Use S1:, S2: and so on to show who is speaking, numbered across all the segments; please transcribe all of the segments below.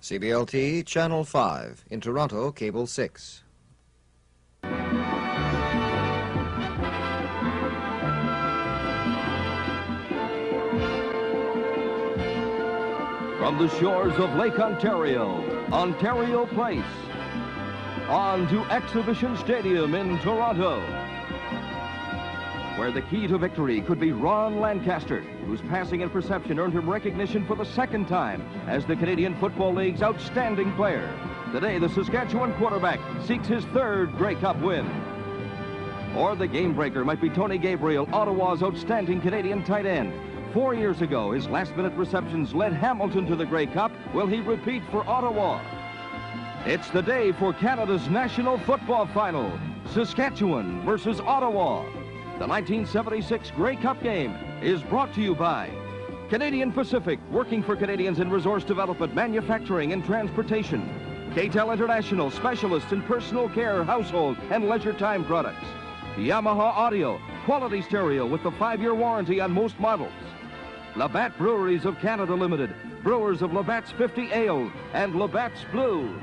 S1: CBLT Channel 5, in Toronto, Cable 6.
S2: From the shores of Lake Ontario, Ontario Place, on to Exhibition Stadium in Toronto, where the key to victory could be Ron Lancaster, whose passing and perception earned him recognition for the second time as the Canadian Football League's outstanding player. Today, the Saskatchewan quarterback seeks his third Grey Cup win. Or the game breaker might be Tony Gabriel, Ottawa's outstanding Canadian tight end. 4 years ago, his last-minute receptions led Hamilton to the Grey Cup. Will he repeat for Ottawa? It's the day for Canada's National Football Final, Saskatchewan versus Ottawa. The 1976 Grey Cup game is brought to you by Canadian Pacific, working for Canadians in resource development, manufacturing, and transportation. KTEL International, specialists in personal care, household, and leisure time products. Yamaha Audio, quality stereo with the 5-year warranty on most models. Labatt Breweries of Canada Limited, brewers of Labatt's 50 Ale and Labatt's Blue.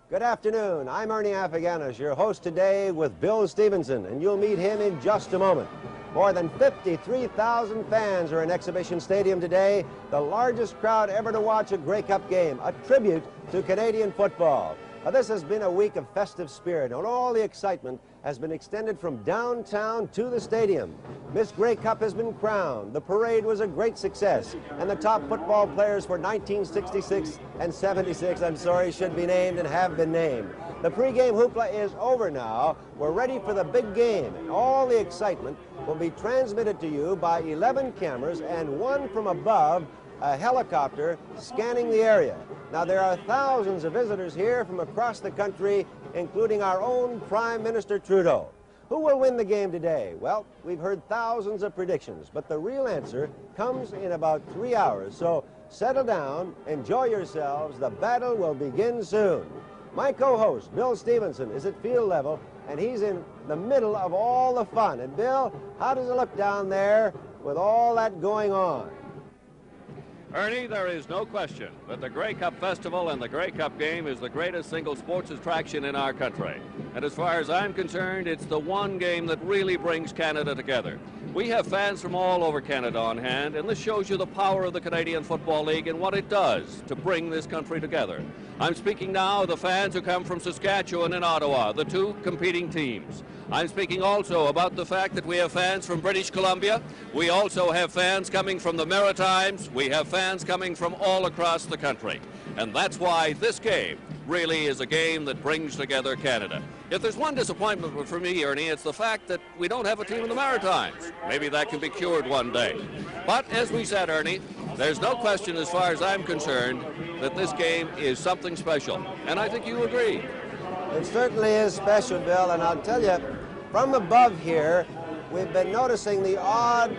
S3: Good afternoon. I'm Ernie Afghanish, your host today with Bill Stevenson, and you'll meet him in just a moment. More than 53,000 fans are in Exhibition Stadium today, the largest crowd ever to watch a Grey Cup game, a tribute to Canadian football. Now, this has been a week of festive spirit, and all the excitement has been extended from downtown to the stadium. Miss Grey Cup has been crowned, the parade was a great success, and the top football players for 1966 and 76, should be named and have been named. The pregame hoopla is over now. We're ready for the big game, and all the excitement will be transmitted to you by 11 cameras and one from above, a helicopter scanning the area. Now, there are thousands of visitors here from across the country, including our own Prime Minister Trudeau. Who will win the game today? Well, we've heard thousands of predictions, but the real answer comes in about 3 hours. So settle down, enjoy yourselves. The battle will begin soon. My co-host, Bill Stevenson, is at field level, and he's in the middle of all the fun. And Bill, how does it look down there with all that going on?
S4: Ernie, there is no question that the Grey Cup Festival and the Grey Cup game is the greatest single sports attraction in our country. And as far as I'm concerned, it's the one game that really brings Canada together. We have fans from all over Canada on hand, and this shows you the power of the Canadian Football League and what it does to bring this country together. I'm speaking now of the fans who come from Saskatchewan and Ottawa, the two competing teams. I'm speaking also about the fact that we have fans from British Columbia. We also have fans coming from the Maritimes. We have fans coming from all across the country. And that's why this game really is a game that brings together Canada. If there's one disappointment for me, Ernie, it's the fact that we don't have a team in the Maritimes. Maybe that can be cured one day. But as we said, Ernie, there's no question as far as I'm concerned that this game is something special. And I think you agree.
S3: It certainly is special, Bill, and I'll tell you, from above here, we've been noticing the odd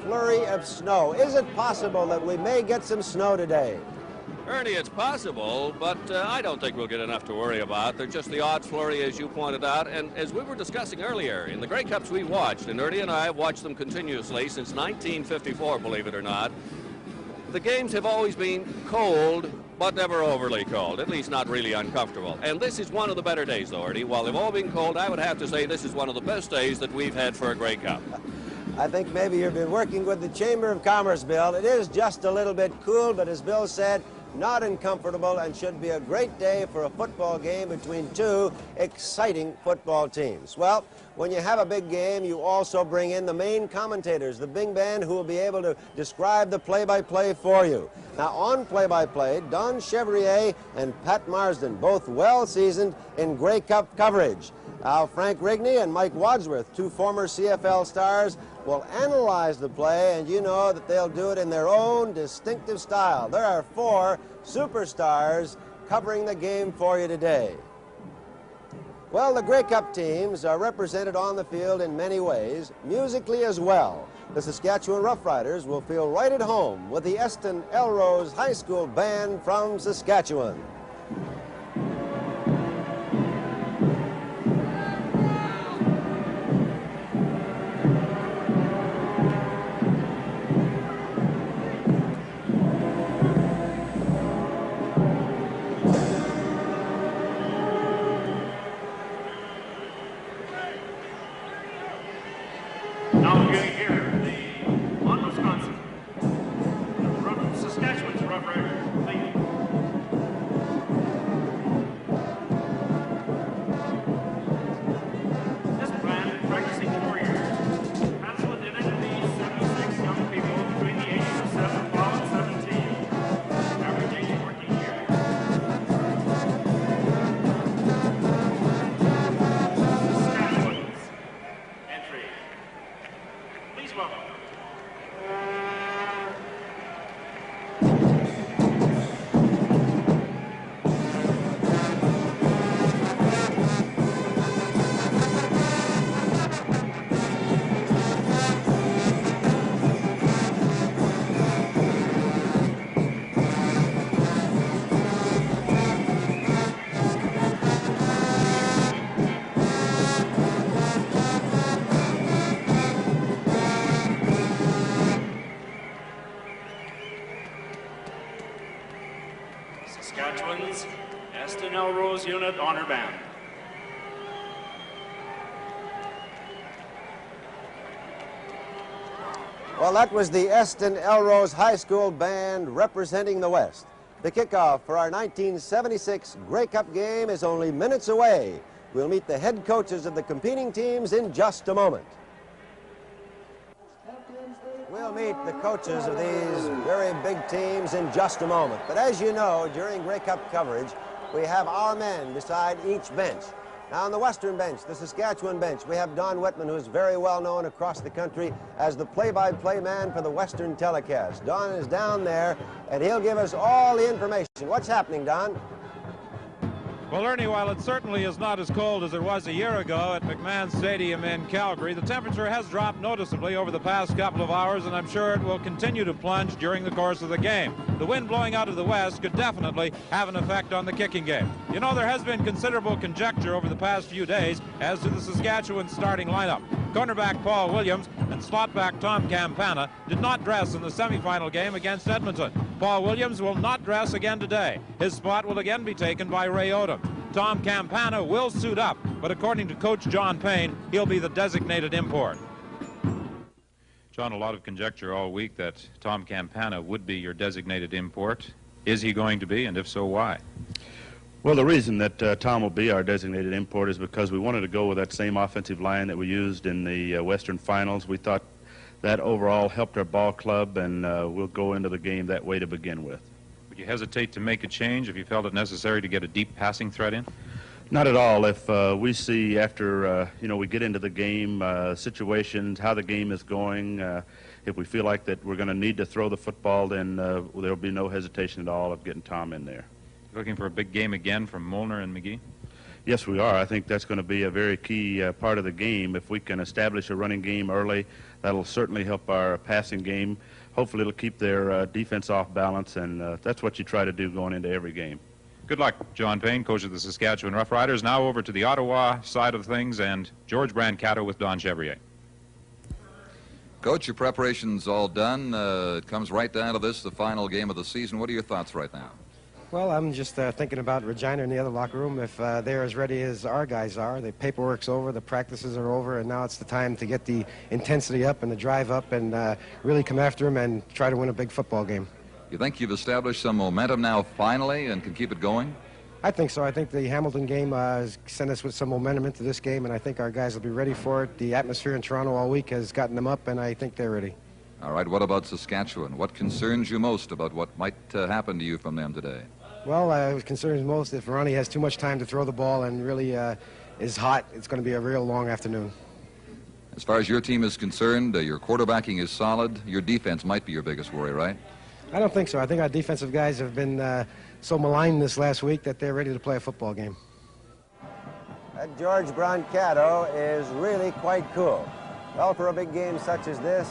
S3: flurry of snow. Is it possible that we may get some snow today?
S4: Ernie, it's possible, but I don't think we'll get enough to worry about. They're just the odd flurry, as you pointed out. And as we were discussing earlier, in the Grey Cups we watched, and Ernie and I have watched them continuously since 1954, believe it or not, the games have always been cold, but never overly cold, at least not really uncomfortable. And this is one of the better days, though, Ernie. While they've all been cold, I would have to say this is one of the best days that we've had for a Grey Cup.
S3: I think maybe you've been working with the Chamber of Commerce, Bill. It is just a little bit cool, but as Bill said, not uncomfortable, and should be a great day for a football game between two exciting football teams. Well, when you have a big game, you also bring in the main commentators, the big band, who will be able to describe the play-by-play for you. Now, on play-by-play, Don Chevrier and Pat Marsden, both well-seasoned in Grey Cup coverage. Now, Frank Rigney and Mike Wadsworth, two former CFL stars, will analyze the play, and you know that they'll do it in their own distinctive style. There are 4 superstars covering the game for you today. Well, the Grey Cup teams are represented on the field in many ways, musically as well. The Saskatchewan Rough Riders will feel right at home with the Eston Elrose High School Band from Saskatchewan.
S5: Saskatchewan's Eston Elrose Unit Honor Band.
S3: Well, that was the Eston Elrose High School Band representing the West. The kickoff for our 1976 Grey Cup game is only minutes away. We'll meet the head coaches of the competing teams in just a moment. We'll meet the coaches of these very big teams in just a moment. But as you know, during Grey Cup coverage, we have our men beside each bench. Now on the Western bench, the Saskatchewan bench, we have Don Whitman, who is very well known across the country as the play-by-play man for the Western telecast. Don is down there, and he'll give us all the information. What's happening, Don?
S6: Well, Ernie, while it certainly is not as cold as it was a year ago at McMahon Stadium in Calgary, the temperature has dropped noticeably over the past couple of hours, and I'm sure it will continue to plunge during the course of the game. The wind blowing out of the west could definitely have an effect on the kicking game. You know, there has been considerable conjecture over the past few days as to the Saskatchewan starting lineup. Cornerback Paul Williams and slotback Tom Campana did not dress in the semifinal game against Edmonton. Paul Williams will not dress again today. His spot will again be taken by Ray Odom. Tom Campana will suit up, but according to Coach John Payne, he'll be the designated import. John, a lot of conjecture all week that Tom Campana would be your designated import. Is he going to be, and if so, why?
S7: Well, the reason that Tom will be our designated import is because we wanted to go with that same offensive line that we used in the Western Finals. We thought that overall helped our ball club, and we'll go into the game that way to begin with.
S6: Would you hesitate to make a change if you felt it necessary to get a deep passing threat in?
S7: Not at all. If we see after, we get into the game situations, how the game is going, if we feel like that we're going to need to throw the football, then there'll be no hesitation at all of getting Tom in there.
S6: Looking for a big game again from Molnar and McGee?
S7: Yes, we are. I think that's going to be a very key part of the game. If we can establish a running game early, that'll certainly help our passing game. Hopefully it'll keep their defense off balance, and that's what you try to do going into every game.
S6: Good luck, John Payne, coach of the Saskatchewan Roughriders. Now over to the Ottawa side of things, and George Brancato with Don Chevrier.
S8: Coach, your preparation's all done. It comes right down to this, the final game of the season. What are your thoughts right now?
S9: Well, I'm just thinking about Regina in the other locker room. If they're as ready as our guys are, the paperwork's over, the practices are over, and now it's the time to get the intensity up and the drive up and really come after them and try to win a big football game.
S8: You think you've established some momentum now finally and can keep it going?
S9: I think so. I think the Hamilton game has sent us with some momentum into this game, and I think our guys will be ready for it. The atmosphere in Toronto all week has gotten them up, and I think they're ready.
S8: All right, what about Saskatchewan? What concerns you most about what might happen to you from them today?
S9: Well, what concerns most if Ronnie has too much time to throw the ball and really is hot, it's going to be a real long afternoon.
S8: As far as your team is concerned, your quarterbacking is solid. Your defense might be your biggest worry, right?
S9: I don't think so. I think our defensive guys have been so maligned this last week that they're ready to play a football game.
S3: George Brancato is really quite cool. Well, for a big game such as this,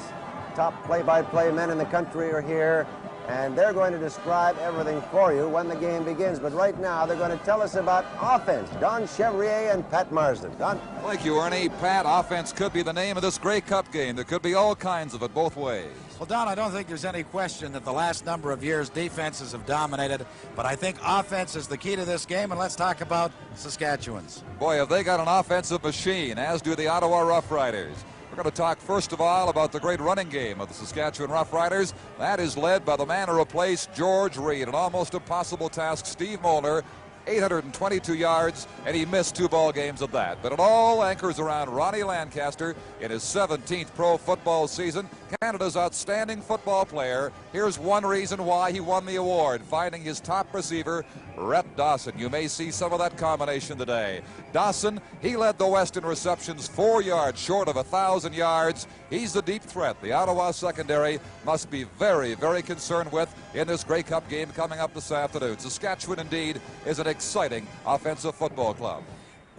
S3: top play-by-play men in the country are here, and they're going to describe everything for you when the game begins. But right now, they're going to tell us about offense. Don Chevrier and Pat Marsden. Don?
S8: Thank you, Ernie. Pat, offense could be the name of this Grey Cup game. There could be all kinds of it both ways.
S10: Well, Don, I don't think there's any question that the last number of years defenses have dominated, but I think offense is the key to this game, and let's talk about Saskatchewan's.
S8: Boy, have they got an offensive machine, as do the Ottawa Rough Riders. We're going to talk first of all about the great running game of the Saskatchewan Roughriders. That is led by the man who replaced George Reed, an almost impossible task, Steve Molnar. 822 yards, and he missed 2 ball games of that. But it all anchors around Ronnie Lancaster in his 17th pro football season, Canada's outstanding football player. Here's one reason why he won the award, finding his top receiver, Rhett Dawson. You may see some of that combination today. Dawson, he led the West in receptions 4 yards short of 1,000 yards. He's the deep threat the Ottawa secondary must be very, very concerned with in this Grey Cup game coming up this afternoon. Saskatchewan, indeed, is an exciting offensive football club.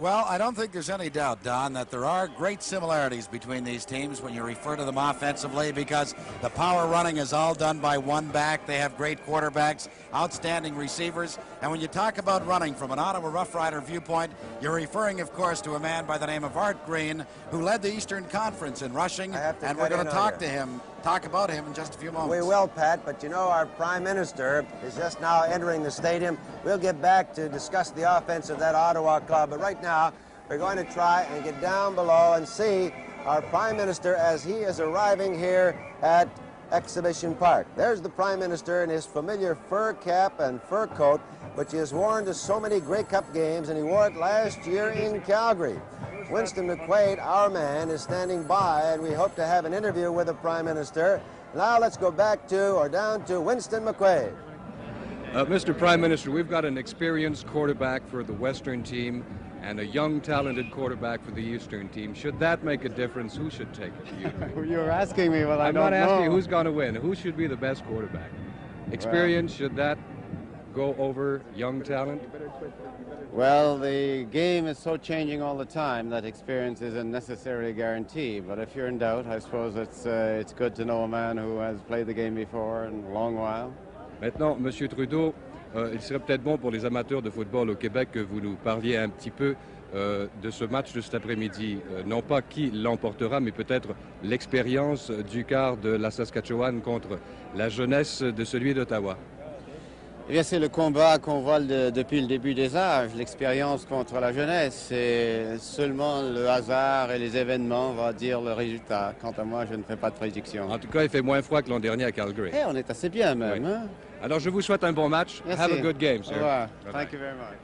S10: Well, I don't think there's any doubt, Don, that there are great similarities between these teams when you refer to them offensively, because the power running is all done by one back. They have great quarterbacks, outstanding receivers. And when you talk about running from an Ottawa Rough Rider viewpoint, you're referring, of course, to a man by the name of Art Green, who led the Eastern Conference in rushing, and we're going to talk to him talk about him in just a few moments.
S3: We will, Pat, but you know our Prime Minister is just now entering the stadium. We'll get back to discuss the offense of that Ottawa club, but right now we're going to try and get down below and see our Prime Minister as he is arriving here at Exhibition Park. There's the Prime Minister in his familiar fur cap and fur coat, which he has worn to so many Grey Cup games, and he wore it last year in Calgary. Winston McQuaid, our man, is standing by, and we hope to have an interview with the Prime Minister. Now let's go back to, or down to, Winston McQuaid.
S11: Mr. Prime Minister, we've got an experienced quarterback for the Western team and a young, talented quarterback for the Eastern team. Should that make a difference? Who should take it?
S12: You're asking me, well,
S11: I'm not asking who's going to win. Who should be the best quarterback? Experience, should that go over young talent?
S12: Well, the game is so changing all the time that experience isn't necessarily a guarantee. But if you're in doubt, I suppose it's good to know a man who has played the game before in a long while.
S11: Maintenant, Monsieur Trudeau, il serait peut-être bon pour les amateurs de football au Québec que vous nous parliez un petit peu de ce match de cet après-midi. Non pas qui l'emportera, mais peut-être l'expérience du quart de la Saskatchewan contre la jeunesse de celui d'Ottawa.
S12: Eh bien, c'est le combat qu'on voit depuis le début des âges, l'expérience contre la jeunesse. C'est seulement le hasard et les événements vont dire le résultat. Quant à moi, je ne fais pas de prédiction.
S11: En tout cas, il fait moins froid que l'an dernier à Calgary.
S12: Eh, on est assez bien même.
S11: Oui.
S12: Hein?
S11: Alors, je vous souhaite un bon match.
S12: Merci.
S11: Have a good game, sir.
S12: Au revoir. Thank you very much.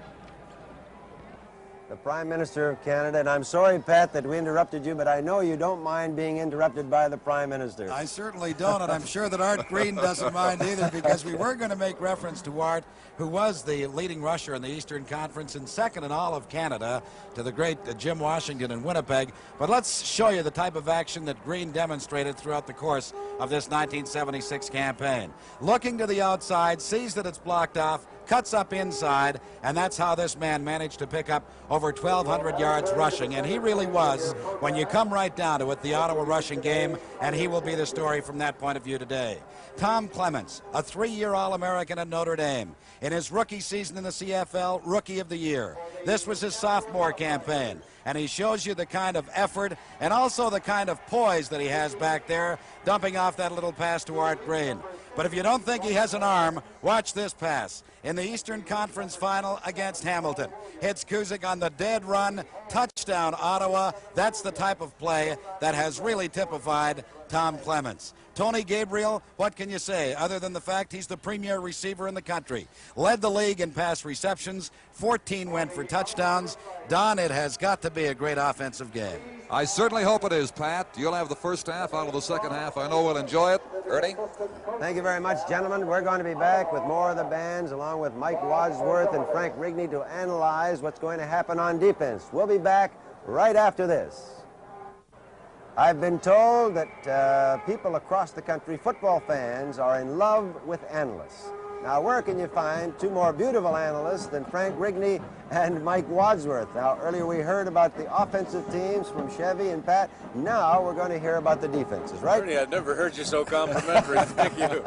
S3: The Prime Minister of Canada, and I'm sorry, Pat, that we interrupted you, but I know you don't mind being interrupted by the Prime Minister.
S10: I certainly don't, and I'm sure that Art Green doesn't mind either, because we were going to make reference to Art, who was the leading rusher in the Eastern Conference and second in all of Canada to the great Jim Washington in Winnipeg. But let's show you the type of action that Green demonstrated throughout the course of this 1976 campaign. Looking to the outside, sees that it's blocked off, cuts up inside, and that's how this man managed to pick up over 1,200 yards rushing. And he really was, when you come right down to it, the Ottawa rushing game, and he will be the story from that point of view today. Tom Clements, a 3-year All-American at Notre Dame. In his rookie season in the CFL, Rookie of the Year. This was his sophomore campaign. And he shows you the kind of effort and also the kind of poise that he has back there, dumping off that little pass to Art Green. But if you don't think he has an arm, watch this pass. In the Eastern Conference Final against Hamilton. Hits Kuzik on the dead run, touchdown Ottawa. That's the type of play that has really typified Tom Clements. Tony Gabriel, what can you say other than the fact he's the premier receiver in the country? Led the league in pass receptions, 14 went for touchdowns. Don, it has got to be a great offensive game.
S8: I certainly hope it is, Pat. You'll have the first half out of the second half. I know we'll enjoy it. Ernie?
S3: Thank you very much, gentlemen. We're going to be back with more of the bands, along with Mike Wadsworth and Frank Rigney, to analyze what's going to happen on defense. We'll be back right after this. I've been told that people across the country, football fans, are in love with analysts. Now, where can you find two more beautiful analysts than Frank Rigney and Mike Wadsworth? Now, earlier we heard about the offensive teams from Chevy and Pat. Now we're going to hear about the defenses, right?
S13: Ernie, I've never heard you so complimentary. Thank you.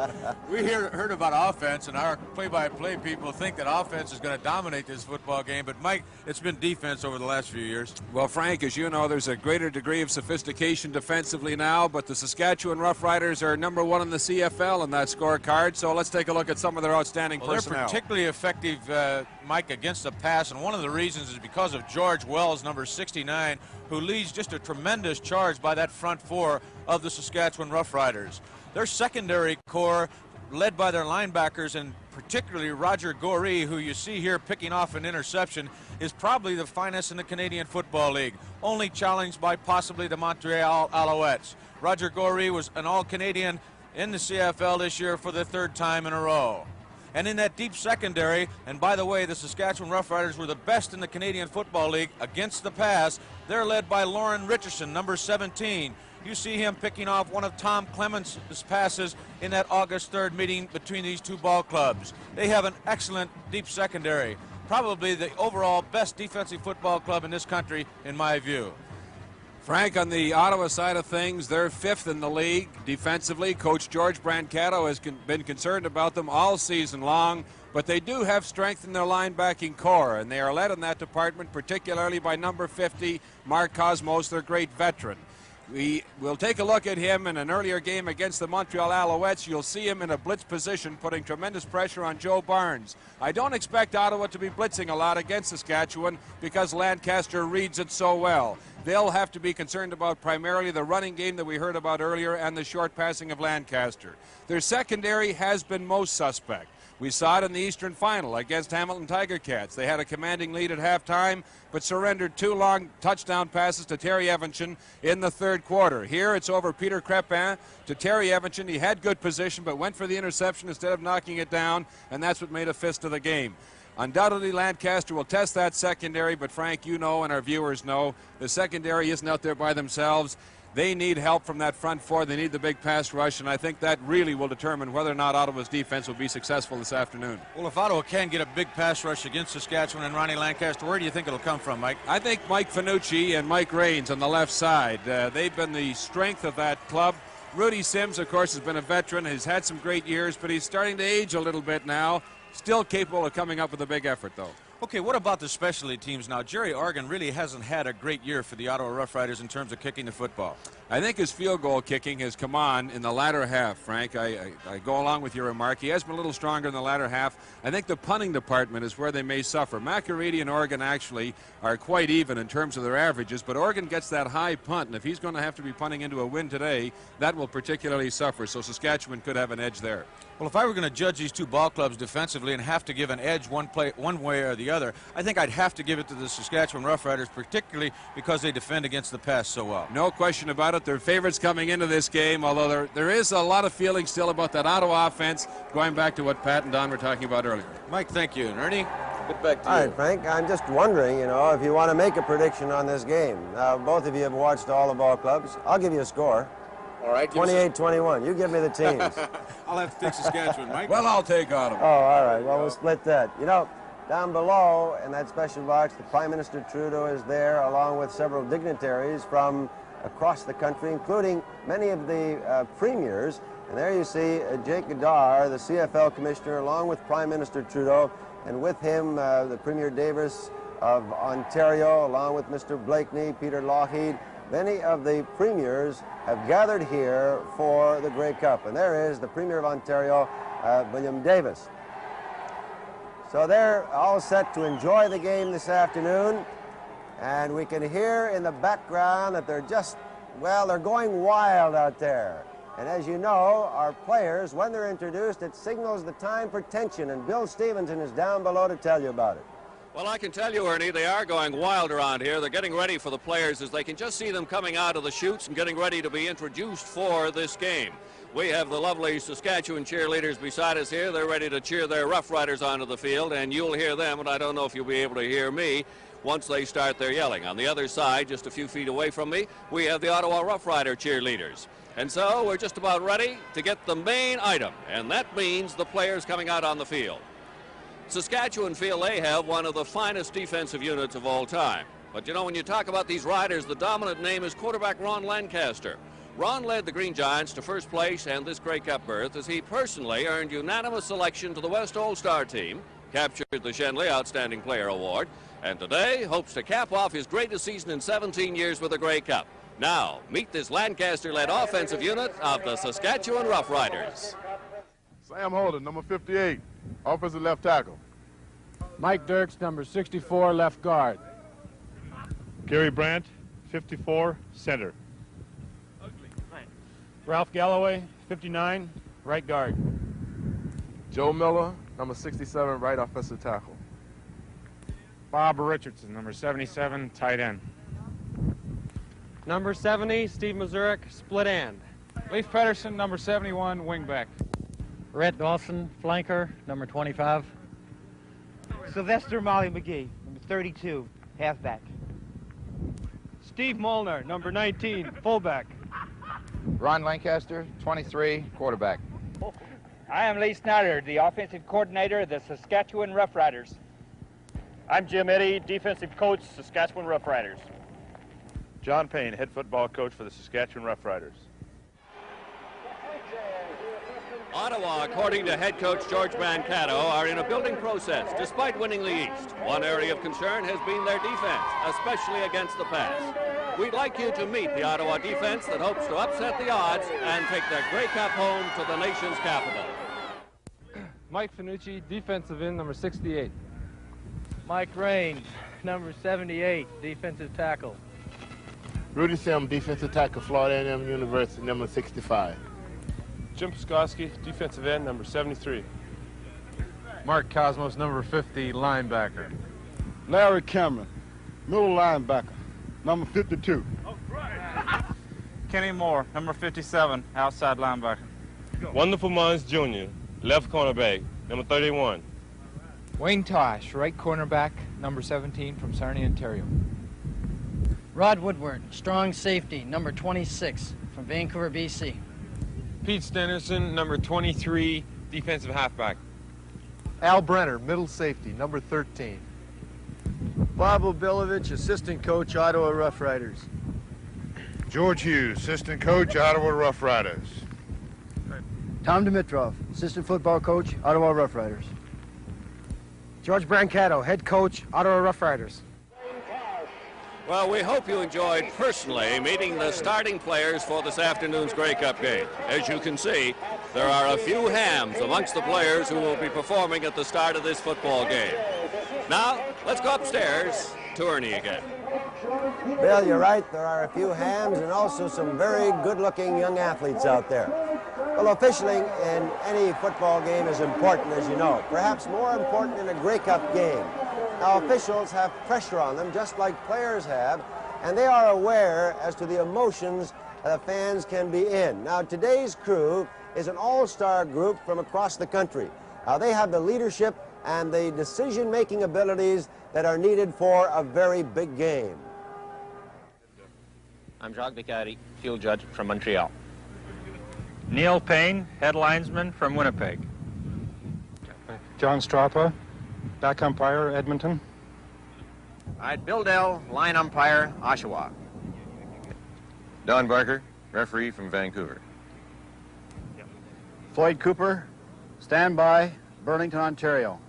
S13: We heard about offense, and our play-by-play people think that offense is going to dominate this football game. But, Mike, it's been defense over the last few years.
S4: Well, Frank, as you know, there's a greater degree of sophistication defensively now, but the Saskatchewan Roughriders are #1 in the CFL in that scorecard. So let's take a look at some of their outstanding personnel.
S13: They're particularly effective, Mike, against the pass, and one of the reasons is because of George Wells, number 69, who leads just a tremendous charge by that front four of the Saskatchewan Roughriders. Their secondary core, led by their linebackers, and particularly Roger Goree, who you see here picking off an interception, is probably the finest in the Canadian Football League, only challenged by possibly the Montreal Alouettes. Roger Goree was an All-Canadian in the CFL this year for the 3rd time in a row. And in that deep secondary, and by the way, the Saskatchewan Roughriders were the best in the Canadian Football League against the pass. They're led by Lauren Richardson, number 17. You see him picking off one of Tom Clements' passes in that August 3rd meeting between these two ball clubs. They have an excellent deep secondary, probably the overall best defensive football club in this country, in my view.
S4: Frank, on the Ottawa side of things, they're 5th in the league defensively. Coach George Brancato has been concerned about them all season long, but they do have strength in their linebacking core, and they are led in that department particularly by number 50, Mark Cosmos, their great veteran.
S14: We will take a look at him in an earlier game against the Montreal Alouettes. You'll see him in a blitz position, putting tremendous pressure on Joe Barnes. I don't expect Ottawa to be blitzing a lot against Saskatchewan because Lancaster reads it so well. They'll have to be concerned about primarily the running game that we heard about earlier and the short passing of Lancaster. Their secondary has been most suspect. We saw it in the Eastern Final against Hamilton Tiger Cats. They had a commanding lead at halftime, but surrendered 2 long touchdown passes to Terry Evanston in the third quarter. Here it's over Peter Crepin to Terry Evanston. He had good position, but went for the interception instead of knocking it down, and that's what made a fist of the game. Undoubtedly, Lancaster will test that secondary, but Frank, you know, and our viewers know, the secondary isn't out there by themselves. They need help from that front four. They need the big pass rush, and I think that really will determine whether or not Ottawa's defense will be successful this afternoon.
S13: Well, if Ottawa can get a big pass rush against Saskatchewan and Ronnie Lancaster, where do you think it'll come from, Mike?
S14: I think Mike Finucci and Mike Raines on the left side. They've been the strength of that club. Rudy Sims, of course, has been a veteran. He's had some great years, but he's starting to age a little bit now. Still capable of coming up with a big effort, though.
S13: Okay, what about the specialty teams now? Jerry Organ really hasn't had a great year for the Ottawa Rough Riders in terms of kicking the football.
S14: I think his field goal kicking has come on in the latter half, Frank. I go along with your remark. He has been a little stronger in the latter half. I think the punting department is where they may suffer. McAreedy and Oregon actually are quite even in terms of their averages, but Oregon gets that high punt, and if he's going to have to be punting into a win today, that will particularly suffer. So Saskatchewan could have an edge there.
S13: Well, if I were going to judge these two ball clubs defensively and have to give an edge one way or the other, I think I'd have to give it to the Saskatchewan Roughriders, particularly because they defend against the pass so well.
S14: No question about it. They're favorites coming into this game, although there is a lot of feeling still about that Ottawa offense, going back to what Pat and Don were talking about earlier.
S13: Mike, thank you. And Ernie, get back to you.
S3: All right, Frank, I'm just wondering, if you want to make a prediction on this game. Both of you have watched all the ball clubs. I'll give you a score.
S13: All right.
S3: 28-21. You give me the teams.
S13: I'll have to take Saskatchewan, Mike.
S14: Well, I'll take Ottawa.
S3: Oh, all right. Well, we'll split that. Down below in that special box, the Prime Minister Trudeau is there, along with several dignitaries from across the country, including many of the premiers. And there you see Jake Gadar, the CFL commissioner, along with Prime Minister Trudeau, and with him the Premier Davis of Ontario, along with Mr. Blakeney, Peter Lougheed. Many of the premiers have gathered here for the Grey Cup. And there is the Premier of Ontario, William Davis. So they're all set to enjoy the game this afternoon. And we can hear in the background that they're just, well, they're going wild out there. And as you know, our players, when they're introduced, it signals the time for tension. And Bill Stevenson is down below to tell you about it.
S4: Well, I can tell you, Ernie, they are going wild around here. They're getting ready for the players as they can just see them coming out of the chutes and getting ready to be introduced for this game. We have the lovely Saskatchewan cheerleaders beside us here. They're ready to cheer their Rough Riders onto the field, and you'll hear them, and I don't know if you'll be able to hear me once they start their yelling. On the other side, just a few feet away from me, we have the Ottawa Rough Rider cheerleaders. And so we're just about ready to get the main item, and that means the players coming out on the field. Saskatchewan feel they have one of the finest defensive units of all time. But when you talk about these Riders, the dominant name is quarterback Ron Lancaster. Ron led the Green Giants to first place and this Grey Cup berth as he personally earned unanimous selection to the West All-Star team, captured the Shenley Outstanding Player Award, and today hopes to cap off his greatest season in 17 years with the Grey Cup. Now, meet this Lancaster-led offensive unit of the Saskatchewan Rough Riders.
S15: Sam Holden, number 58, offensive left tackle.
S16: Mike Dirks, number 64, left guard.
S17: Gary Brandt, 54, center. Ralph Galloway, 59, right guard.
S15: Joe Miller, number 67, right offensive tackle.
S17: Bob Richardson, number 77, tight end.
S18: Number 70, Steve Mazurek, split end.
S16: Leif Pedersen, number 71, wingback.
S19: Rhett Dawson, flanker, number 25.
S20: Sylvester Molly McGee, number 32, halfback.
S18: Steve Molnar, number 19, fullback.
S21: Ron Lancaster, 23, quarterback.
S22: I am Lee Snyder, the offensive coordinator of the Saskatchewan Roughriders.
S23: I'm Jim Eddy, defensive coach, Saskatchewan Roughriders.
S17: John Payne, head football coach for the Saskatchewan Roughriders.
S4: Ottawa, according to head coach George Mankato, are in a building process despite winning the East. One area of concern has been their defense, especially against the pass. we'd like you to meet the Ottawa defense that hopes to upset the odds and take their Grey Cup home to the nation's capital.
S18: Mike Finucci, defensive end, number 68.
S19: Mike Raines, number 78, defensive tackle.
S1: Rudy Sim, defensive tackle, Florida A&M University, number 65.
S18: Jim Puskowski, defensive end, number 73.
S16: Mark Cosmos, number 50, linebacker.
S2: Larry Cameron, middle linebacker, number 52.
S5: Kenny Moore, number 57, outside linebacker.
S18: Wonderful Mons Jr., left cornerback, number 31.
S24: Wayne Tosh, right cornerback, number 17 from Sarnia, Ontario.
S19: Rod Woodward, strong safety, number 26, from Vancouver, BC.
S18: Pete Stennerson, number 23, defensive halfback.
S25: Al Brenner, middle safety, number 13.
S26: Bob Obilovich, assistant coach, Ottawa Rough Riders.
S2: George Hughes, assistant coach, Ottawa Rough Riders.
S26: Tom Dimitrov, assistant football coach, Ottawa Rough Riders.
S9: George Brancato, head coach, Ottawa Rough Riders.
S4: Well, we hope you enjoyed personally meeting the starting players for this afternoon's Grey Cup game. As you can see, there are a few hams amongst the players who will be performing at the start of this football game. Now, let's go upstairs to Ernie again.
S3: Bill, you're right. There are a few hams and also some very good-looking young athletes out there. Well, officialing in any football game is important, as you know. Perhaps more important in a Grey Cup game. Now, officials have pressure on them, just like players have, and they are aware as to the emotions that the fans can be in. Now, today's crew is an all-star group from across the country. Now, they have the leadership and the decision-making abilities that are needed for a very big game.
S27: I'm Jacques Descaries, field judge from Montreal.
S5: Neil Payne, head linesman from Winnipeg.
S28: John Strapa, back umpire, Edmonton.
S27: All right, Bill Dell, line umpire, Oshawa.
S29: Don Barker, referee from Vancouver.
S26: Floyd Cooper, standby, Burlington, Ontario.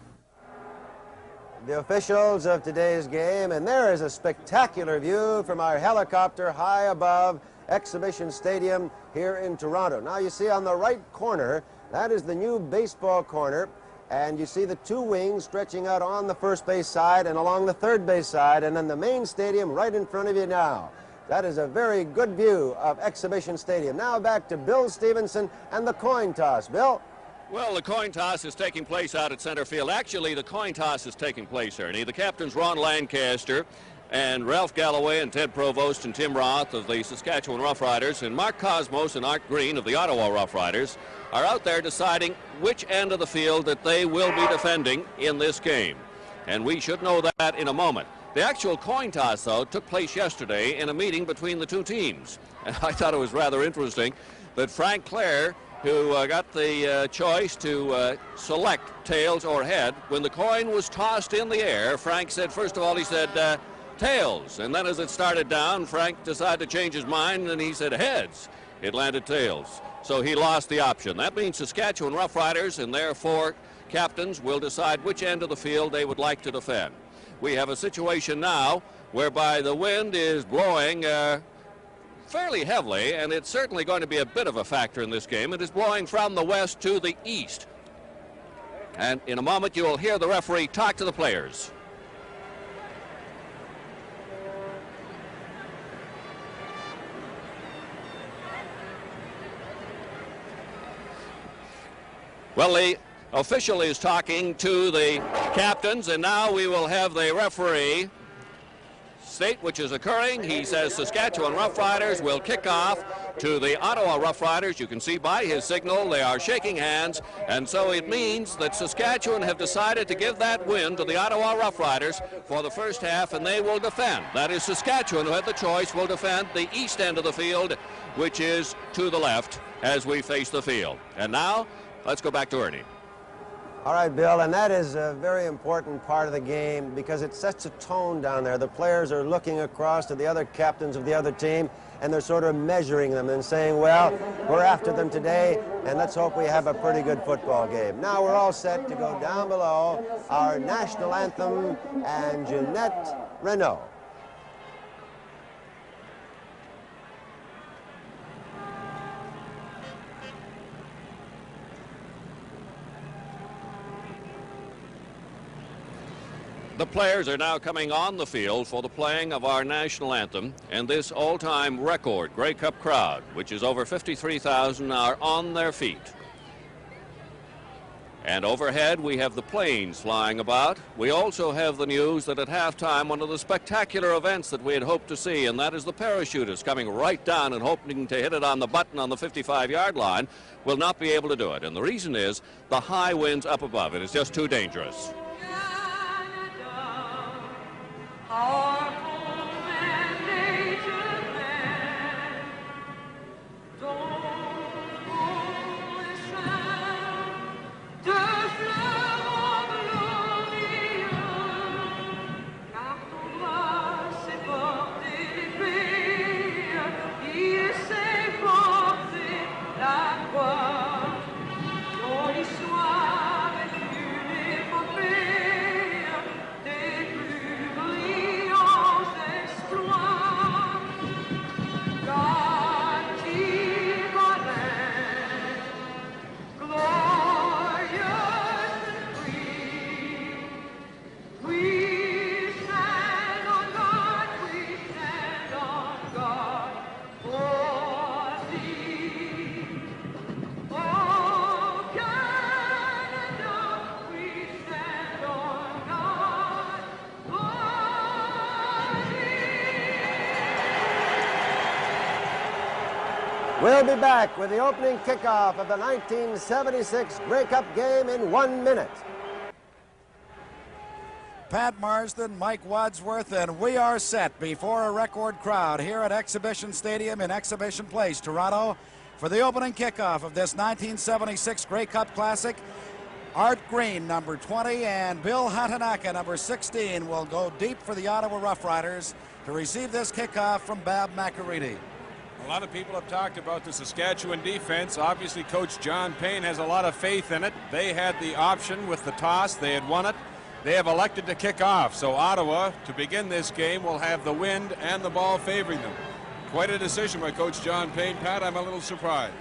S3: The officials of today's game, and there is a spectacular view from our helicopter high above Exhibition Stadium here in Toronto. Now you see on the right corner, that is the new baseball corner, and you see the two wings stretching out on the first base side and along the third base side, and then the main stadium right in front of you now. That is a very good view of Exhibition Stadium. Now back to Bill Stevenson and the coin toss. Bill?
S4: Well, the coin toss is taking place out at center field. Actually, the coin toss is taking place, Ernie. The captains, Ron Lancaster and Ralph Galloway and Ted Provost and Tim Roth of the Saskatchewan Rough Riders and Mark Cosmos and Art Green of the Ottawa Rough Riders are out there deciding which end of the field that they will be defending in this game. And we should know that in a moment. The actual coin toss, though, took place yesterday in a meeting between the two teams. And I thought it was rather interesting that Frank Clare, who got the choice to select tails or head, when the coin was tossed in the air, Frank said, first of all, he said, tails. And then as it started down, Frank decided to change his mind, and he said heads. It landed tails. So he lost the option. That means Saskatchewan Rough Riders and their four captains will decide which end of the field they would like to defend. We have a situation now whereby the wind is blowing fairly heavily, and it's certainly going to be a bit of a factor in this game. It is blowing from the west to the east. And in a moment, you will hear the referee talk to the players. Well, the official is talking to the captains, and now we will have the referee state which is occurring. He says Saskatchewan Rough Riders will kick off to the Ottawa Rough Riders. You can see by his signal they are shaking hands, and so it means that Saskatchewan have decided to give that win to the Ottawa Rough Riders for the first half, and they will defend. That is Saskatchewan, who had the choice, will defend the east end of the field, which is to the left as we face the field. And now, let's go back to Ernie.
S3: All right, Bill, and that is a very important part of the game because it sets a tone down there. The players are looking across to the other captains of the other team, and they're sort of measuring them and saying, well, we're after them today, and let's hope we have a pretty good football game. Now we're all set to go down below our national anthem and Jeanette Renault.
S4: The players are now coming on the field for the playing of our national anthem, and this all-time record Grey Cup crowd, which is over 53,000, are on their feet. And overhead, we have the planes flying about. We also have the news that at halftime, one of the spectacular events that we had hoped to see, and that is the parachutists coming right down and hoping to hit it on the button on the 55-yard line, will not be able to do it. And the reason is the high winds up above. It is just too dangerous.
S3: We'll be back with the opening kickoff of the 1976 Grey Cup game in 1 minute.
S6: Pat Marsden, Mike Wadsworth, and we are set before a record crowd here at Exhibition Stadium in Exhibition Place, Toronto, for the opening kickoff of this 1976 Grey Cup Classic. Art Green, number 20, and Bill Hatanaka, number 16, will go deep for the Ottawa Rough Riders to receive this kickoff from Bob McAreedy.
S7: A lot of people have talked about the Saskatchewan defense. Obviously, Coach John Payne has a lot of faith in it. They had the option with the toss. They had won it. They have elected to kick off. So Ottawa, to begin this game, will have the wind and the ball favoring them. Quite a decision by Coach John Payne. Pat, I'm a little surprised.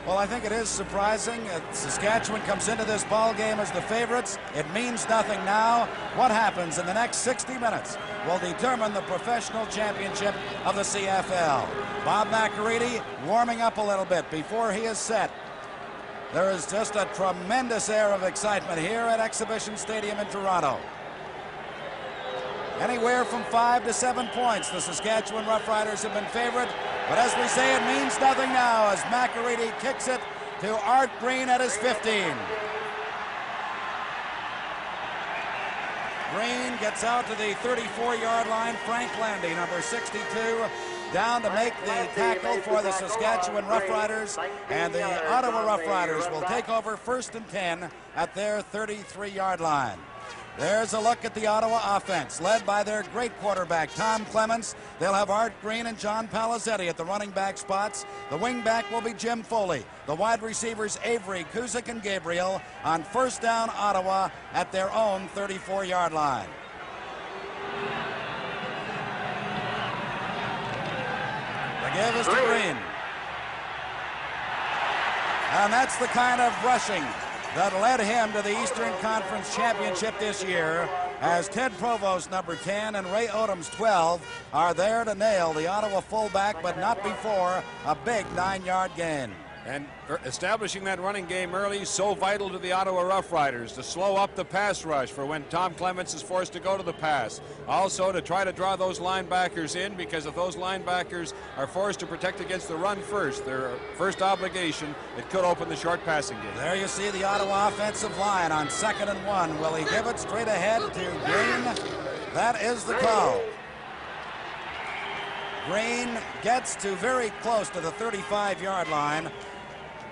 S6: Well, I think it is surprising. Saskatchewan comes into this ball game as the favorites. It means nothing now. What happens in the next 60 minutes will determine the professional championship of the CFL. Bob McAreedy warming up a little bit before he is set. There is just a tremendous air of excitement here at Exhibition Stadium in Toronto. Anywhere from 5 to 7 points, the Saskatchewan Roughriders have been favored. But as we say, it means nothing now as McAreedy kicks it to Art Green at his 15. Green gets out to the 34-yard line. Frank Landy, number 62, down to make the tackle for the Saskatchewan Roughriders. And the Ottawa Roughriders will take over 1st and 10 at their 33-yard line. There's a look at the Ottawa offense, led by their great quarterback, Tom Clements. They'll have Art Green and John Palazetti at the running back spots. The wing back will be Jim Foley. The wide receivers, Avery, Kuzik, and Gabriel, on 1st down Ottawa at their own 34-yard line. The give is to Green. And that's the kind of rushing that led him to the Eastern Conference Championship this year, as Ted Provost, number 10, and Ray Odoms, 12, are there to nail the Ottawa fullback, but not before a big 9-yard gain.
S7: And establishing that running game early, so vital to the Ottawa Rough Riders to slow up the pass rush for when Tom Clements is forced to go to the pass. Also to try to draw those linebackers in, because if those linebackers are forced to protect against the run first, their first obligation, it could open the short passing game.
S6: There you see the Ottawa offensive line on 2nd and 1. Will he give it straight ahead to Green? That is the call. Green gets to very close to the 35-yard line.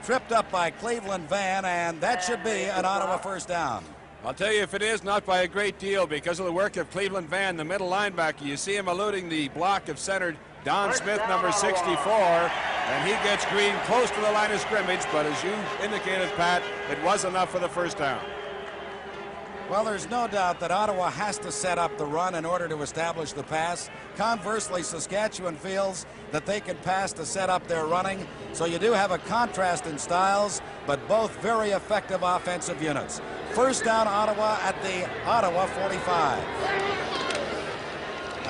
S6: Tripped up by Cleveland Van, and that should be an Ottawa 1st down.
S7: I'll tell you, if it is, not by a great deal, because of the work of Cleveland Van, the middle linebacker. You see him eluding the block of center Don Smith, number 64, and he gets Green close to the line of scrimmage, but as you indicated, Pat, it was enough for the 1st down.
S6: Well, there's no doubt that Ottawa has to set up the run in order to establish the pass. Conversely, Saskatchewan feels that they can pass to set up their running. So you do have a contrast in styles, but both very effective offensive units. First down, Ottawa at the Ottawa 45.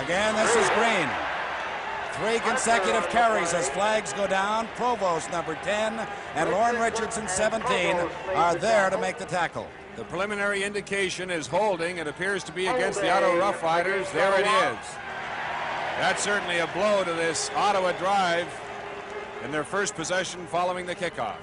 S6: Again, this is Green. 3 consecutive carries as flags go down. Provost, number 10, and Lauren Richardson, 17, are there to make the tackle.
S7: The preliminary indication is holding. It appears to be against the Ottawa Rough Riders. There it is. That's certainly a blow to this Ottawa drive in their first possession following the kickoff.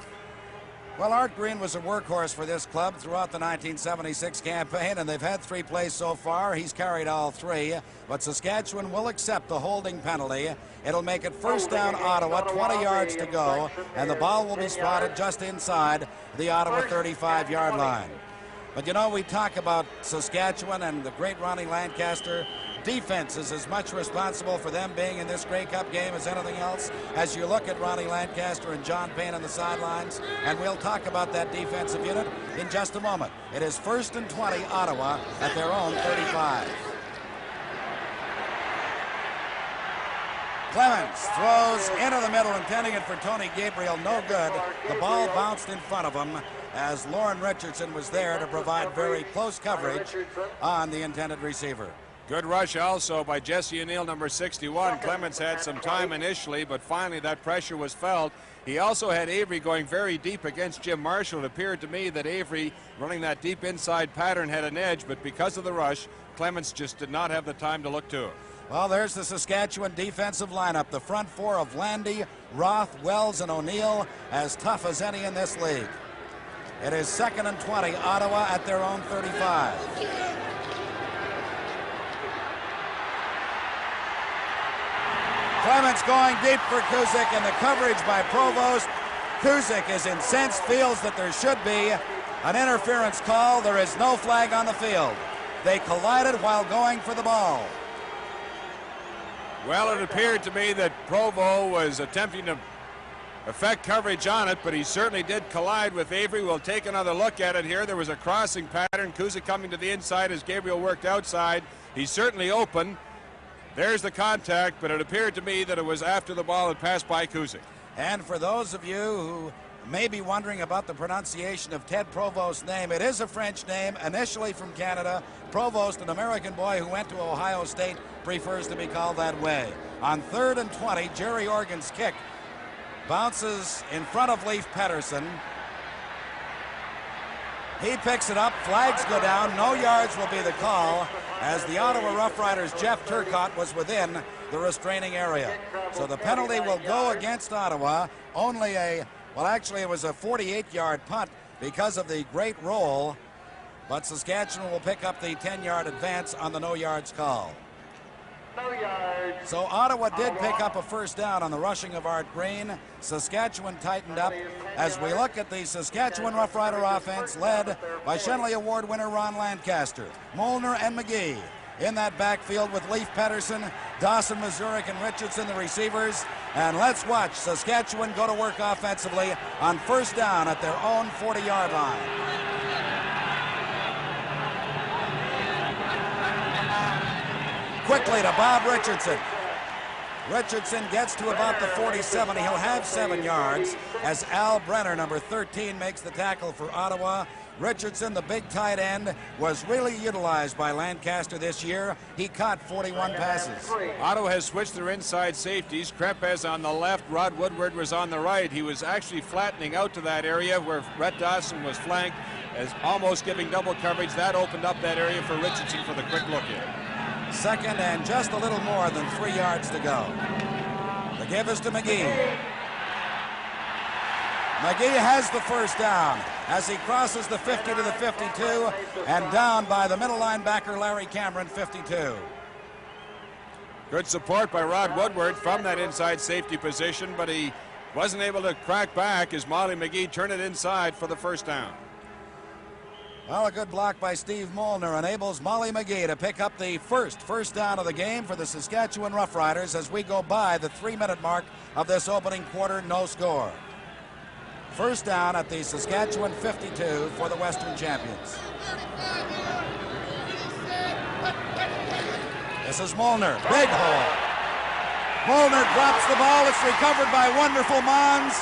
S6: Well, Art Green was a workhorse for this club throughout the 1976 campaign, and they've had 3 plays so far. He's carried all 3, but Saskatchewan will accept the holding penalty. It'll make it first down Ottawa, 20 yards to go, and the ball will be spotted just inside the Ottawa 35-yard line. But you know, we talk about Saskatchewan and the great Ronnie Lancaster. Defense is as much responsible for them being in this Grey Cup game as anything else. As you look at Ronnie Lancaster and John Payne on the sidelines, and we'll talk about that defensive unit in just a moment. It is 1st and 20, Ottawa at their own 35. Clemens throws into the middle, intending it for Tony Gabriel. No good. The ball bounced in front of him as Lauren Richardson was there to provide very close coverage on the intended receiver.
S7: Good rush also by Jesse O'Neill, number 61. Clemens had some time initially, but finally that pressure was felt. He also had Avery going very deep against Jim Marshall. It appeared to me that Avery, running that deep inside pattern, had an edge, but because of the rush, Clemens just did not have the time to look to it.
S6: Well, there's the Saskatchewan defensive lineup. The front 4 of Landy, Roth, Wells, and O'Neill, as tough as any in this league. It is 2nd and 20, Ottawa at their own 35. Clements going deep for Kuzik, and the coverage by Provost. Kuzik is incensed, feels that there should be an interference call. There is no flag on the field. They collided while going for the ball.
S7: Well, it appeared to me that Provo was attempting to effect coverage on it, but he certainly did collide with Avery. We'll take another look at it here. There was a crossing pattern. Kuzik coming to the inside as Gabriel worked outside. He's certainly open. There's the contact, but it appeared to me that it was after the ball had passed by Kuzik.
S6: And for those of you who may be wondering about the pronunciation of Ted Provost's name, it is a French name, initially from Canada. Provost, an American boy who went to Ohio State, prefers to be called that way. On 3rd and 20, Jerry Organ's kick bounces in front of Leif Pettersson. He picks it up, flags go down, no yards will be the call, as the Ottawa Rough Riders' Jeff Turcotte was within the restraining area. So the penalty will go against Ottawa. Only well, actually it was a 48-yard punt because of the great roll, but Saskatchewan will pick up the 10-yard advance on the no yards call. So Ottawa did pick up a first down on the rushing of Art Green. Saskatchewan tightened up as we look at the Saskatchewan Rough Rider offense led by Shenley Award winner Ron Lancaster, Molnar and McGee in that backfield with Leif Pettersson, Dawson, Mazurek, and Richardson, the receivers. And let's watch Saskatchewan go to work offensively on first down at their own 40-yard line. Quickly to Bob Richardson. Richardson gets to about the 47. He'll have 7 yards as Al Brenner, number 13, makes the tackle for Ottawa. Richardson, the big tight end, was really utilized by Lancaster this year. He caught 41 passes.
S7: Ottawa has switched their inside safeties. Krepes on the left, Rod Woodward was on the right. He was actually flattening out to that area where Rhett Dawson was flanked, as almost giving double coverage. That opened up that area for Richardson for the quick look in.
S6: 2nd and just a little more than 3 yards to go. The give is to McGee. McGee has the first down as he crosses the 50 to the 52 and down by the middle linebacker Larry Cameron, 52.
S7: Good support by Rod Woodward from that inside safety position, but he wasn't able to crack back as Molly McGee turned it inside for the first down.
S6: Well, a good block by Steve Molnar enables Molly McGee to pick up the first down of the game for the Saskatchewan Rough Riders as we go by the 3-minute mark of this opening quarter, no score. First down at the Saskatchewan 52 for the Western champions. This is Molnar, big hole. Molnar drops the ball. It's recovered by Wonderful Mons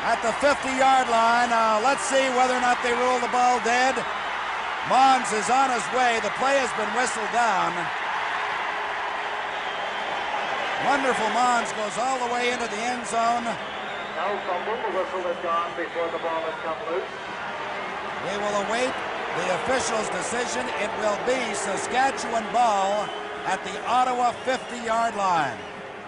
S6: at the 50-yard line. Let's see whether or not they rule the ball dead. Mons is on his way. The play has been whistled down. Wonderful Mons goes all the way into the end zone.
S8: No fumble. The whistle is gone before the ball has come loose.
S6: We will await the official's decision. It will be Saskatchewan ball at the Ottawa 50-yard line.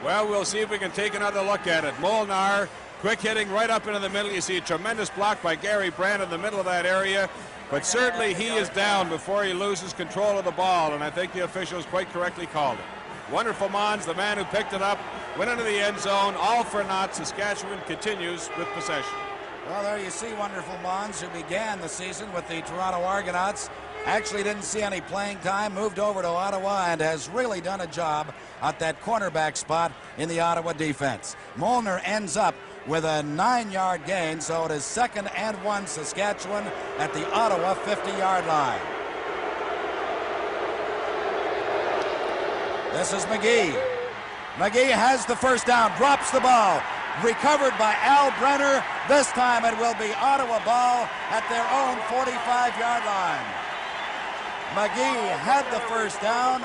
S7: Well, we'll see if we can take another look at it. Molnar, quick hitting right up into the middle. You see a tremendous block by Gary Brandt in the middle of that area. But certainly he is down before he loses control of the ball, and I think the officials quite correctly called it. Wonderful Mons, the man who picked it up, went into the end zone, all for naught. Saskatchewan continues with possession.
S6: Well, there you see Wonderful Mons, who began the season with the Toronto Argonauts. Actually didn't see any playing time, moved over to Ottawa, and has really done a job at that cornerback spot in the Ottawa defense. Molnar ends up with a 9-yard gain, so it is 2nd and 1 Saskatchewan at the Ottawa 50-yard line. This is McGee. McGee has the first down, drops the ball. Recovered by Al Brenner. This time it will be Ottawa ball at their own 45-yard line. McGee had the first down,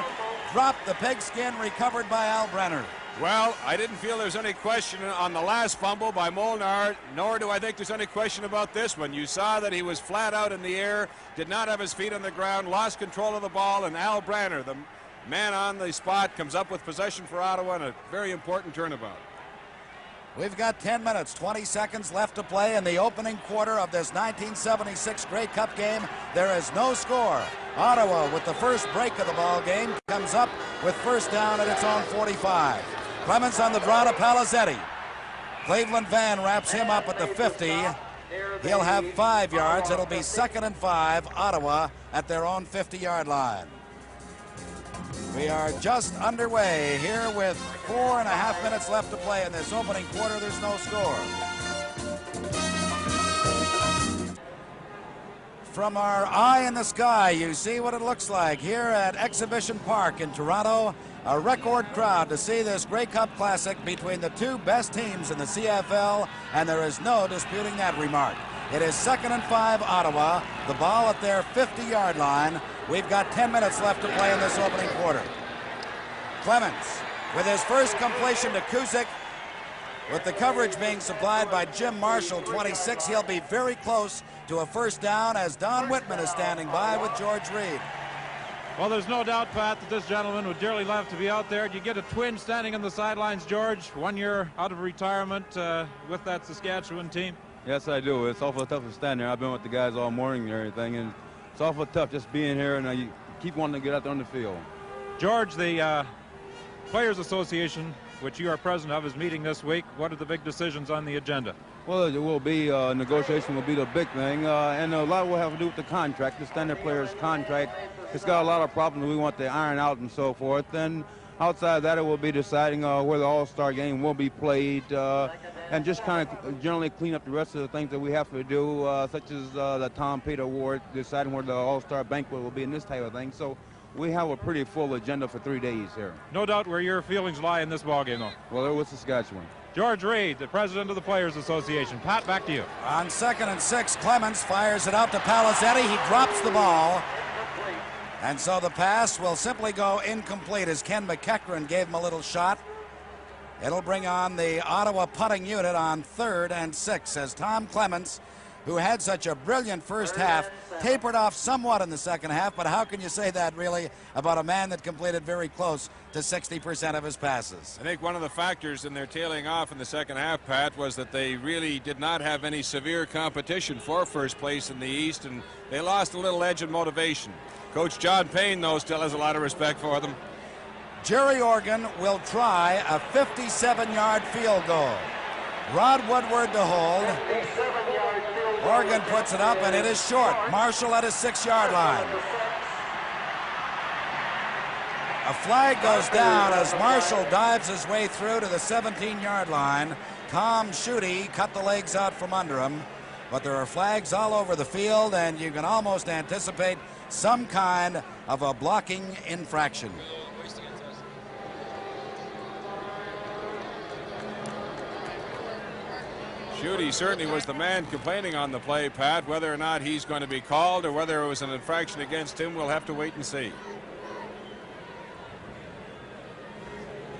S6: dropped the pigskin, recovered by Al Brenner.
S7: Well, I didn't feel there's any question on the last fumble by Molnar, nor do I think there's any question about this one. You saw that he was flat out in the air, did not have his feet on the ground, lost control of the ball, and Al Brenner, the man on the spot, comes up with possession for Ottawa and a very important turnabout.
S6: We've got 10 minutes, 20 seconds left to play in the opening quarter of this 1976 Grey Cup game. There is no score. Ottawa, with the first break of the ball game, comes up with first down at its own 45. Clements on the draw to Palazetti. Cleveland Van wraps him up at the 50. He'll have 5 yards. It'll be 2nd and 5, Ottawa at their own 50-yard line. We are just underway here with 4.5 minutes left to play in this opening quarter. There's no score. From our eye in the sky, you see what it looks like here at Exhibition Park in Toronto. A record crowd to see this Grey Cup Classic between the two best teams in the CFL, and there is no disputing that remark. It is 2nd and 5, Ottawa. The ball at their 50-yard line. We've got 10 minutes left to play in this opening quarter. Clements with his first completion to Kuzik. With the coverage being supplied by Jim Marshall, 26, he'll be very close to a first down as Don Whitman is standing by with George Reed.
S10: Well, there's no doubt, Pat, that this gentleman would dearly love to be out there. You get a twin standing on the sidelines, George, 1 year out of retirement with that Saskatchewan team.
S11: Yes, I do. It's awful tough to stand there. I've been with the guys all morning and everything, and it's awful tough just being here, and you keep wanting to get out there on the field.
S10: George, the Players Association, which you are president of, is meeting this week. What are the big decisions on the agenda?
S11: Well, it will be negotiation will be the big thing, and a lot will have to do with the contract, the standard players' contract. It's got a lot of problems we want to iron out and so forth. And outside of that, it will be deciding where the All-Star game will be played, and just kind of generally clean up the rest of the things that we have to do, such as the Tom Peter Award, deciding where the All-Star banquet will be, and this type of thing. So we have a pretty full agenda for 3 days here.
S10: No doubt where your feelings lie in this ballgame, though.
S11: Well, it was Saskatchewan.
S10: George Reed, the president of the Players Association. Pat, back to you.
S6: On 2nd and 6, Clements fires it out to Palazetti. He drops the ball. And so the pass will simply go incomplete as Ken McEachran gave him a little shot. It'll bring on the Ottawa punting unit on 3rd and 6 as Tom Clements, who had such a brilliant first half, tapered off somewhat in the second half, but how can you say that really about a man that completed very close to 60% of his passes?
S7: I think one of the factors in their tailing off in the second half, Pat, was that they really did not have any severe competition for first place in the East, and they lost a little edge and motivation. Coach John Payne, though, still has a lot of respect for them.
S6: Jerry Organ will try a 57-yard field goal. Rod Woodward to hold. Organ puts it up, and it is short. Marshall at his 6-yard line. A flag goes down as Marshall dives his way through to the 17-yard line. Tom Schutte cut the legs out from under him. But there are flags all over the field, and you can almost anticipate some kind of a blocking infraction.
S7: Schutte certainly was the man complaining on the play, Pat. Whether or not he's going to be called or whether it was an infraction against him, we'll have to wait and see.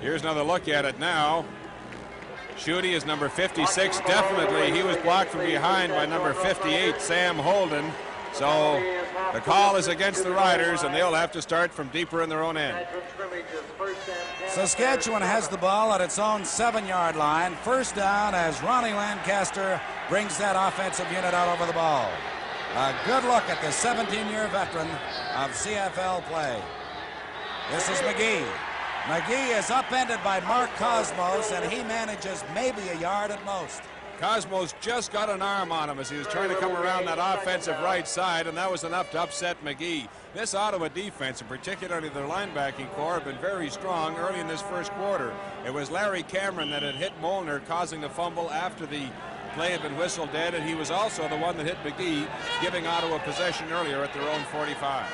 S7: Here's another look at it now. Schutte is number 56. Definitely, he was blocked from behind by number 58, Sam Holden. So the call is against the Riders, and they'll have to start from deeper in their own end.
S6: Saskatchewan has the ball at its own 7-yard line. First down as Ronnie Lancaster brings that offensive unit out over the ball. A good look at the 17-year veteran of CFL play. This is McGee. McGee is upended by Mark Cosmos, and he manages maybe a yard at most.
S7: Cosmos just got an arm on him as he was trying to come around that offensive right side, and that was enough to upset McGee. This Ottawa defense, and particularly their linebacking core, have been very strong early in this first quarter. It was Larry Cameron that had hit Molnar, causing the fumble after the play had been whistled dead, and he was also the one that hit McGee, giving Ottawa possession earlier at their own 45.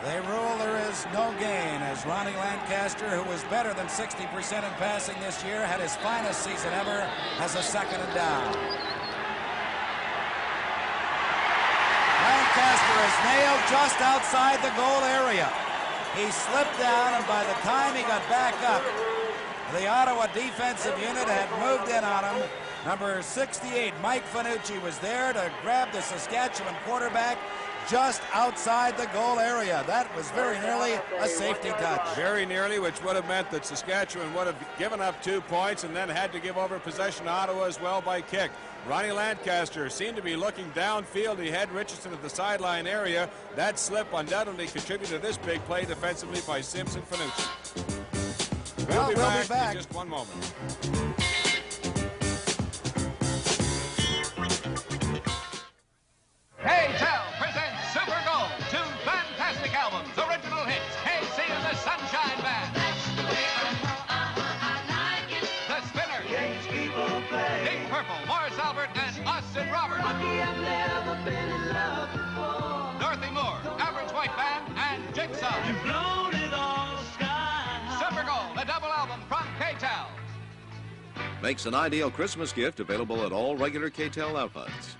S6: They rule there is no gain as Ronnie Lancaster, who was better than 60% in passing this year, had his finest season ever as a 2nd and down. Lancaster is nailed just outside the goal area. He slipped down, and by the time he got back up, the Ottawa defensive unit had moved in on him. Number 68, Mike Fanucci, was there to grab the Saskatchewan quarterback just outside the goal area. That was very nearly a safety touch.
S7: Very nearly, which would have meant that Saskatchewan would have given up 2 points and then had to give over possession to Ottawa as well by kick. Ronnie Lancaster seemed to be looking downfield. He had Richardson at the sideline area. That slip undoubtedly contributed to this big play defensively by Simpson Fanucci.
S6: We'll be back
S7: in just one moment.
S12: KTEL presents Super Gold, 2 fantastic albums, original hits, KC and the Sunshine Band. That's the way I like it. The Spinners. Games people play. Deep Purple, Morris Albert, and Austin Roberts. Lucky I've never been in love before. Dorothy Moore, Average White Band, and Jigsaw. You've blown it all sky. Super Gold, a double album from KTEL.
S4: Makes an ideal Christmas gift available at all regular KTEL outlets.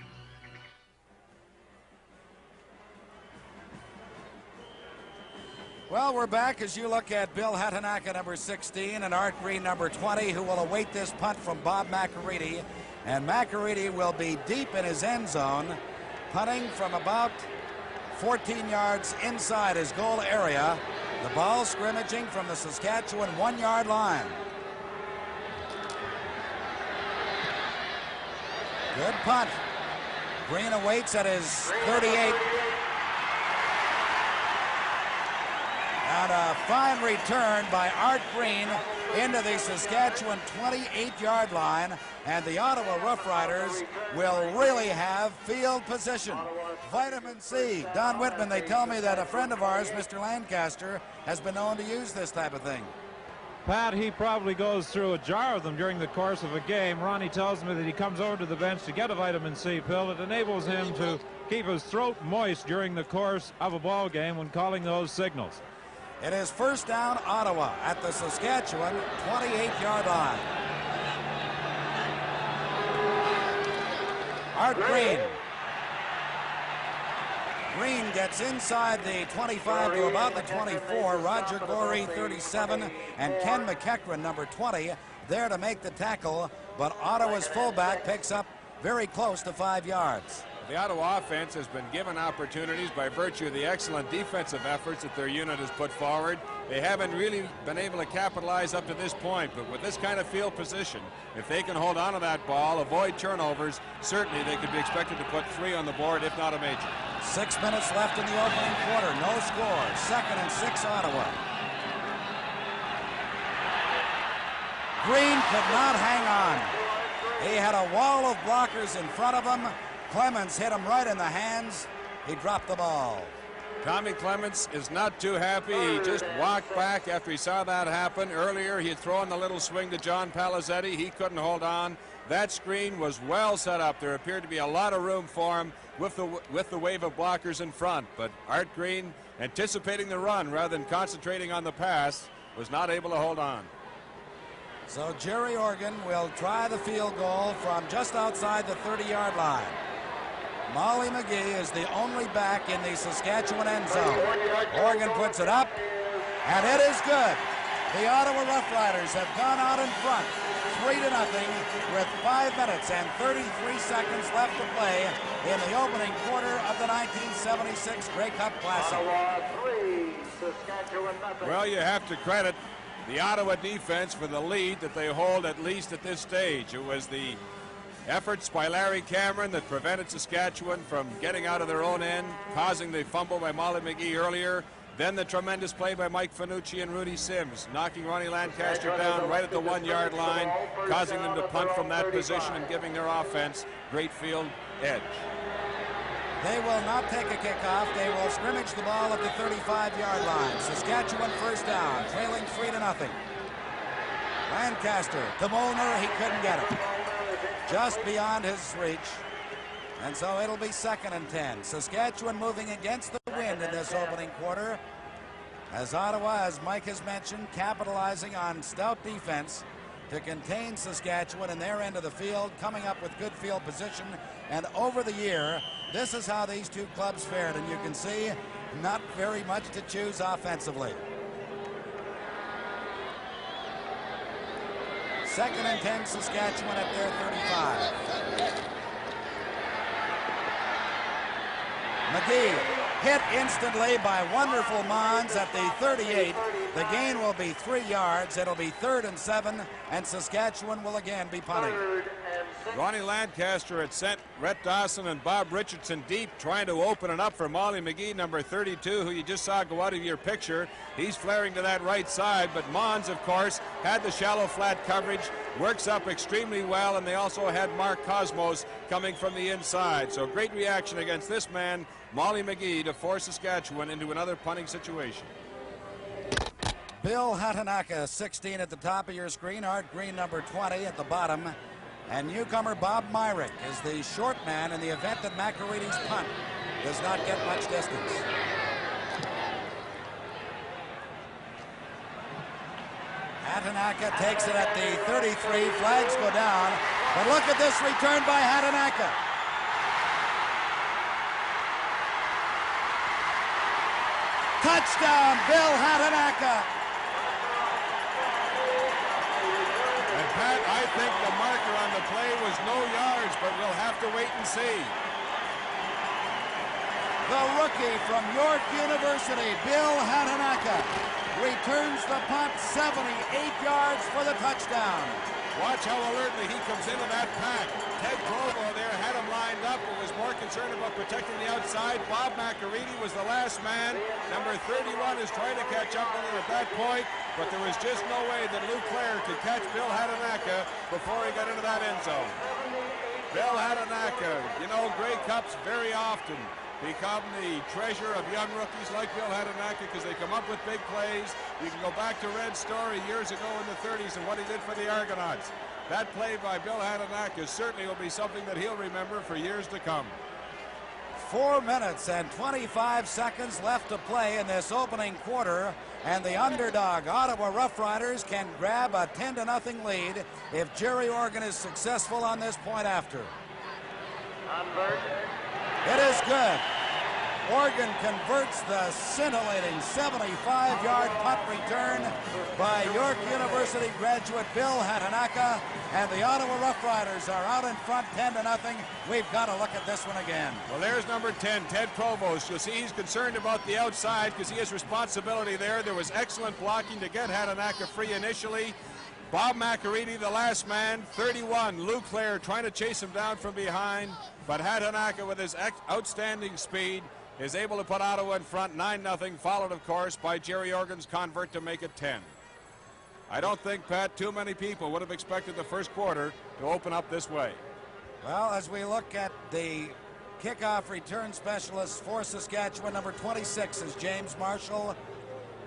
S6: Well, we're back as you look at Bill Hatanaka, number 16, and Art Green, number 20, who will await this punt from Bob McAreedy. And McAreedy will be deep in his end zone, punting from about 14 yards inside his goal area. The ball scrimmaging from the Saskatchewan 1-yard line. Good punt. Green awaits at his 38. And a fine return by Art Green into the Saskatchewan 28-yard line, and the Ottawa Rough Riders will really have field position. Vitamin C. Don Whitman, they tell me that a friend of ours, Mr. Lancaster, has been known to use this type of thing.
S10: Pat, he probably goes through a jar of them during the course of a game. Ronnie tells me that he comes over to the bench to get a vitamin C pill. It enables him to keep his throat moist during the course of a ball game when calling those signals.
S6: It is first down Ottawa at the Saskatchewan 28-yard line. Art Green. Green gets inside the 25 to about the 24. Roger Gorey, 37, and Ken McEachran, number 20, there to make the tackle, but Ottawa's fullback picks up very close to 5 yards.
S7: The Ottawa offense has been given opportunities by virtue of the excellent defensive efforts that their unit has put forward. They haven't really been able to capitalize up to this point, but with this kind of field position, if they can hold on to that ball, avoid turnovers, certainly they could be expected to put 3 on the board, if not a major.
S6: 6 minutes left in the opening quarter, no score. 2nd and 6 Ottawa. Green could not hang on. He had a wall of blockers in front of him. Clemens hit him right in the hands. He dropped the ball.
S7: Tommy Clements is not too happy. He just walked back after he saw that happen. Earlier, he had thrown the little swing to John Palizzetti. He couldn't hold on. That screen was well set up. There appeared to be a lot of room for him with the wave of blockers in front. But Art Green, anticipating the run rather than concentrating on the pass, was not able to hold on.
S6: So Jerry Organ will try the field goal from just outside the 30-yard line. Molly McGee is the only back in the Saskatchewan end zone. Organ puts it up, and it is good. The Ottawa Rough Riders have gone out in front, 3-0, with 5 minutes and 33 seconds left to play in the opening quarter of the 1976 Grey Cup Classic.
S7: Well, you have to credit the Ottawa defense for the lead that they hold, at least at this stage. It was the efforts by Larry Cameron that prevented Saskatchewan from getting out of their own end, causing the fumble by Molly McGee earlier. Then the tremendous play by Mike Finucci and Rudy Sims, knocking Ronnie Lancaster down right at the 1-yard line, causing them to punt from that position and giving their offense great field edge.
S6: They will not take a kickoff. They will scrimmage the ball at the 35-yard line. Saskatchewan first down, trailing 3-0. Lancaster to Molnar. He couldn't get it. Just beyond his reach. And so it'll be 2nd and 10. Saskatchewan moving against the wind in this opening quarter. As Ottawa, as Mike has mentioned, capitalizing on stout defense to contain Saskatchewan in their end of the field, coming up with good field position. And over the year, this is how these two clubs fared. And you can see not very much to choose offensively. 2nd and 10, Saskatchewan at their 35. McGee hit instantly by wonderful Mons at the 38. The gain will be 3 yards. It'll be 3rd and 7, and Saskatchewan will again be punting.
S7: Ronnie Lancaster had sent Rhett Dawson and Bob Richardson deep, trying to open it up for Molly McGee, number 32, who you just saw go out of your picture. He's flaring to that right side, but Mons, of course, had the shallow flat coverage, works up extremely well, and they also had Mark Cosmos coming from the inside. So great reaction against this man, Molly McGee, to force Saskatchewan into another punting situation.
S6: Bill Hatanaka, 16 at the top of your screen. Art Green, number 20 at the bottom. And newcomer Bob Myrick is the short man in the event that McAreedy's punt does not get much distance. Hatanaka takes it at the 33. Flags go down. But look at this return by Hatanaka. Touchdown, Bill Hatanaka.
S7: And Pat, I think the marker on the play was no yards, but we'll have to wait and see.
S6: The rookie from York University, Bill Hatanaka, returns the punt 78 yards for the touchdown.
S7: Watch how alertly he comes into that pack. Ted Provo there had him lined up and was more concerned about protecting the outside. Bob McAreedy was the last man. Number 31 is trying to catch up with him at that point, but there was just no way that Lou Clare could catch Bill Hatanaka before he got into that end zone. Bill Hatanaka, you know, Grey Cups very often become the treasure of young rookies like Bill Hatanaka because they come up with big plays. You can go back to Red's story years ago in the 30s and what he did for the Argonauts. That play by Bill Hatanaka certainly will be something that he'll remember for years to come.
S6: 4 minutes and 25 seconds left to play in this opening quarter, and the underdog Ottawa Rough Riders can grab a 10-0 lead if Jerry Organ is successful on this point after. It is good. Organ converts the scintillating 75-yard punt return by York University graduate Bill Hatanaka, and the Ottawa Rough Riders are out in front 10-0. We've got to look at this one again.
S7: Well, there's number 10, Ted Provost. You'll see he's concerned about the outside because he has responsibility there. There was excellent blocking to get Hatanaka free initially. Bob McAreedy, the last man, 31. Lou Clare trying to chase him down from behind, but Hatanaka, with his outstanding speed, is able to put Ottawa in front 9-0, followed, of course, by Jerry Organ's convert to make it 10. I don't think, Pat, too many people would have expected the first quarter to open up this way.
S6: Well, as we look at the kickoff return specialist for Saskatchewan, number 26 is James Marshall.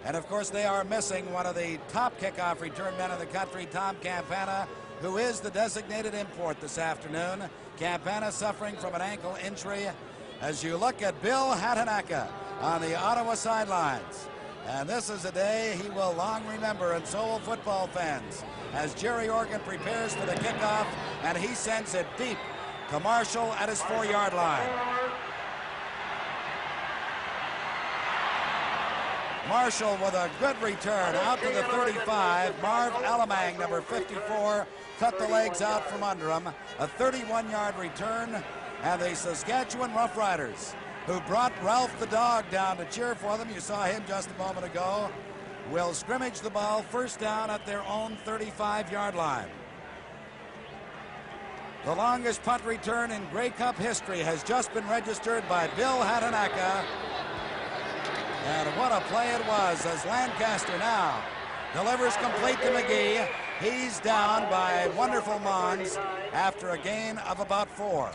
S6: And, of course, they are missing one of the top kickoff return men in the country, Tom Campana, who is the designated import this afternoon. Campana suffering from an ankle injury. As you look at Bill Hatanaka on the Ottawa sidelines. And this is a day he will long remember, and so will football fans, as Jerry Organ prepares for the kickoff, and he sends it deep to Marshall at his 4-yard line. Marshall with a good return out to the 35. Marv Alamang, number 54, cut the legs out from under him. A 31-yard return, and the Saskatchewan Roughriders, who brought Ralph the dog down to cheer for them, you saw him just a moment ago, will scrimmage the ball first down at their own 35-yard line. The longest punt return in Grey Cup history has just been registered by Bill Hatanaka. And what a play it was, as Lancaster now delivers complete to McGee. He's down by wonderful Mons after a gain of about 4.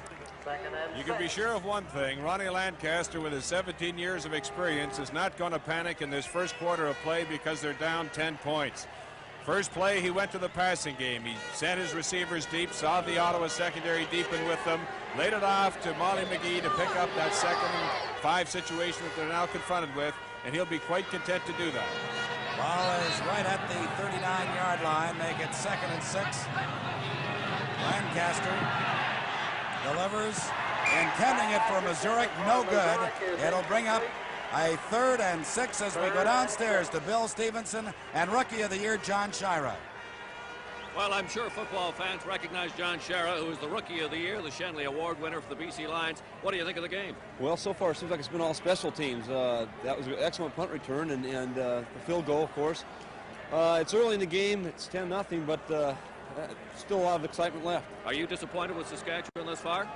S7: You can be sure of one thing. Ronnie Lancaster, with his 17 years of experience, is not going to panic in this first quarter of play because they're down 10 points. First play, he went to the passing game. He sent his receivers deep, saw the Ottawa secondary deepen with them, laid it off to Molly McGee to pick up that 2nd and 5 situation that they're now confronted with, and he'll be quite content to do that.
S6: Ball is right at the 39-yard line. Make it 2nd and 6. Lancaster delivers, intending it for Missouri, no good. It'll bring up a 3rd and 6 as we go downstairs to Bill Stevenson and Rookie of the Year, John Shira.
S4: Well, I'm sure football fans recognize John Shira, who is the Rookie of the Year, the Shenley Award winner for the BC Lions. What do you think of the game?
S1: Well, so far it seems like it's been all special teams. That was an excellent punt return, and the field goal, of course. It's early in the game. It's 10-0, but still a lot of excitement left.
S4: Are you disappointed with Saskatchewan thus far?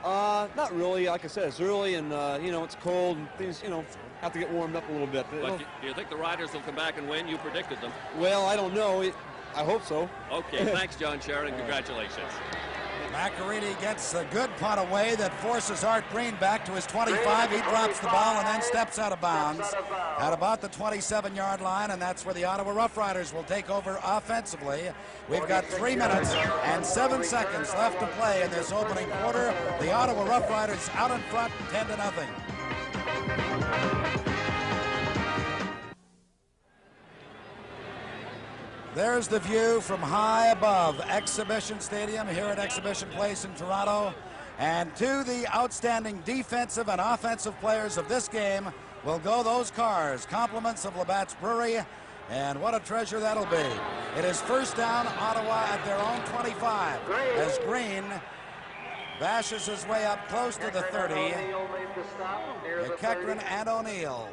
S1: Not really. Like I said, it's early, and you know, it's cold, and things, you know, have to get warmed up a little bit.
S4: But do you think the Riders will come back and win? You predicted them.
S1: Well, I don't know. I hope so.
S4: Okay, thanks, John Sheridan. Congratulations.
S6: Macarini gets a good punt away that forces Art Green back to his 25. He drops the ball and then steps out of bounds at about the 27-yard line, and that's where the Ottawa Rough Riders will take over offensively. We've got 3 minutes and 7 seconds left to play in this opening quarter. The Ottawa Rough Riders out in front, 10-0. There's the view from high above Exhibition Stadium here at Exhibition Place in Toronto. And to the outstanding defensive and offensive players of this game will go those cars, compliments of Labatt's Brewery, and what a treasure that'll be. It is first down, Ottawa at their own 25, as Green bashes his way up close to the 30. McEachran and O'Neill.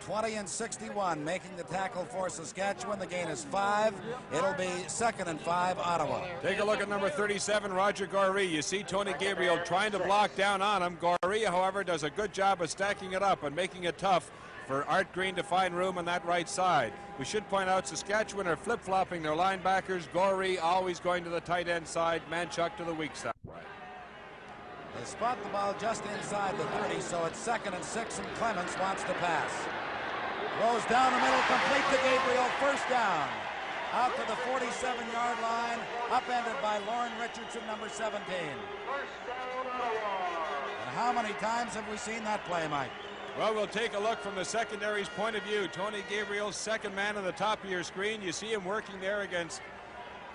S6: 20 and 61 making the tackle for Saskatchewan. The gain is 5. It'll be 2nd and 5, Ottawa.
S7: Take a look at number 37, Roger Goree. You see Tony Gabriel trying to block down on him. Goree, however, does a good job of stacking it up and making it tough for Art Green to find room on that right side. We should point out Saskatchewan are flip-flopping their linebackers. Goree always going to the tight end side, Manchuk to the weak side.
S6: They spot the ball just inside the 30, so it's 2nd and 6, and Clements wants to pass. Throws down the middle, complete to Gabriel, first down. Out to the 47-yard line, upended by Lauren Richardson, number 17. And how many times have we seen that play, Mike?
S7: Well, we'll take a look from the secondary's point of view. Tony Gabriel's second man on the top of your screen. You see him working there against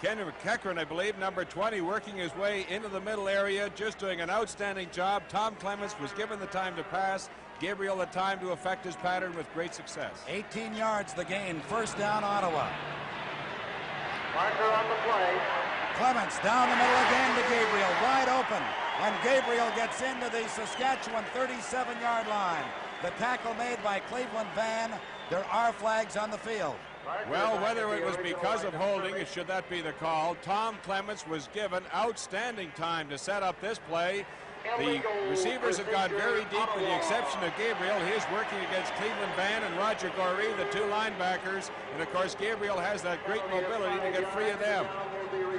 S7: Ken McEachran, I believe, number 20, working his way into the middle area, just doing an outstanding job. Tom Clements was given the time to pass. Gabriel the time to effect his pattern with great success.
S6: 18 yards the gain, first down, Ottawa.
S8: Marker on the play.
S6: Clements down the middle again to Gabriel, wide open. And Gabriel gets into the Saskatchewan 37-yard line. The tackle made by Cleveland Van. There are flags on the field.
S7: Well, whether it was because of holding, or should that be the call, Tom Clements was given outstanding time to set up this play. The receivers have gone very deep with the exception of Gabriel. He is working against Cleveland Van and Roger Goree, the 2 linebackers. And, of course, Gabriel has that great mobility to get free of them.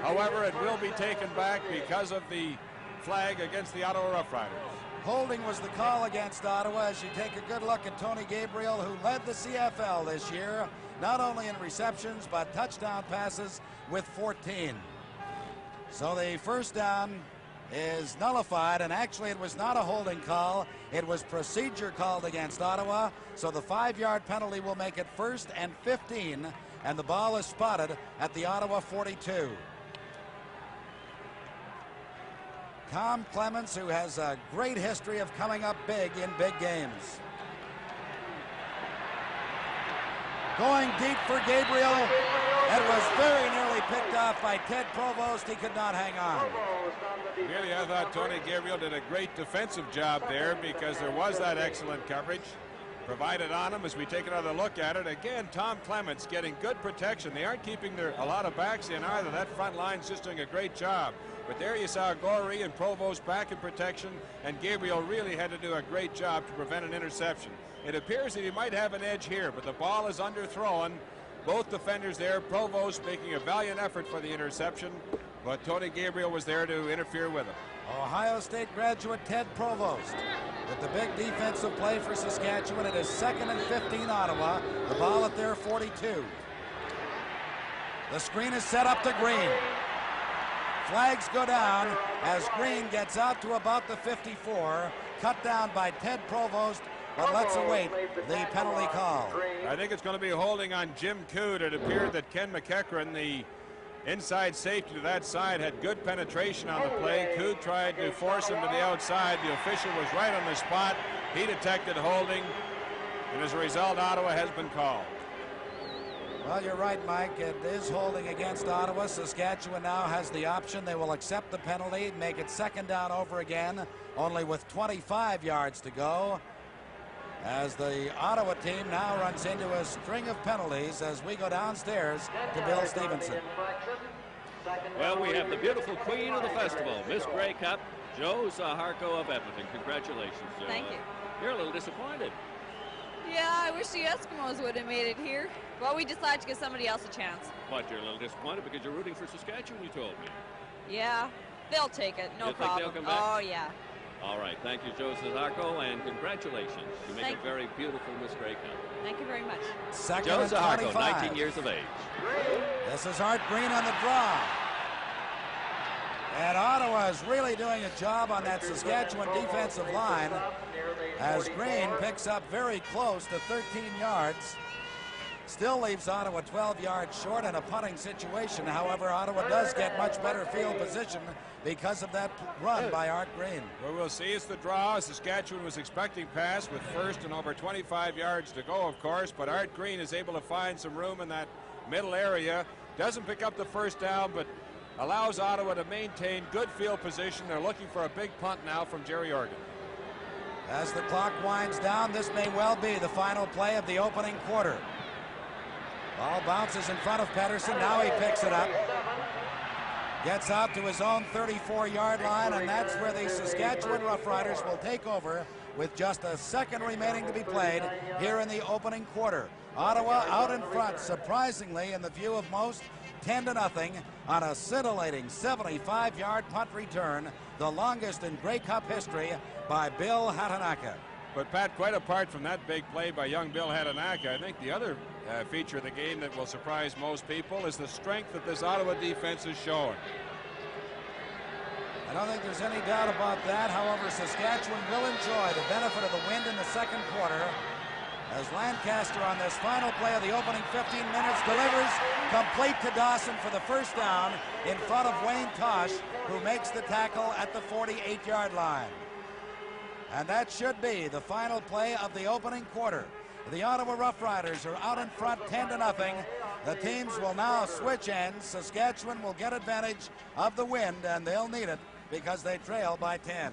S7: However, it will be taken back because of the flag against the Ottawa Rough Riders.
S6: Holding was the call against Ottawa as you take a good look at Tony Gabriel, who led the CFL this year, not only in receptions but touchdown passes with 14. So the first down is nullified, and actually it was not a holding call. It was procedure called against Ottawa, so the 5-yard penalty will make it 1st and 15, and the ball is spotted at the Ottawa 42. Tom Clements, who has a great history of coming up big in big games. Going deep for Gabriel. It was very nearly picked off by Ted Provost. He could not hang on.
S7: Really, I thought Tony Gabriel did a great defensive job there because there was that excellent coverage provided on him. As we take another look at it, again, Tom Clements getting good protection. They aren't keeping a lot of backs in either. That front line's just doing a great job. But there you saw Gorey and Provost back in protection, and Gabriel really had to do a great job to prevent an interception. It appears that he might have an edge here, but the ball is underthrown. Both defenders there, Provost making a valiant effort for the interception, but Tony Gabriel was there to interfere with him.
S6: Ohio State graduate Ted Provost with the big defensive play for Saskatchewan. It is 2nd and 15 Ottawa. The ball at their 42. The screen is set up to Green. Flags go down as Green gets out to about the 54. Cut down by Ted Provost, but let's await the penalty call.
S7: I think it's going to be holding on Jim Coode. It appeared that Ken McEachran, the inside safety to that side, had good penetration on the play. Coode tried to force him to the outside. The official was right on the spot. He detected holding, and as a result, Ottawa has been called.
S6: Well, you're right, Mike. It is holding against Ottawa. Saskatchewan now has the option. They will accept the penalty, make it 2nd down over again, only with 25 yards to go, as the Ottawa team now runs into a string of penalties as we go downstairs to Bill Stevenson.
S4: Well, we have the beautiful queen of the festival, Miss Grey Cup, Jo Zaharko of Edmonton. Congratulations, Jo.
S13: Thank you.
S4: You're a little disappointed.
S13: Yeah, I wish the Eskimos would have made it here. Well, we decided to give somebody else a chance.
S4: But you're a little disappointed because you're rooting for Saskatchewan, you told me.
S13: Yeah, they'll take it. No
S4: you
S13: problem.
S4: Think they'll come back?
S13: Oh, yeah.
S4: All right. Thank you, Jo Zaharko, and congratulations. You make a very beautiful Miss Grey Cup.
S13: Thank you very much.
S6: 2nd
S4: Jo
S6: and
S4: Zaharko,
S6: 25.
S4: 19 years of age.
S6: This is Art Green on the draw. And Ottawa is really doing a job on that Saskatchewan defensive line as Green picks up very close to 13 yards. Still leaves Ottawa 12 yards short in a punting situation. However, Ottawa does get much better field position because of that run by Art Green.
S7: Well, we'll see. It's the draw. Saskatchewan was expecting pass with 1st and over 25 yards to go, of course, but Art Green is able to find some room in that middle area. Doesn't pick up the 1st down, but allows Ottawa to maintain good field position. They're looking for a big punt now from Jerry Organ.
S6: As the clock winds down, this may well be the final play of the opening quarter. Ball bounces in front of Pedersen. Now he picks it up. Gets out to his own 34-yard line, and that's where the Saskatchewan Roughriders will take over with just a 2nd remaining to be played here in the opening quarter. Ottawa out in front, surprisingly, in the view of most, 10-0 on a scintillating 75-yard punt return, the longest in Grey Cup history by Bill Hatanaka.
S7: But Pat, quite apart from that big play by young Bill Hatanaka, I think the other feature of the game that will surprise most people is the strength that this Ottawa defense is showing.
S6: I don't think there's any doubt about that. However, Saskatchewan will enjoy the benefit of the wind in the 2nd quarter as Lancaster on this final play of the opening 15 minutes delivers complete to Dawson for the 1st down in front of Wayne Tosh, who makes the tackle at the 48-yard line. And that should be the final play of the opening quarter. The Ottawa Rough Riders are out in front 10-0. The teams will now switch ends. Saskatchewan will get advantage of the wind, and they'll need it because they trail by 10.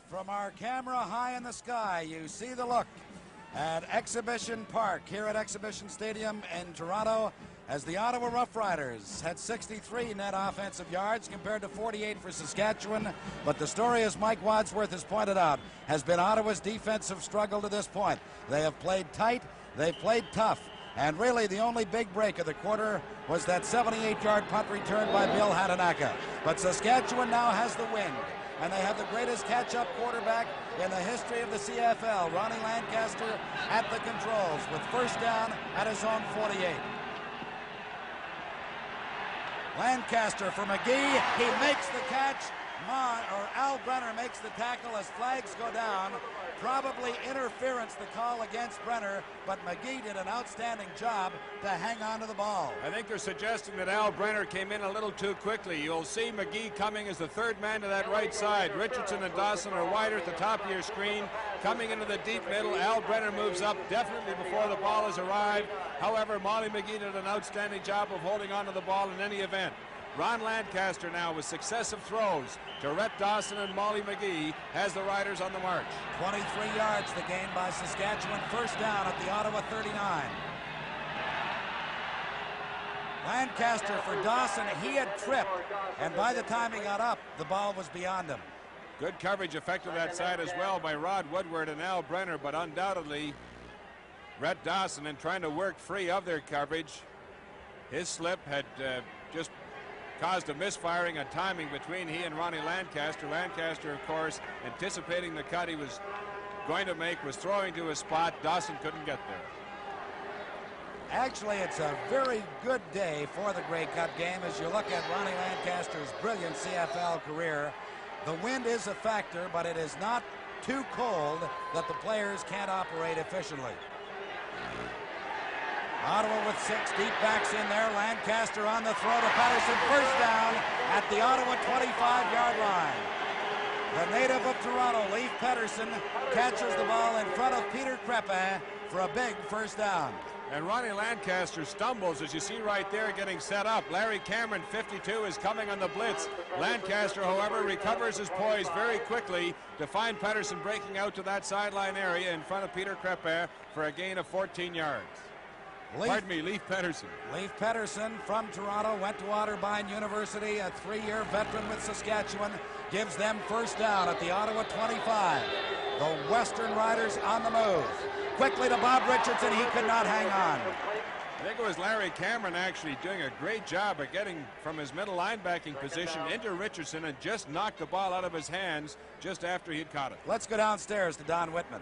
S6: From our camera high in the sky, you see the look at Exhibition Park here at Exhibition Stadium in Toronto as the Ottawa Rough Riders had 63 net offensive yards compared to 48 for Saskatchewan. But the story, as Mike Wadsworth has pointed out, has been Ottawa's defensive struggle to this point. They have played tight, they've played tough, and really the only big break of the quarter was that 78-yard punt return by Bill Hatanaka. But Saskatchewan now has the wind, and they have the greatest catch-up quarterback in the history of the CFL, Ronnie Lancaster, at the controls with 1st down at his own 48. Lancaster for McGee. He makes the catch. Al Brenner makes the tackle as flags go down. Probably interference, the call against Brenner, but McGee did an outstanding job to hang on to the ball.
S7: I think they're suggesting that Al Brenner came in a little too quickly. You'll see McGee coming as the third man to that right side. Richardson and Dawson are wider at the top of your screen. Coming into the deep middle, Al Brenner moves up definitely before the ball has arrived. However, Molly McGee did an outstanding job of holding on to the ball in any event. Ron Lancaster now with successive throws to Rhett Dawson and Molly McGee has the Riders on the march.
S6: 23 yards the gain by Saskatchewan. First down at the Ottawa 39. Lancaster for Dawson. He had tripped, and by the time he got up, the ball was beyond him.
S7: Good coverage effective that side as well by Rod Woodward and Al Brenner, but undoubtedly Rhett Dawson, in trying to work free of their coverage, his slip had just caused a misfiring and timing between he and Ronnie Lancaster. Lancaster, of course, anticipating the cut he was going to make, was throwing to a spot. Dawson couldn't get there.
S6: Actually, it's a very good day for the Grey Cup game as you look at Ronnie Lancaster's brilliant CFL career. The wind is a factor, but it is not too cold that the players can't operate efficiently. Ottawa with 6 deep backs in there. Lancaster on the throw to Patterson. First down at the Ottawa 25-yard line. The native of Toronto, Leif Patterson, catches the ball in front of Peter Crepin for a big first down.
S7: And Ronnie Lancaster stumbles, as you see right there, getting set up. Larry Cameron, 52, is coming on the blitz. Lancaster, however, recovers his poise very quickly to find Patterson breaking out to that sideline area in front of Peter Crepin for a gain of 14 yards. Leif Patterson. Leif
S6: Patterson from Toronto, went to Otterbein University, a 3-year veteran with Saskatchewan, gives them first down at the Ottawa 25. The Western Riders on the move. Quickly to Bob Richardson, he could not hang on.
S7: I think it was Larry Cameron actually doing a great job of getting from his middle linebacking position into Richardson and just knocked the ball out of his hands just after he'd caught it.
S6: Let's go downstairs to Don Whitman.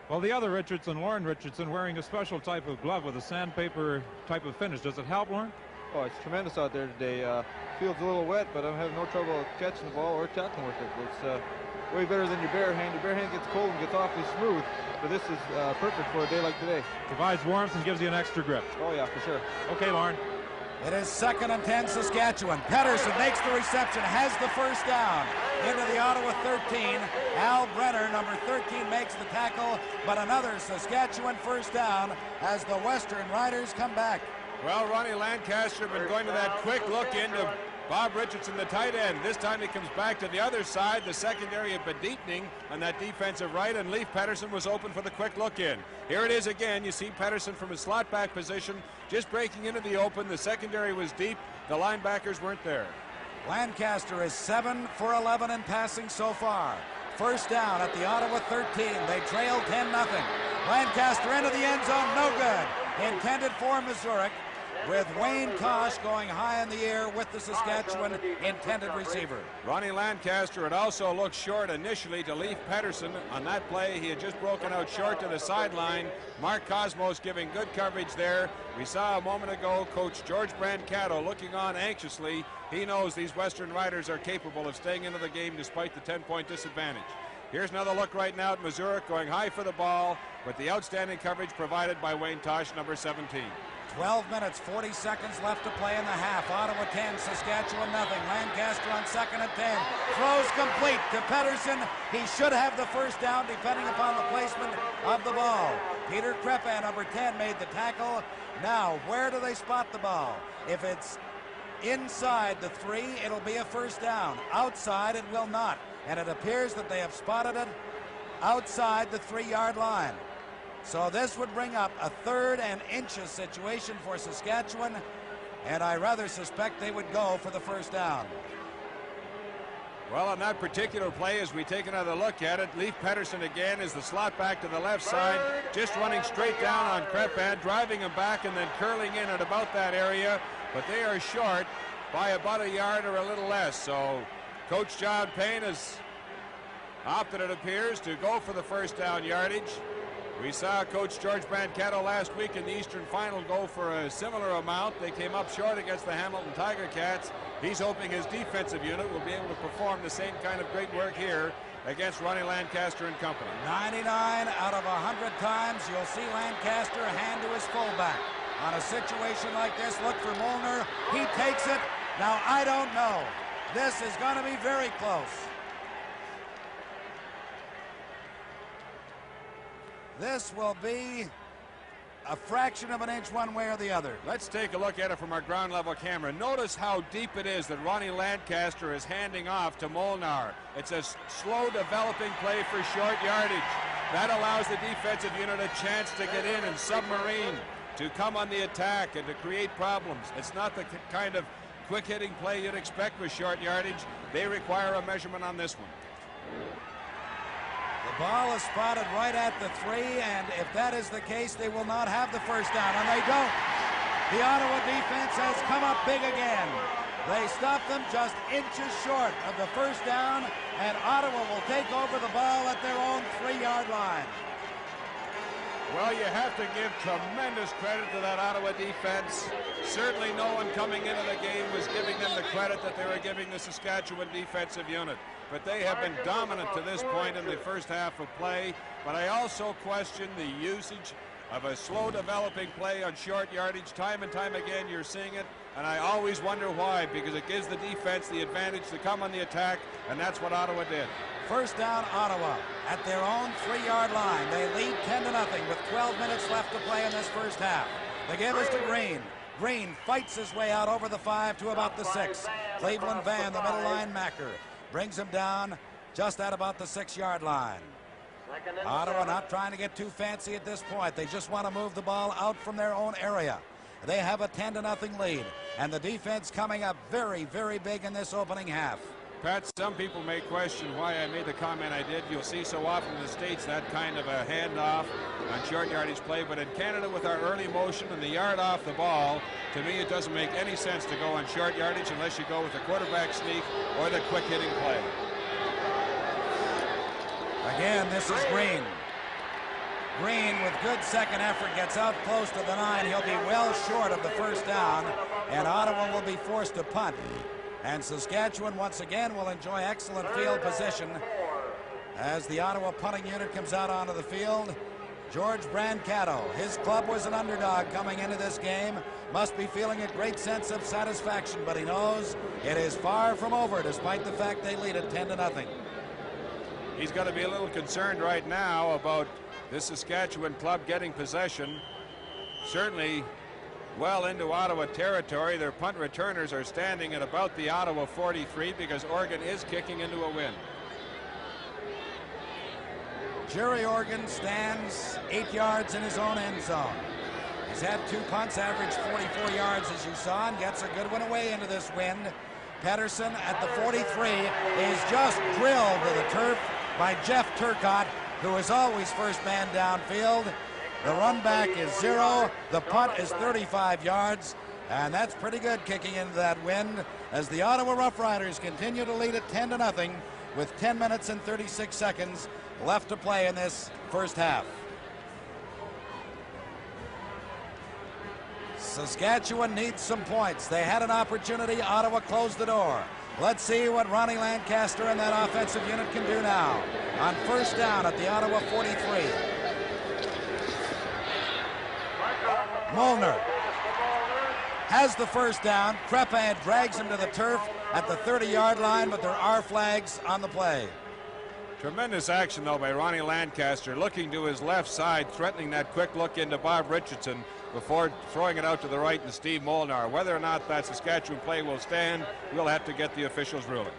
S10: Well, the other Richardson, Lauren Richardson, wearing a special type of glove with a sandpaper type of finish. Does it help, Lauren?
S14: Oh, it's tremendous out there today. Field's a little wet, but I'm having no trouble catching the ball or tackling with it. It's way better than your bare hand. Your bare hand gets cold and gets awfully smooth, but this is perfect for a day like today.
S10: Provides warmth and gives you an extra grip.
S14: Oh, yeah, for sure.
S10: Okay, Lauren.
S6: It is 2nd and 10 Saskatchewan. Patterson makes the reception, has the first down into the Ottawa 13. Al Brenner, number 13, makes the tackle, but another Saskatchewan first down as the Western Riders come back.
S7: Well, Ronnie Lancaster been going to that quick look into Bob Richardson, the tight end. This time he comes back to the other side. The secondary had been deepening on that defensive right, and Leif Patterson was open for the quick look in. Here it is again. You see Patterson from his slot back position just breaking into the open. The secondary was deep. The linebackers weren't there.
S6: Lancaster is 7 for 11 in passing so far. First down at the Ottawa 13. They trail 10-0. Lancaster into the end zone, no good. Intended for Missouri, with Wayne Kosh going high in the air with the Saskatchewan intended receiver.
S7: Ronnie Lancaster had also looked short initially to Leif Patterson. On that play, he had just broken out short to the sideline. Mark Cosmos giving good coverage there. We saw a moment ago Coach George Brancato looking on anxiously. He knows these Western Riders are capable of staying into the game despite the 10-point disadvantage. Here's another look right now at Missouri going high for the ball, with the outstanding coverage provided by Wayne Tosh, number 17.
S6: 12 minutes, 40 seconds left to play in the half. Ottawa 10, Saskatchewan nothing. Lancaster on 2nd and 10. Throws complete to Patterson. He should have the first down depending upon the placement of the ball. Peter Crepin, number 10, made the tackle. Now, where do they spot the ball? If it's inside the 3, it'll be a first down. Outside, it will not. And it appears that they have spotted it outside the 3-yard line. So this would bring up a 3rd and inches situation for Saskatchewan, and I rather suspect they would go for the first down.
S7: Well, on that particular play, as we take another look at it, Leif Patterson again is the slot back to the left side, just running straight down on Crepin, driving him back and then curling in at about that area, but they are short by about a yard or a little less. So Coach John Payne has opted, it appears, to go for the first down yardage. We saw Coach George Brancato last week in the Eastern Final go for a similar amount. They came up short against the Hamilton Tiger Cats. He's hoping his defensive unit will be able to perform the same kind of great work here against Ronnie Lancaster and company.
S6: 99 out of 100 times you'll see Lancaster hand to his fullback. On a situation like this, look for Molnar. He takes it. Now, I don't know. This is going to be very close. This will be a fraction of an inch one way or the other.
S7: Let's take a look at it from our ground level camera. Notice how deep it is that Ronnie Lancaster is handing off to Molnar. It's a slow developing play for short yardage. That allows the defensive unit a chance to get in and submarine, to come on the attack and to create problems. It's not the kind of quick hitting play you'd expect with short yardage. They require a measurement on this one.
S6: The ball is spotted right at the 3, and if that is the case, they will not have the first down, and they don't. The Ottawa defense has come up big again. They stopped them just inches short of the first down, and Ottawa will take over the ball at their own 3-yard line.
S7: Well, you have to give tremendous credit to that Ottawa defense. Certainly no one coming into the game was giving them the credit that they were giving the Saskatchewan defensive unit. But they have been dominant to this point in the first half of play. But I also question the usage of a slow developing play on short yardage. Time and time again you're seeing it, and I always wonder why, because it gives the defense the advantage to come on the attack, and that's what Ottawa did.
S6: First down, Ottawa at their own 3-yard line. They lead 10-0 with 12 minutes left to play in this first half. The give is to Green. Green fights his way out over the 5 to about the 6. Cleveland Van, the middle linebacker, brings him down just at about the 6-yard line. Ottawa not trying to get too fancy at this point. They just want to move the ball out from their own area. They have a 10-0 lead, and the defense coming up very, very big in this opening half.
S7: Pat, some people may question why I made the comment I did. You'll see so often in the States that kind of a handoff on short yardage play, but in Canada with our early motion and the yard off the ball, to me it doesn't make any sense to go on short yardage unless you go with the quarterback sneak or the quick hitting play.
S6: Again, this is Green. Green, with good second effort, gets out close to the 9. He'll be well short of the first down, and Ottawa will be forced to punt. And Saskatchewan once again will enjoy excellent field position as the Ottawa punting unit comes out onto the field. George Brancato, his club was an underdog coming into this game, must be feeling a great sense of satisfaction, but he knows it is far from over despite the fact they lead it 10-0.
S7: He's got to be a little concerned right now about this Saskatchewan club getting possession. Certainly well into Ottawa territory. Their punt returners are standing at about the Ottawa 43 because Oregon is kicking into a win.
S6: Jerry Oregon stands 8 yards in his own end zone. He's had 2 punts, averaged 44 yards as you saw, and gets a good one away into this wind. Pedersen at the 43 is just drilled to the turf by Jeff Turcotte, who is always first man downfield. The run back is 0. The punt is 35 yards. And that's pretty good kicking into that wind as the Ottawa Rough Riders continue to lead at 10-0 with 10 minutes and 36 seconds left to play in this first half. Saskatchewan needs some points. They had an opportunity. Ottawa closed the door. Let's see what Ronnie Lancaster and that offensive unit can do now. On first down at the Ottawa 43. Molnar has the first down. Crepin drags him to the turf at the 30-yard line, but there are flags on the play.
S7: Tremendous action, though, by Ronnie Lancaster, looking to his left side, threatening that quick look into Bob Richardson before throwing it out to the right to Steve Molnar. Whether or not that Saskatchewan play will stand, we'll have to get the officials ruling.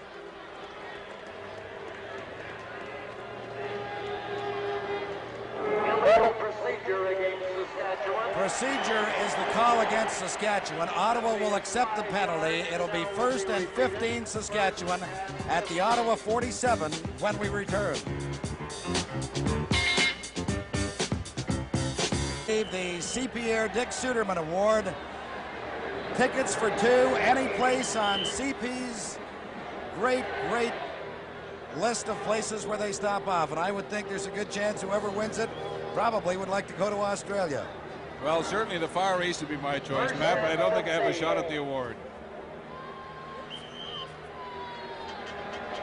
S6: Procedure is the call against Saskatchewan. Ottawa will accept the penalty. It'll be 1st and 15 Saskatchewan at the Ottawa 47 when we return. The CPR Dick Suderman Award. Tickets for 2, any place on CP's great list of places where they stop off. And I would think there's a good chance whoever wins it probably would like to go to Australia.
S7: Well, certainly the Far East would be my choice, Matt, but I don't think I have a shot at the award.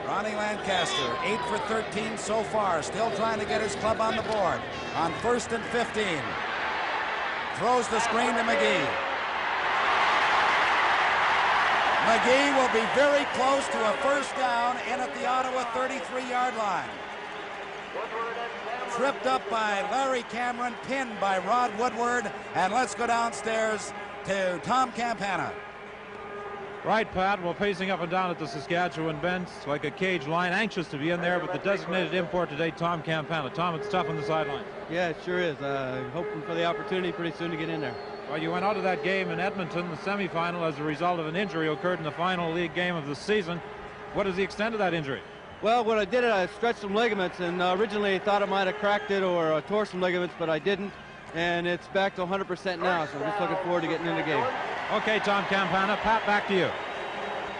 S6: Ronnie Lancaster, 8 for 13 so far, still trying to get his club on the board. On 1st and 15. Throws the screen to McGee. McGee will be very close to a first down in at the Ottawa 33-yard line. Tripped up by Larry Cameron, pinned by Rod Woodward, and let's go downstairs to Tom Campana.
S10: Right, Pat. Well, pacing up and down at the Saskatchewan bench like a cage lion, anxious to be in there, but the designated import today, Tom Campana. Tom, it's tough on the sideline.
S15: Yeah, it sure is. Hoping for the opportunity pretty soon to get in there.
S10: Well, you went out of that game in Edmonton, the semifinal, as a result of an injury occurred in the final league game of the season. What is the extent of that injury?
S15: Well, when I did it, I stretched some ligaments, and originally I thought I might have cracked it or tore some ligaments, but I didn't. And it's back to 100% now, so I'm just looking forward to getting in the game.
S10: Okay, Tom Campana. Pat, back to you.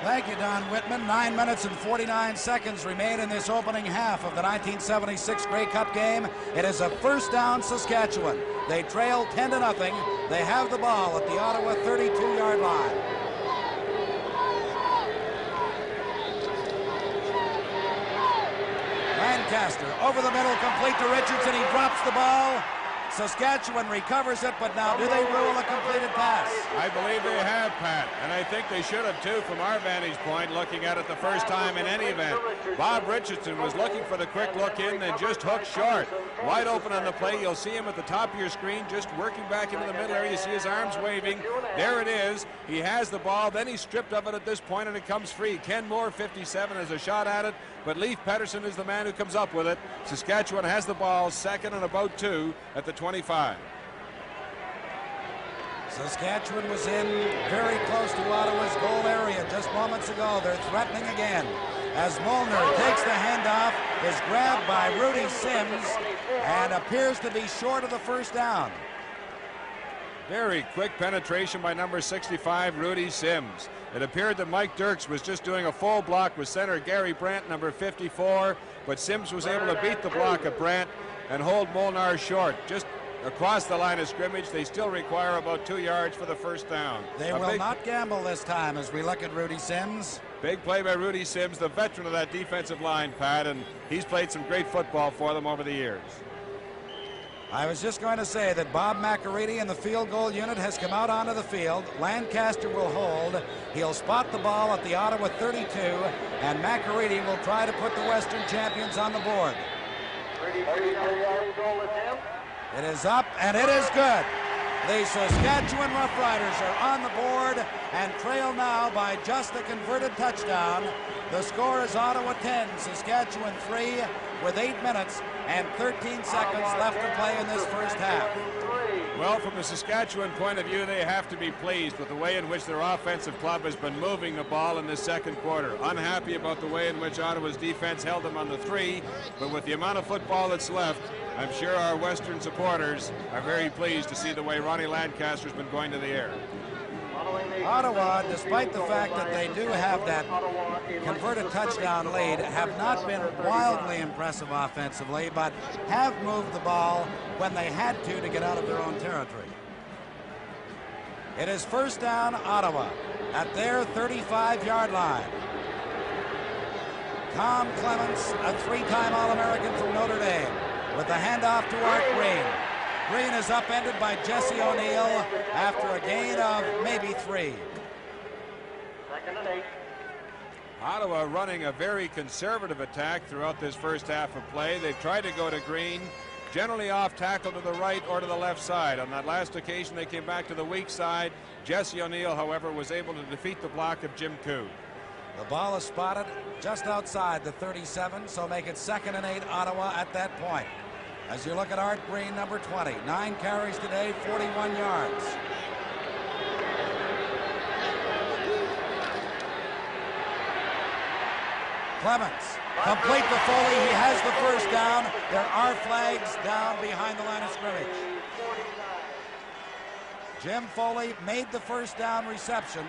S6: Thank you, Don Whitman. 9 minutes and 49 seconds remain in this opening half of the 1976 Grey Cup game. It is a first down Saskatchewan. They trail 10-0. They have the ball at the Ottawa 32-yard line. Lancaster over the middle, complete to Richardson. He drops the ball. Saskatchewan recovers it, but now do they rule a completed pass?
S7: I believe they have, Pat, and I think they should have too from our vantage point, looking at it the first time in any event. Bob Richardson was looking for the quick look in, then just hooked short. Wide open on the play. You'll see him at the top of your screen, just working back into the middle area. You see his arms waving. There it is. He has the ball. Then he's stripped of it at this point, and it comes free. Ken Moore, 57, has a shot at it, but Leif Pettersson is the man who comes up with it. Saskatchewan has the ball, second and about 2 at the 25.
S6: Saskatchewan was in very close to Ottawa's goal area just moments ago. They're threatening again as Molnar takes the handoff, is grabbed by Rudy Sims, and appears to be short of the first down.
S7: Very quick penetration by number 65, Rudy Sims. It appeared that Mike Dirks was just doing a full block with center Gary Brandt, number 54, but Sims was able to beat the block of Brandt and hold Molnar short. Just across the line of scrimmage, they still require about 2 yards for the first down.
S6: They will not gamble this time as we look at Rudy Sims.
S7: Big play by Rudy Sims, the veteran of that defensive line, Pat, and he's played some great football for them over the years.
S6: I was just going to say that Bob McAreedy in the field goal unit has come out onto the field. Lancaster will hold. He'll spot the ball at the Ottawa 32, and McAreedy will try to put the Western champions on the board. It is up, and it is good. The Saskatchewan Roughriders are on the board and trail now by just a converted touchdown. The score is Ottawa 10, Saskatchewan 3, with 8 minutes and 13 seconds left to play in this first half.
S7: Well, from a Saskatchewan point of view, they have to be pleased with the way in which their offensive club has been moving the ball in this second quarter. Unhappy about the way in which Ottawa's defense held them on the 3, but with the amount of football that's left, I'm sure our Western supporters are very pleased to see the way Ronnie Lancaster's been going to the air.
S6: Ottawa, despite the fact that they do have that converted touchdown lead, have not been wildly impressive offensively, but have moved the ball when they had to get out of their own territory. It is first down, Ottawa, at their 35-yard line. Tom Clements, a 3-time All-American from Notre Dame, with the handoff to Art Green. Green is upended by Jesse O'Neill after a gain of maybe 3.
S8: Second and 8.
S7: Ottawa running a very conservative attack throughout this first half of play. They've tried to go to Green, generally off tackle to the right or to the left side. On that last occasion, they came back to the weak side. Jesse O'Neill, however, was able to defeat the block of Jim Koo.
S6: The ball is spotted just outside the 37, so make it second and 8 Ottawa at that point. As you look at Art Green, number 20, 9 carries today, 41 yards. Clements, complete to Foley. He has the first down. There are flags down behind the line of scrimmage. Jim Foley made the first down reception.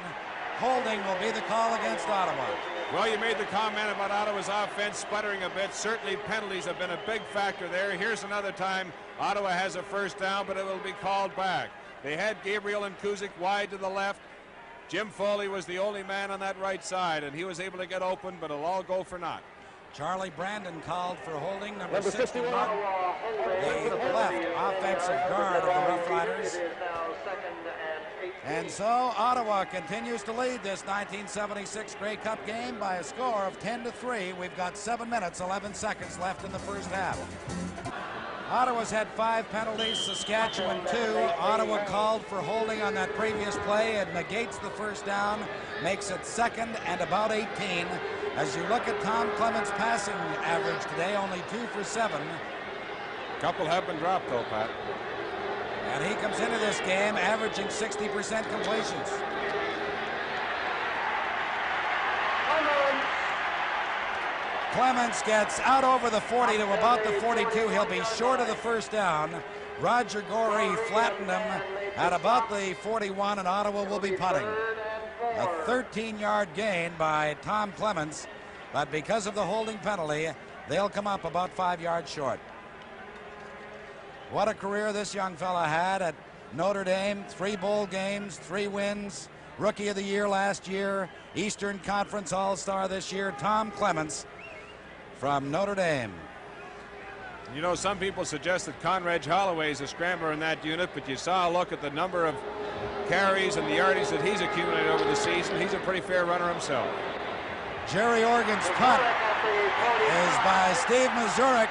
S6: Holding will be the call against Ottawa.
S7: Well, you made the comment about Ottawa's offense sputtering a bit. Certainly penalties have been a big factor there. Here's another time Ottawa has a first down, but it will be called back. They had Gabriel and Kuzik wide to the left. Jim Foley was the only man on that right side, and he was able to get open, but it'll all go for naught.
S6: Charlie Brandon called for holding, number 61, the left offensive guard of the Rough Riders. And so Ottawa continues to lead this 1976 Grey Cup game by a score of 10-3. We've got 7 minutes, 11 seconds left in the first half. Ottawa's had 5 penalties, Saskatchewan 2. Ottawa called for holding on that previous play. It negates the first down, makes it 2nd and about 18. As you look at Tom Clements' passing average today, only 2 for 7.
S7: A couple have been dropped though, Pat.
S6: And he comes into this game averaging 60% completions. Clements gets out over the 40 to about the 42. He'll be short of the first down. Roger Gorey flattened him at about the 41, and Ottawa will be punting. A 13-yard gain by Tom Clements, but because of the holding penalty, they'll come up about 5 yards short. What a career this young fella had at Notre Dame. 3 bowl games, 3 wins, Rookie of the Year last year, Eastern Conference All-Star this year. Tom Clements from Notre Dame.
S7: You know, some people suggest that Conrad Holloway is a scrambler in that unit, but you saw a look at the number of carries and the yardage that he's accumulated over the season. He's a pretty fair runner himself.
S6: Jerry Organ's punt is by Steve Mazurek.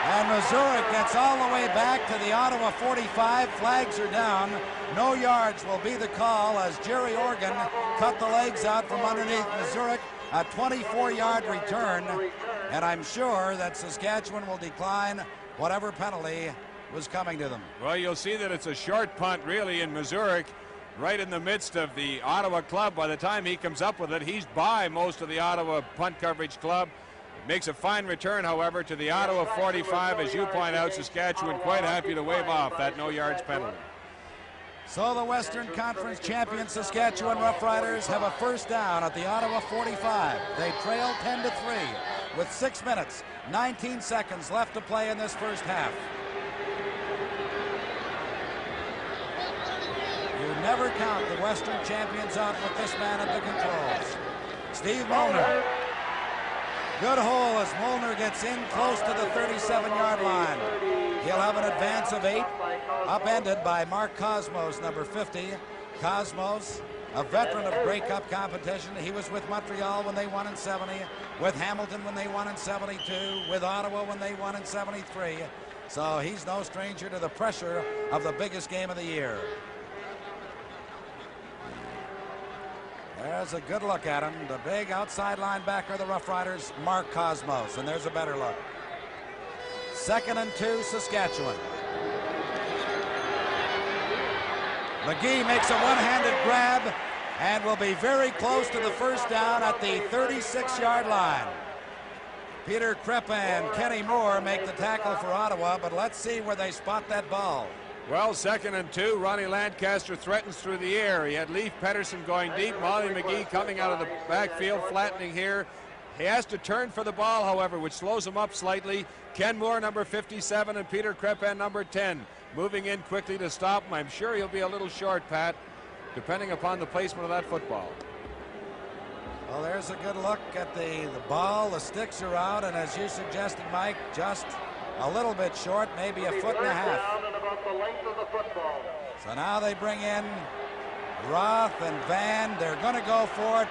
S6: And Mazurek gets all the way back to the Ottawa 45. Flags are down. No yards will be the call as Jerry Organ cut the legs out from underneath Mazurek. A 24-yard return. And I'm sure that Saskatchewan will decline whatever penalty was coming to them.
S7: Well, you'll see that it's a short punt, really, in Mazurek, right in the midst of the Ottawa club. By the time he comes up with it, he's by most of the Ottawa punt coverage club. Makes a fine return, however, to the Ottawa 45. As you point out, Saskatchewan quite happy to wave off that no yards penalty.
S6: So the Western Conference champion Saskatchewan Roughriders have a first down at the Ottawa 45. They trail 10-3 with 6 minutes, 19 seconds left to play in this first half. You never count the Western champions out with this man at the controls. Steve Molnar. Good hole as Molnar gets in close to the 37-yard line. He'll have an advance of 8, upended by Mark Cosmos, number 50. Cosmos, a veteran of Grey Cup competition. He was with Montreal when they won in 70, with Hamilton when they won in 72, with Ottawa when they won in 73. So he's no stranger to the pressure of the biggest game of the year. There's a good look at him. The big outside linebacker of the Rough Riders, Mark Cosmos. And there's a better look. 2nd and 2, Saskatchewan. McGee makes a one-handed grab and will be very close to the first down at the 36-yard line. Peter Kreppa and Kenny Moore make the tackle for Ottawa, but let's see where they spot that ball.
S7: Well, 2nd and 2. Ronnie Lancaster threatens through the air. He had Leif Pettersson going deep. Molly McGee coming out of the backfield, flattening here. He has to turn for the ball, however, which slows him up slightly. Ken Moore, number 57, and Peter Kreppa, number 10, moving in quickly to stop him. I'm sure he'll be a little short, Pat, depending upon the placement of that football.
S6: Well, there's a good look at the ball. The sticks are out, and as you suggested, Mike, just a little bit short, maybe a foot and a half. So now they bring in Roth and Van. They're going to go for it.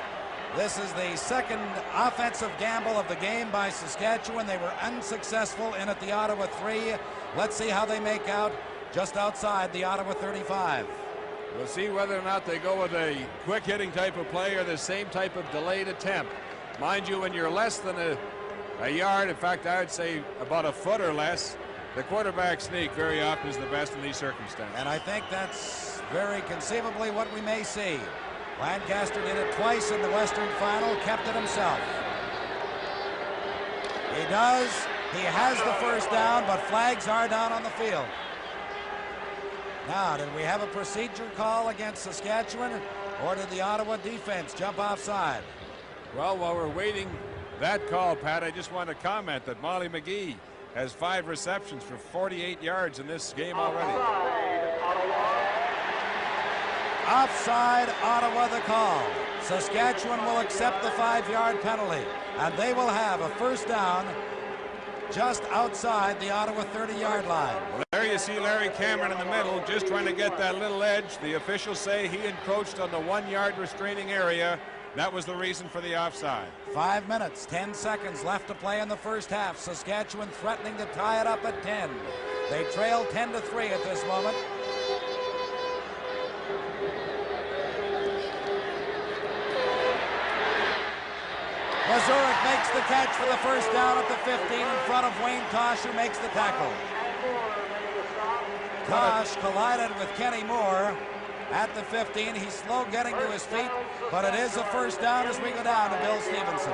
S6: This is the second offensive gamble of the game by Saskatchewan. They were unsuccessful in at the Ottawa 3. Let's see how they make out just outside the Ottawa 35.
S7: We'll see whether or not they go with a quick hitting type of play or the same type of delayed attempt. Mind you, when you're less than a yard, in fact, I would say about a foot or less, the quarterback sneak very often is the best in these circumstances.
S6: And I think that's very conceivably what we may see. Lancaster did it twice in the Western Final, kept it himself. He does. He has the first down, but flags are down on the field. Now, did we have a procedure call against Saskatchewan, or did the Ottawa defense jump offside?
S7: Well, while we're waiting that call, Pat, I just want to comment that Molly McGee has 5 receptions for 48 yards in this game already.
S6: Offside, Ottawa the call. Saskatchewan will accept the 5-yard penalty, and they will have a first down just outside the Ottawa 30-yard line.
S7: Well, there you see Larry Cameron in the middle, just trying to get that little edge. The officials say he encroached on the 1-yard restraining area. That was the reason for the offside.
S6: 5 minutes, 10 seconds left to play in the first half. Saskatchewan threatening to tie it up at 10. They trail 10-3 at this moment. Mazurek makes the catch for the first down at the 15 in front of Wayne Tosh, who makes the tackle. Tosh collided with Kenny Moore at the 15. He's slow getting to his feet, but it is a first down as we go down to Bill Stevenson.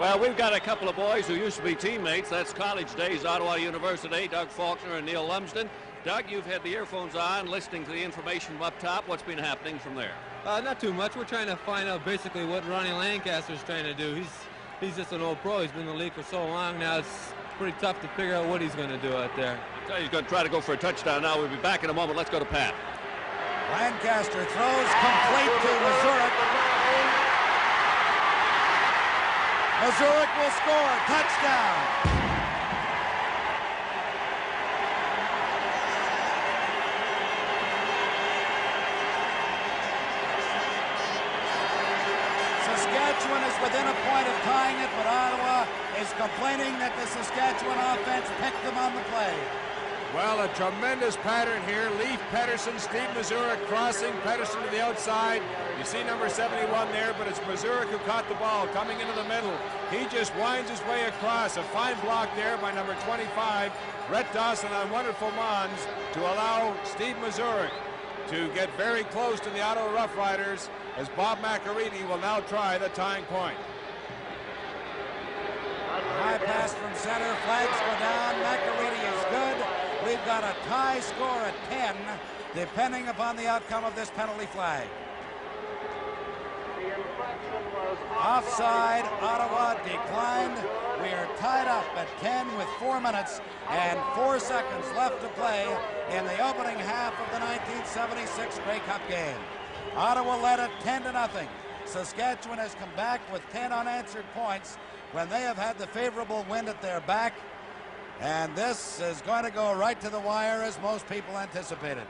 S4: Well, we've got a couple of boys who used to be teammates. That's college days, Ottawa University, Doug Faulkner and Neil Lumsden. Doug, you've had the earphones on, listening to the information from up top. What's been happening from there?
S16: Not too much. We're trying to find out basically what Ronnie Lancaster's trying to do. He's just an old pro. He's been in the league for so long now. It's pretty tough to figure out what he's going to do out there.
S4: He's going to try to go for a touchdown now. We'll be back in a moment. Let's go to Pat.
S6: Lancaster throws complete to Mazurek. Mazurek will score. Touchdown. Saskatchewan is within a point of tying it, but Ottawa is complaining that the Saskatchewan offense picked them on the play.
S7: Well, a tremendous pattern here. Leaf, Pedersen, Steve Mazurek crossing, Pedersen to the outside. You see number 71 there, but it's Mazurek who caught the ball coming into the middle. He just winds his way across. A fine block there by number 25, Rhett Dawson on wonderful Mons to allow Steve Mazurek to get very close to the Ottawa Rough Riders as Bob McAreedy will now try the tying point.
S6: High pass from center, flags go down, McAreedy is good. We've got a tie score at 10, depending upon the outcome of this penalty flag. Offside, Ottawa declined. We are tied up at 10 with 4 minutes and 4 seconds left to play in the opening half of the 1976 Grey Cup game. Ottawa led at 10-0. Saskatchewan has come back with 10 unanswered points when they have had the favorable wind at their back. And this is going to go right to the wire as most people anticipated.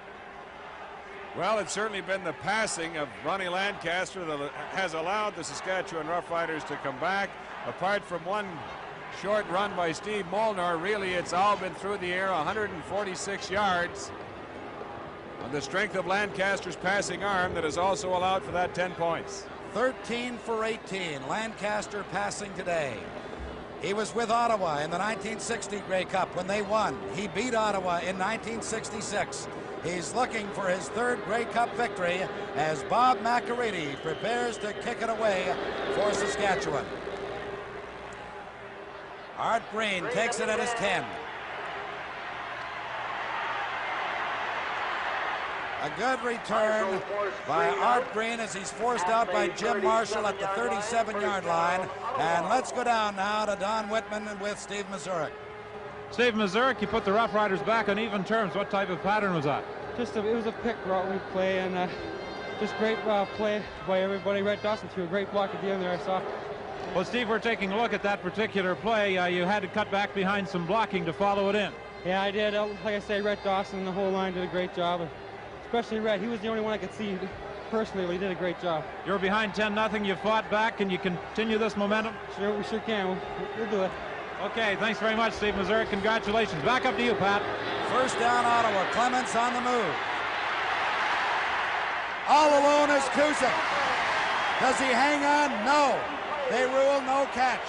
S7: Well, it's certainly been the passing of Ronnie Lancaster that has allowed the Saskatchewan Roughriders to come back. Apart from one short run by Steve Molnar, really it's all been through the air, 146 yards on the strength of Lancaster's passing arm that has also allowed for that 10 points.
S6: 13 for 18, Lancaster passing today. He was with Ottawa in the 1960 Grey Cup when they won. He beat Ottawa in 1966. He's looking for his 3rd Grey Cup victory as Bob McAreedy prepares to kick it away for Saskatchewan. Art Green takes it at his 10. A good return by Art Green as he's forced out by Jim Marshall at the 37-yard line. And let's go down now to Don Whitman and with Steve Mazurek.
S10: Steve Mazurek, you put the Rough Riders back on even terms. What type of pattern was that?
S16: It was a pick route we play, and just great play by everybody. Rhett Dawson threw a great block at the end there, I saw.
S10: Well, Steve, we're taking a look at that particular play. You had to cut back behind some blocking to follow it in.
S16: Yeah, I did. Like I say, Rhett Dawson and the whole line did a great job. Especially Rhett. He was the only one I could see personally, but he did a great job.
S10: You're behind 10-0. You fought back. Can you continue this momentum?
S16: Sure, we sure can. We'll do it.
S10: Okay, thanks very much, Steve Mazurek. Congratulations. Back up to you, Pat.
S6: First down, Ottawa. Clements on the move. All alone is Cusick. Does he hang on? No. They rule no catch.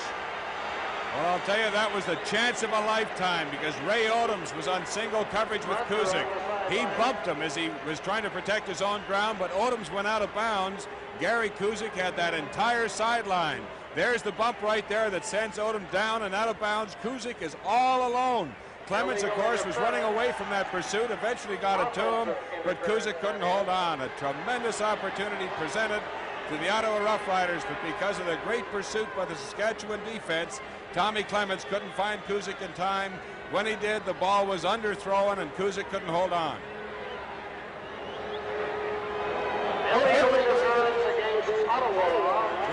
S7: Well, I'll tell you, that was the chance of a lifetime because Ray Odoms was on single coverage with Cusick. He bumped him as he was trying to protect his own ground, but Odoms went out of bounds. Gary Cusick had that entire sideline. There's the bump right there that sends Odom down and out of bounds. Cusick is all alone. Clements, of course, was running away from that pursuit, eventually got it to him, but Kuzik couldn't hold on. A tremendous opportunity presented to the Ottawa Rough Riders, but because of the great pursuit by the Saskatchewan defense, Tommy Clements couldn't find Kuzik in time. When he did, the ball was underthrown and Kuzik couldn't hold on.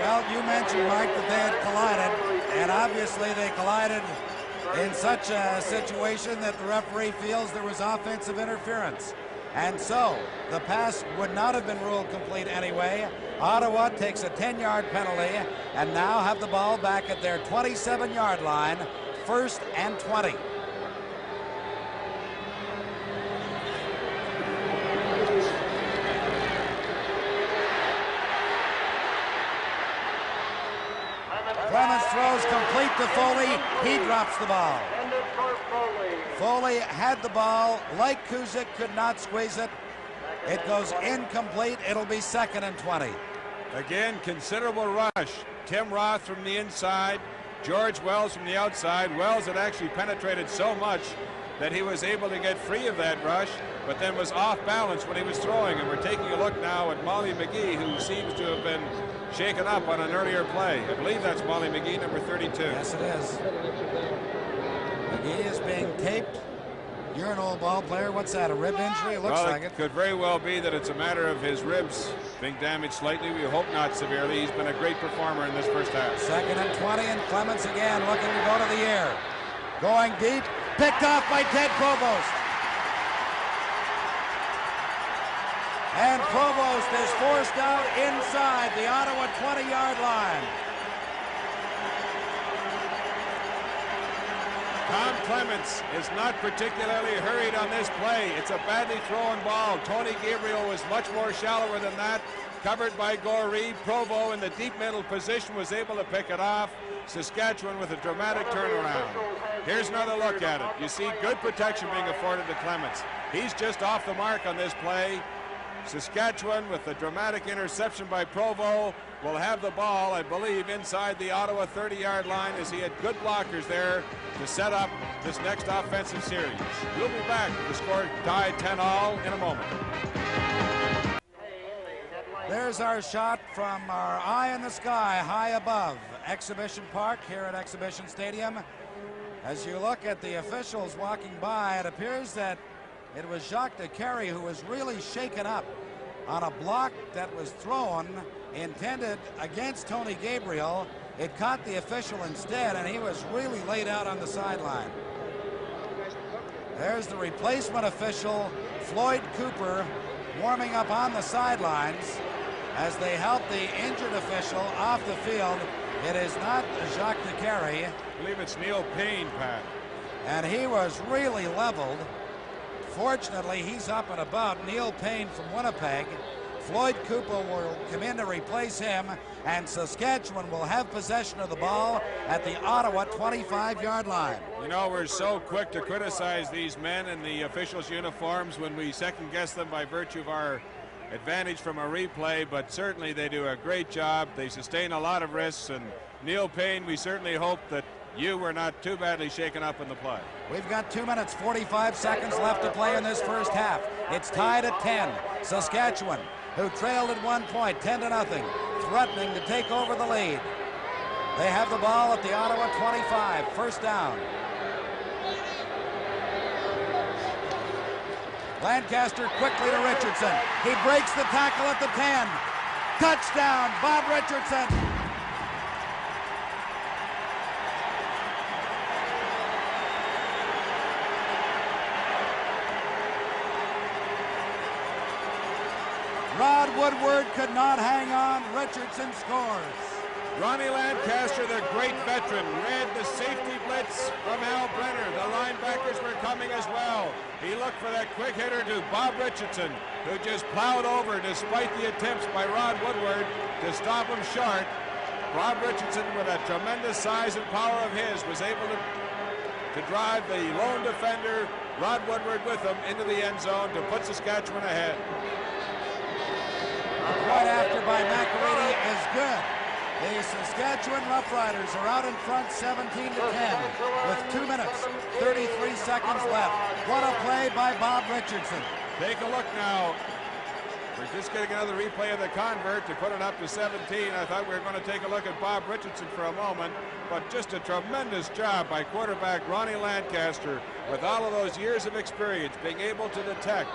S6: Well, you mentioned, Mike, that they had collided, and obviously they collided in such a situation that the referee feels there was offensive interference. And so the pass would not have been ruled complete anyway. Ottawa takes a 10-yard penalty and now have the ball back at their 27-yard line, 1st and 20. Clements throws complete to Foley. He drops the ball. Foley had the ball. Like Kuzik, could not squeeze it. It goes incomplete. It'll be 2nd and 20.
S7: Again, considerable rush. Tim Roth from the inside, George Wells from the outside. Wells had actually penetrated so much that he was able to get free of that rush, but then was off balance when he was throwing. And we're taking a look now at Molly McGee, who seems to have been shaken up on an earlier play. I believe that's Molly McGee, number 32.
S6: Yes, it is. McGee is being taped. You're an old ball player. What's that, a rib injury? It looks like it.
S7: Could very well be that it's a matter of his ribs being damaged slightly. We hope not severely. He's been a great performer in this first half.
S6: 2nd and 20, and Clements again looking to go to the air. Going deep, picked off by Ted Provost. And Provost is forced out inside the Ottawa 20-yard line.
S7: Tom Clements is not particularly hurried on this play. It's a badly thrown ball. Tony Gabriel was much more shallower than that. Covered by Goree. Provo in the deep middle position was able to pick it off. Saskatchewan with a dramatic turnaround. Here's another look at it. You see good protection being afforded to Clements. He's just off the mark on this play. Saskatchewan with the dramatic interception by Provo will have the ball, I believe, inside the Ottawa 30-yard line, as he had good blockers there to set up this next offensive series. We'll be back with the score tied 10-all in a moment.
S6: There's our shot from our eye in the sky, high above Exhibition Park here at Exhibition Stadium. As you look at the officials walking by, it appears that it was Jacques DeCarry who was really shaken up on a block that was thrown, intended against Tony Gabriel. It caught the official instead, and he was really laid out on the sideline. There's the replacement official, Floyd Cooper, warming up on the sidelines as they help the injured official off the field. It is not Jacques DeCarry.
S7: I believe it's Neil Payne, Pat.
S6: And he was really leveled. Fortunately, he's up and about. Neil Payne from Winnipeg. Floyd Cooper will come in to replace him, and Saskatchewan will have possession of the ball at the Ottawa 25-yard line.
S7: You know, we're so quick to criticize these men in the officials' uniforms when we second-guess them by virtue of our advantage from a replay, but certainly they do a great job. They sustain a lot of risks, and Neil Payne, we certainly hope that you were not too badly shaken up in the play.
S6: We've got 2 minutes, 45 seconds left to play in this first half. It's tied at 10. Saskatchewan, who trailed at 1 point, 10-0, threatening to take over the lead. They have the ball at the Ottawa 25, first down. Lancaster quickly to Richardson. He breaks the tackle at the 10. Touchdown, Bob Richardson. Rod Woodward could not hang on. Richardson scores.
S7: Ronnie Lancaster, the great veteran, read the safety blitz from Al Brenner. The linebackers were coming as well. He looked for that quick hitter to Bob Richardson, who just plowed over despite the attempts by Rod Woodward to stop him short. Bob Richardson, with that tremendous size and power of his, was able to drive the lone defender, Rod Woodward, with him into the end zone to put Saskatchewan ahead.
S6: A point after by McElready is good. The Saskatchewan Roughriders are out in front 17-10 with 2 minutes, 33 seconds left. What a play by Bob Richardson.
S7: Take a look now. We're just getting another replay of the convert to put it up to 17. I thought we were going to take a look at Bob Richardson for a moment, but just a tremendous job by quarterback Ronnie Lancaster with all of those years of experience, being able to detect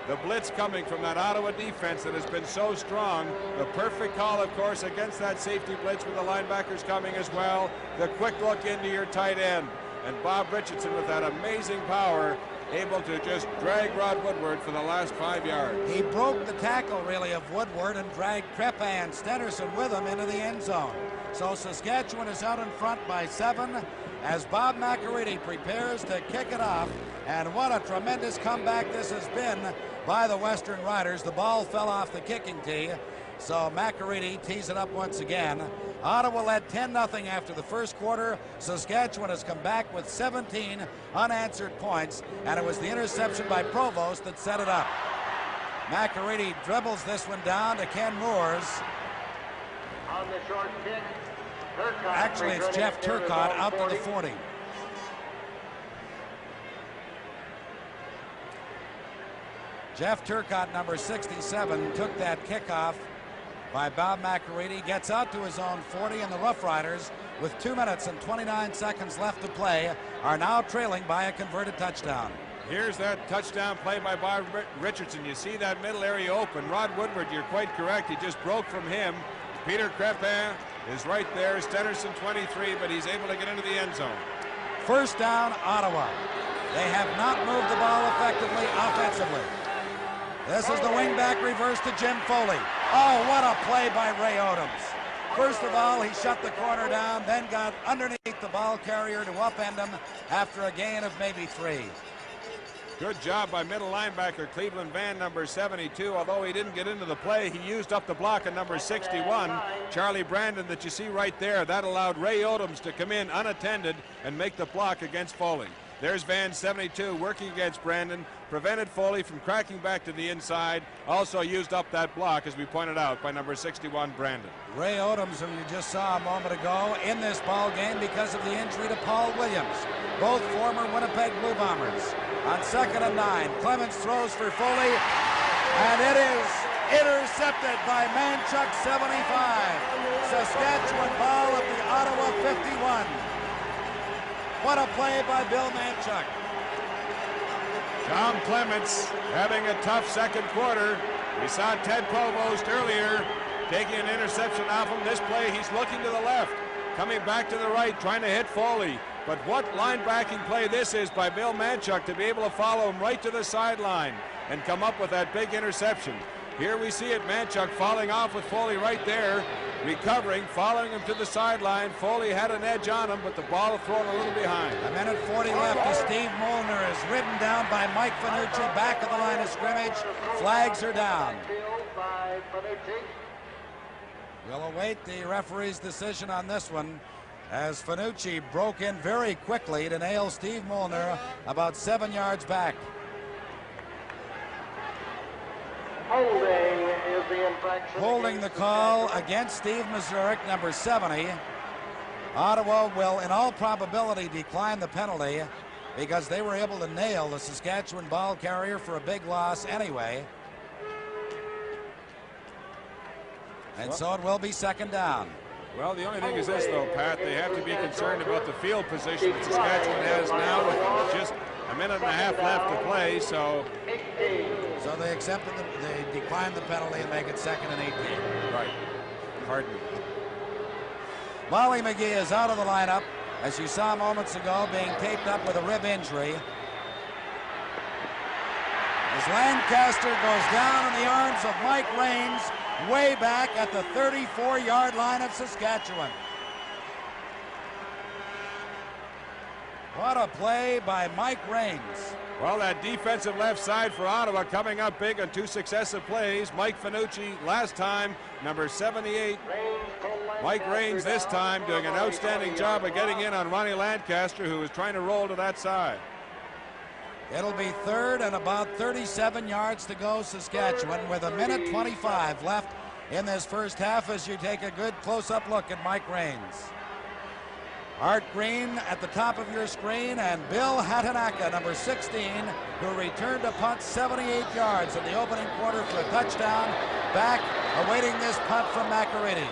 S7: the blitz coming from that Ottawa defense that has been so strong. The perfect call, of course, against that safety blitz with the linebackers coming as well. The quick look into your tight end. And Bob Richardson with that amazing power, able to just drag Rod Woodward for the last 5 yards.
S6: He broke the tackle, really, of Woodward and dragged Crepe and Stennerson with him into the end zone. So Saskatchewan is out in front by 7 as Bob McAreedy prepares to kick it off. And what a tremendous comeback this has been by the Western Riders. The ball fell off the kicking tee, so McAreedy tees it up once again. Ottawa led 10-0 after the first quarter. Saskatchewan has come back with 17 unanswered points, and it was the interception by Provost that set it up. McAreedy dribbles this one down to Ken Moores.
S8: On the short kick, Turcotte.
S6: Actually, it's Jeff Turcotte out to the 40. Jeff Turcotte, number 67, took that kickoff by Bob McAreedy, gets out to his own 40, and the Rough Riders, with 2 minutes and 29 seconds left to play, are now trailing by a converted touchdown.
S7: Here's that touchdown play by Bob Richardson. You see that middle area open. Rod Woodward, you're quite correct. He just broke from him. Peter Crepin is right there. Stennerson 23, but he's able to get into the end zone.
S6: First down, Ottawa. They have not moved the ball effectively offensively. This is the wingback reverse to Jim Foley. Oh, what a play by Ray Odoms. First of all, he shut the corner down, then got underneath the ball carrier to upend him after a gain of maybe 3.
S7: Good job by middle linebacker Cleveland Van, number 72. Although he didn't get into the play, he used up the block at number 61, Charlie Brandon, that you see right there. That allowed Ray Odoms to come in unattended and make the block against Foley. There's Van, 72, working against Brandon, prevented Foley from cracking back to the inside, also used up that block, as we pointed out, by number 61, Brandon.
S6: Ray Odoms, who you just saw a moment ago, in this ball game because of the injury to Paul Williams, both former Winnipeg Blue Bombers. On 2nd and 9, Clements throws for Foley, and it is intercepted by Manchuk, 75. Saskatchewan ball at the Ottawa 51. What a play by Bill Manchuk.
S7: Tom Clements having a tough second quarter. We saw Ted Provost earlier taking an interception off him. This play, he's looking to the left, coming back to the right, trying to hit Foley. But what linebacking play this is by Bill Manchuk to be able to follow him right to the sideline and come up with that big interception. Here we see it, Manchuk falling off with Foley right there, recovering, following him to the sideline. Foley had an edge on him, but the ball thrown a little behind.
S6: A minute 40 left as Steve Molnar is ridden down by Mike Fanucci, back of the line of scrimmage. Flags are down. We'll await the referee's decision on this one, as Fanucci broke in very quickly to nail Steve Molnar about 7 yards back.
S8: Holding is the infraction.
S6: Holding the call against Steve Mazurek, number 70. Ottawa will, in all probability, decline the penalty because they were able to nail the Saskatchewan ball carrier for a big loss anyway. And so it will be 2nd down.
S7: Well, the only thing is this, though, Pat. They have to be concerned about the field position that Saskatchewan has now with just a minute and a half left to play, so
S6: they accepted they declined the penalty and make it 2nd and 18.
S7: Right. Pardon me.
S6: Molly McGee is out of the lineup, as you saw moments ago, being taped up with a rib injury. As Lancaster goes down in the arms of Mike Raines, way back at the 34-yard line of Saskatchewan. What a play by Mike Raines.
S7: Well, that defensive left side for Ottawa coming up big on 2 successive plays. Mike Fanucci last time, number 78. Mike Raines this time doing an outstanding job of getting in on Ronnie Lancaster, who was trying to roll to that side.
S6: It'll be 3rd and about 37 yards to go, Saskatchewan, with a minute 25 left in this first half as you take a good close-up look at Mike Raines. Art Green at the top of your screen, and Bill Hatanaka, number 16, who returned a punt 78 yards in the opening quarter for a touchdown, back awaiting this punt from McAready,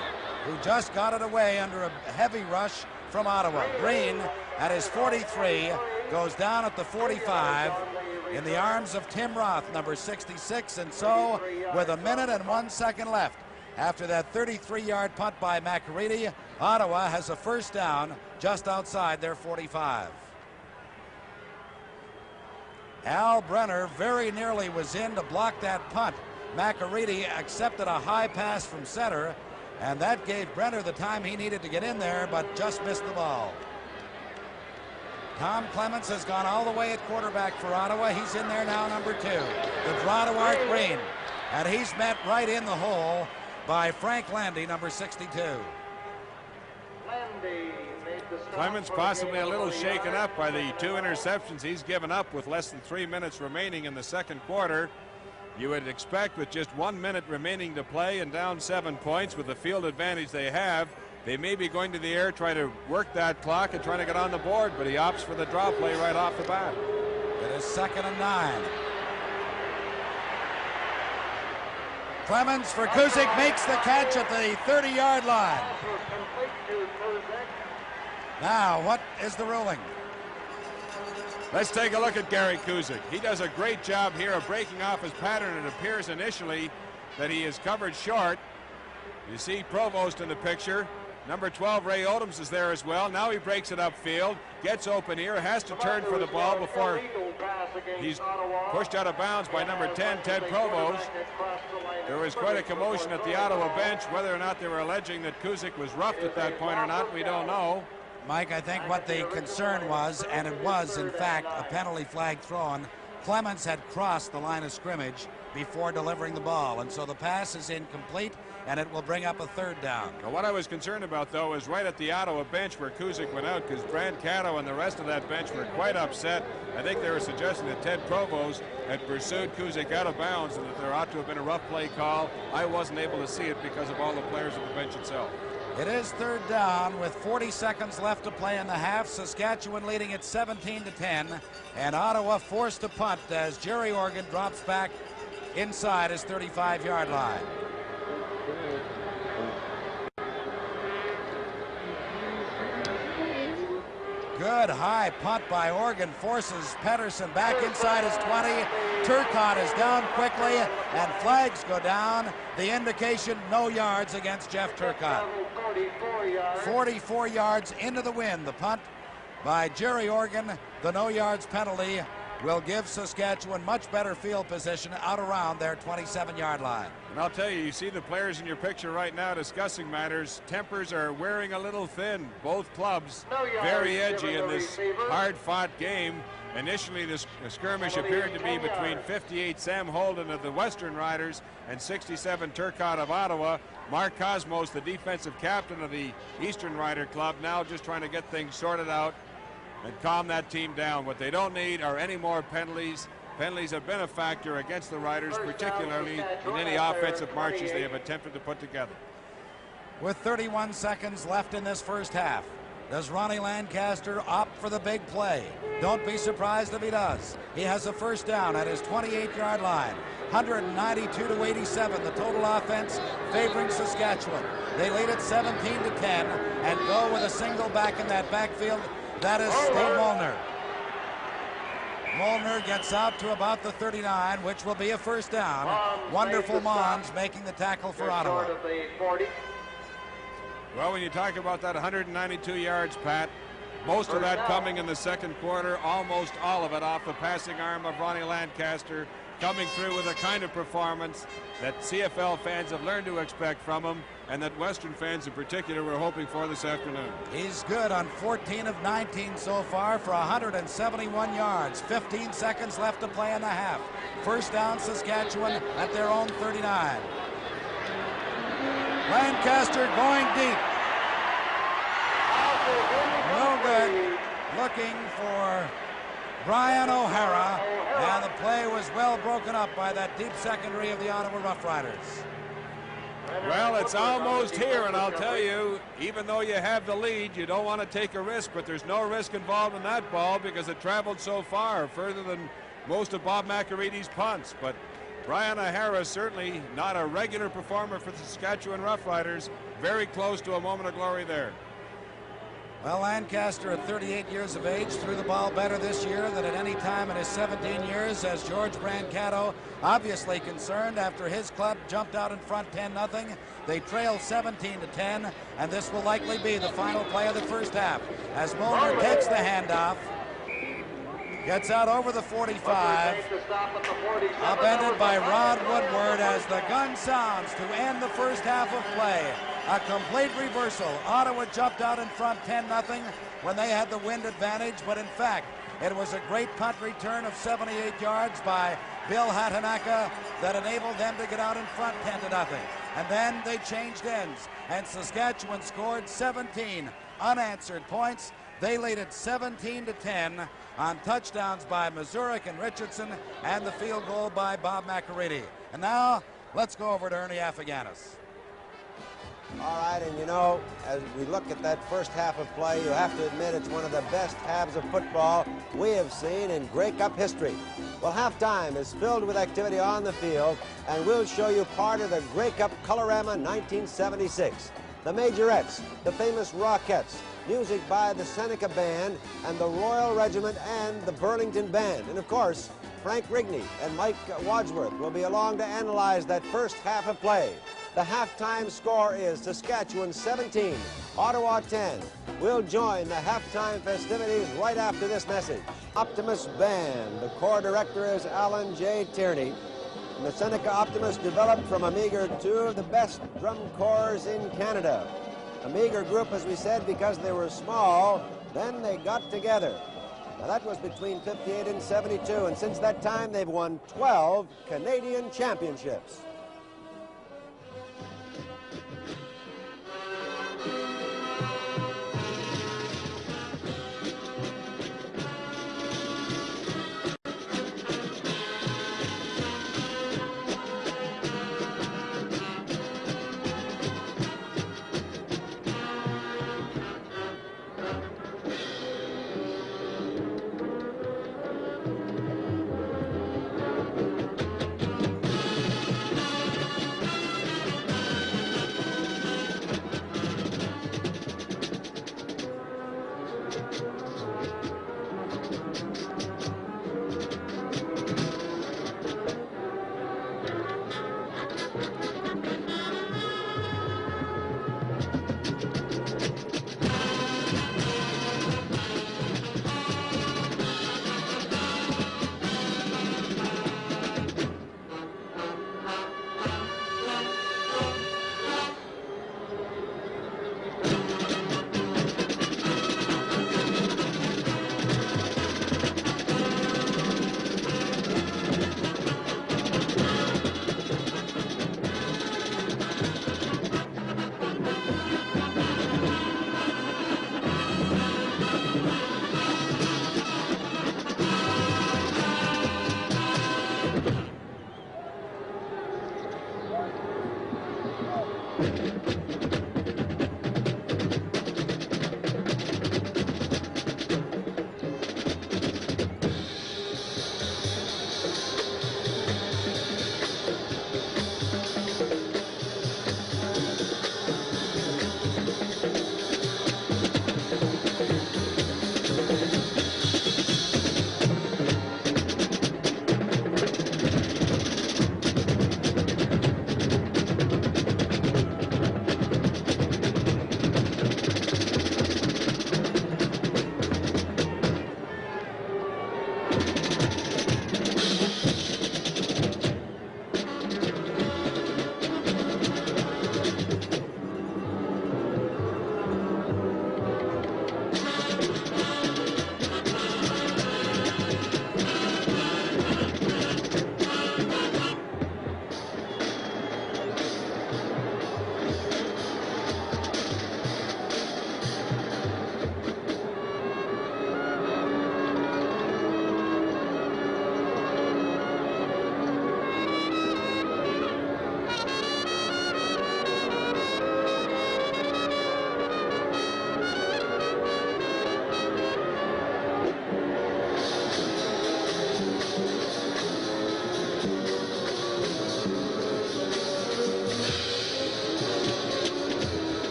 S6: who just got it away under a heavy rush from Ottawa. Green, at his 43, goes down at the 45 in the arms of Tim Roth, number 66, and so with 1 minute and 1 second left, after that 33-yard punt by McAready, Ottawa has a first down just outside their 45. Al Brenner very nearly was in to block that punt. McAready accepted a high pass from center, and that gave Brenner the time he needed to get in there, but just missed the ball. Tom Clements has gone all the way at quarterback for Ottawa. He's in there now, number 2. The draw to Art Green, and he's met right in the hole by Frank Landy, number 62.
S7: Clements possibly a little shaken up by the 2 interceptions he's given up with less than 3 minutes remaining in the second quarter. You would expect with just 1 minute remaining to play and down 7 points with the field advantage they have, they may be going to the air, try to work that clock and trying to get on the board, but he opts for the draw play right off the bat.
S6: It is 2nd and 9. Clemens for Kuzik makes the catch at the 30-yard line. Now, what is the ruling?
S7: Let's take a look at Gary Kuzik. He does a great job here of breaking off his pattern. It appears initially that he is covered short. You see Provost in the picture. Number 12, Ray Odoms, is there as well. Now he breaks it upfield, gets open here, has to turn for the ball before he's pushed out of bounds by number 10, Ted Provost. There was quite a commotion at the Ottawa bench. Whether or not they were alleging that Kuzik was roughed at that point or not, we don't know.
S6: Mike, I think what the concern was, and it was in fact a penalty flag thrown, Clemens had crossed the line of scrimmage before delivering the ball, and so the pass is incomplete, and it will bring up a 3rd down.
S7: Now, what I was concerned about, though, is right at the Ottawa bench where Kuzik went out, because Brand Cato and the rest of that bench were quite upset. I think they were suggesting that Ted Provost had pursued Kuzik out of bounds and that there ought to have been a rough play call. I wasn't able to see it because of all the players at the bench itself.
S6: It is 3rd down with 40 seconds left to play in the half. Saskatchewan leading at 17-10, and Ottawa forced to punt as Jerry Organ drops back inside his 35-yard line. Good high punt by Organ, forces Pedersen back inside his 20. Turcotte is down quickly, and flags go down. The indication, no yards against Jeff Turcotte. 44 yards into the wind. The punt by Jerry Organ. The no yards penalty will give Saskatchewan much better field position out around their 27-yard line.
S7: And I'll tell you, you see the players in your picture right now discussing matters. Tempers are wearing a little thin. Both clubs very edgy in this hard-fought game. Initially, this skirmish appeared to be between 58 Sam Holden of the Western Riders and 67 Turcotte of Ottawa. Mark Cosmos, the defensive captain of the Eastern Rider Club, now just trying to get things sorted out and calm that team down. What they don't need are any more penalties. Penalties have been a factor against the Riders, particularly in any offensive marches they have attempted to put together.
S6: With 31 seconds left in this first half, does Ronnie Lancaster opt for the big play? Don't be surprised if he does. He has a first down at his 28-yard line. 192-87, the total offense favoring Saskatchewan. They lead it 17-10 and go with a single back in that backfield. That is Steve Molnar. Molnar gets out to about the 39, which will be a first down. Wonderful Mons making the tackle for Ottawa.
S7: Well, when you talk about that 192 yards, Pat, most of that coming in the second quarter, almost all of it off the passing arm of Ronnie Lancaster, coming through with a kind of performance that CFL fans have learned to expect from him, and that Western fans in particular were hoping for this afternoon.
S6: He's good on 14 of 19 so far for 171 yards. 15 seconds left to play in the half. First down, Saskatchewan at their own 39. Lancaster going deep. No good. Looking for Brian O'Hara, and the play was well broken up by that deep secondary of the Ottawa Rough Riders.
S7: Well, it's almost here, and I'll tell you, even though you have the lead, you don't want to take a risk, but there's no risk involved in that ball because it traveled so far, further than most of Bob McAreedy's punts. But Brian O'Hara, certainly not a regular performer for the Saskatchewan Roughriders, very close to a moment of glory there.
S6: Well, Lancaster at 38 years of age threw the ball better this year than at any time in his 17 years, as George Brancato obviously concerned after his club jumped out in front 10-0. They trailed 17-10, and this will likely be the final play of the first half as Molnar takes the handoff, gets out over the 45, upended by Rod Woodward as the gun sounds to end the first half of play. A complete reversal. Ottawa jumped out in front 10-0 when they had the wind advantage, but in fact, it was a great punt return of 78 yards by Bill Hatanaka that enabled them to get out in front 10-0. And then they changed ends, and Saskatchewan scored 17 unanswered points. They lead it 17-10 on touchdowns by Mazurek and Richardson and the field goal by Bob McAreedy. And now, let's go over to Ernie Afaganis.
S3: All right, and you know, as we look at that first half of play, you have to admit it's one of the best halves of football we have seen in Grey Cup history. Well, halftime is filled with activity on the field, and we'll show you part of the Grey Cup Colorama 1976. The Majorettes, the famous Rockettes, music by the Seneca Band and the Royal Regiment and the Burlington Band. And of course, Frank Rigney and Mike Wadsworth will be along to analyze that first half of play. The halftime score is Saskatchewan 17, Ottawa 10. We'll join the halftime festivities right after this message. Optimus Band. The corps director is Alan J. Tierney. And the Seneca Optimus developed from a meager two of the best drum corps in Canada. A meager group, as we said, because they were small. Then they got together. Now that was between 58 and 72, and since that time they've won 12 Canadian championships.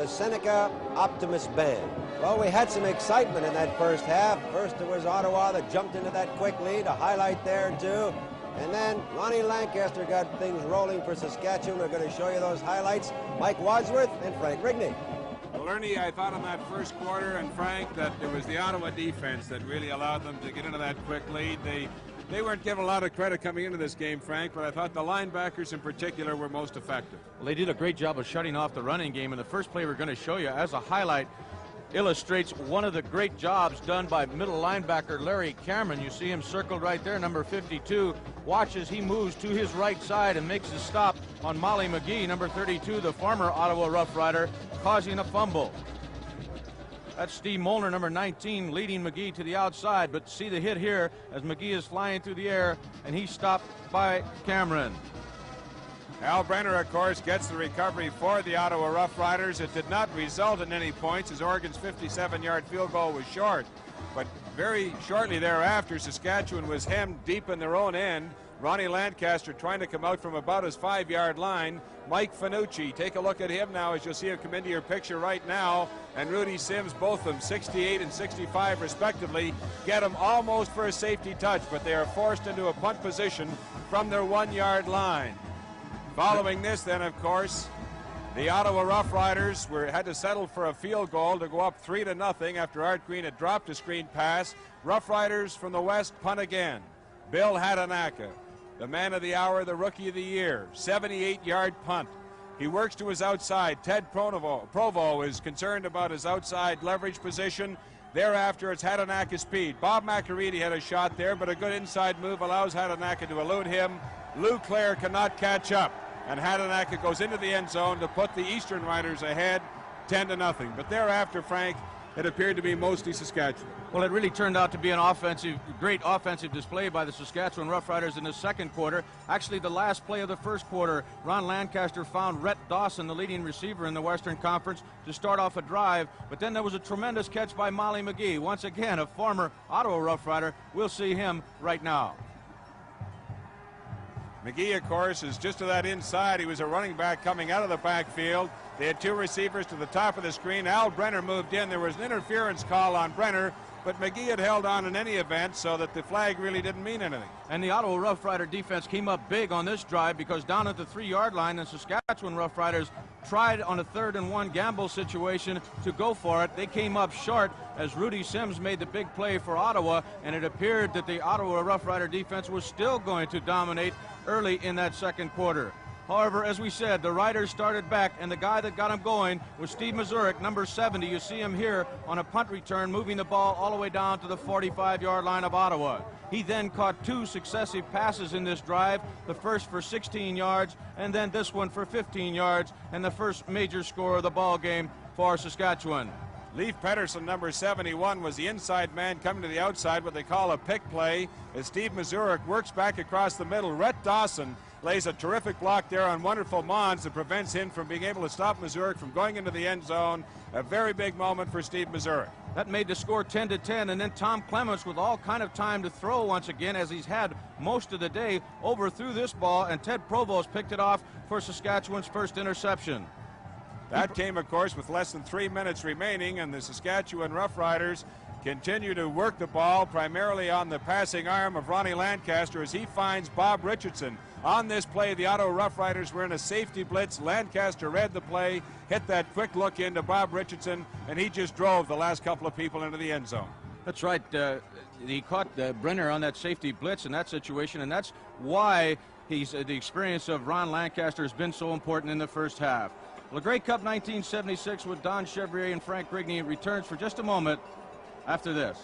S3: the Seneca Optimist Band. Well, we had some excitement in that first half. First it was Ottawa that jumped into that quick lead, a highlight there too. And then Ronnie Lancaster got things rolling for Saskatchewan. We're going to show you those highlights. Mike Wadsworth and Frank Rigney.
S7: Well, Ernie, I thought in that first quarter, and Frank, that it was the Ottawa defense that really allowed them to get into that quick lead. They weren't given a lot of credit coming into this game, Frank, but I thought the linebackers in particular were most effective.
S17: Well, they did a great job of shutting off the running game, and the first play we're going to show you as a highlight illustrates one of the great jobs done by middle linebacker Larry Cameron. You see him circled right there, number 52. Watch as he moves to his right side and makes a stop on Molly McGee, number 32, the former Ottawa Rough Rider, causing a fumble. That's Steve Molnar, number 19, leading McGee to the outside, but see the hit here as McGee is flying through the air, and he's stopped by Cameron.
S7: Al Brenner, of course, gets the recovery for the Ottawa Rough Riders. It did not result in any points as Oregon's 57-yard field goal was short. But very shortly thereafter, Saskatchewan was hemmed deep in their own end. Ronnie Lancaster trying to come out from about his 5-yard line. Mike Finucci, take a look at him now as you'll see him come into your picture right now. And Rudy Sims, both of them 68 and 65 respectively, get him almost for a safety touch, but they are forced into a punt position from their 1-yard line. Following this then, of course, the Ottawa Rough Riders had to settle for a field goal to go up 3-0 after Art Green had dropped a screen pass. Rough Riders from the west punt again. Bill Hadanaka, the man of the hour, the rookie of the year, 78-yard punt. He works to his outside. Ted Provo is concerned about his outside leverage position. Thereafter, it's Hadanaka's speed. Bob McAreedy had a shot there, but a good inside move allows Hadanaka to elude him. Lou Clare cannot catch up, and Hadanaka goes into the end zone to put the Eastern Riders ahead 10-0. But thereafter, Frank, it appeared to be mostly Saskatchewan.
S17: Well, it really turned out to be an great offensive display by the Saskatchewan Roughriders in the second quarter. Actually, the last play of the first quarter, Ron Lancaster found Rhett Dawson, the leading receiver in the Western Conference, to start off a drive. But then there was a tremendous catch by Molly McGee. Once again, a former Ottawa Rough Rider. We'll see him right now.
S7: McGee, of course, is just to that inside. He was a running back coming out of the backfield. They had two receivers to the top of the screen. Al Brenner moved in. There was an interference call on Brenner, but McGee had held on in any event, so that the flag really didn't mean anything.
S17: And the Ottawa Rough Rider defense came up big on this drive because down at the 3-yard line, the Saskatchewan Rough Riders tried on a 3rd-and-1 gamble situation to go for it. They came up short as Rudy Sims made the big play for Ottawa, and it appeared that the Ottawa Rough Rider defense was still going to dominate early in that second quarter. However, as we said, the Riders started back, and the guy that got him going was Steve Mazurek, number 70. You see him here on a punt return, moving the ball all the way down to the 45-yard line of Ottawa. He then caught 2 successive passes in this drive, the first for 16 yards, and then this one for 15 yards, and the first major score of the ball game for Saskatchewan.
S7: Leif Pettersson, number 71, was the inside man coming to the outside, what they call a pick play, as Steve Mazurek works back across the middle. Rhett Dawson lays a terrific block there on wonderful Mons that prevents him from being able to stop Mazurek from going into the end zone. A very big moment for Steve Mazurek.
S17: That made the score 10-10, and then Tom Clements with all kind of time to throw once again, as he's had most of the day, overthrew this ball, and Ted Provost picked it off for Saskatchewan's first interception.
S7: That came, of course, with less than 3 minutes remaining, and the Saskatchewan Roughriders continue to work the ball primarily on the passing arm of Ronnie Lancaster as he finds Bob Richardson. On this play, the Ottawa Roughriders were in a safety blitz. Lancaster read the play, hit that quick look into Bob Richardson, and he just drove the last couple of people into the end zone.
S17: That's right. He caught Brenner on that safety blitz in that situation, and that's why the experience of Ron Lancaster has been so important in the first half. Well, the Grey Cup 1976 with Don Chevrier and Frank Rigney returns for just a moment after this.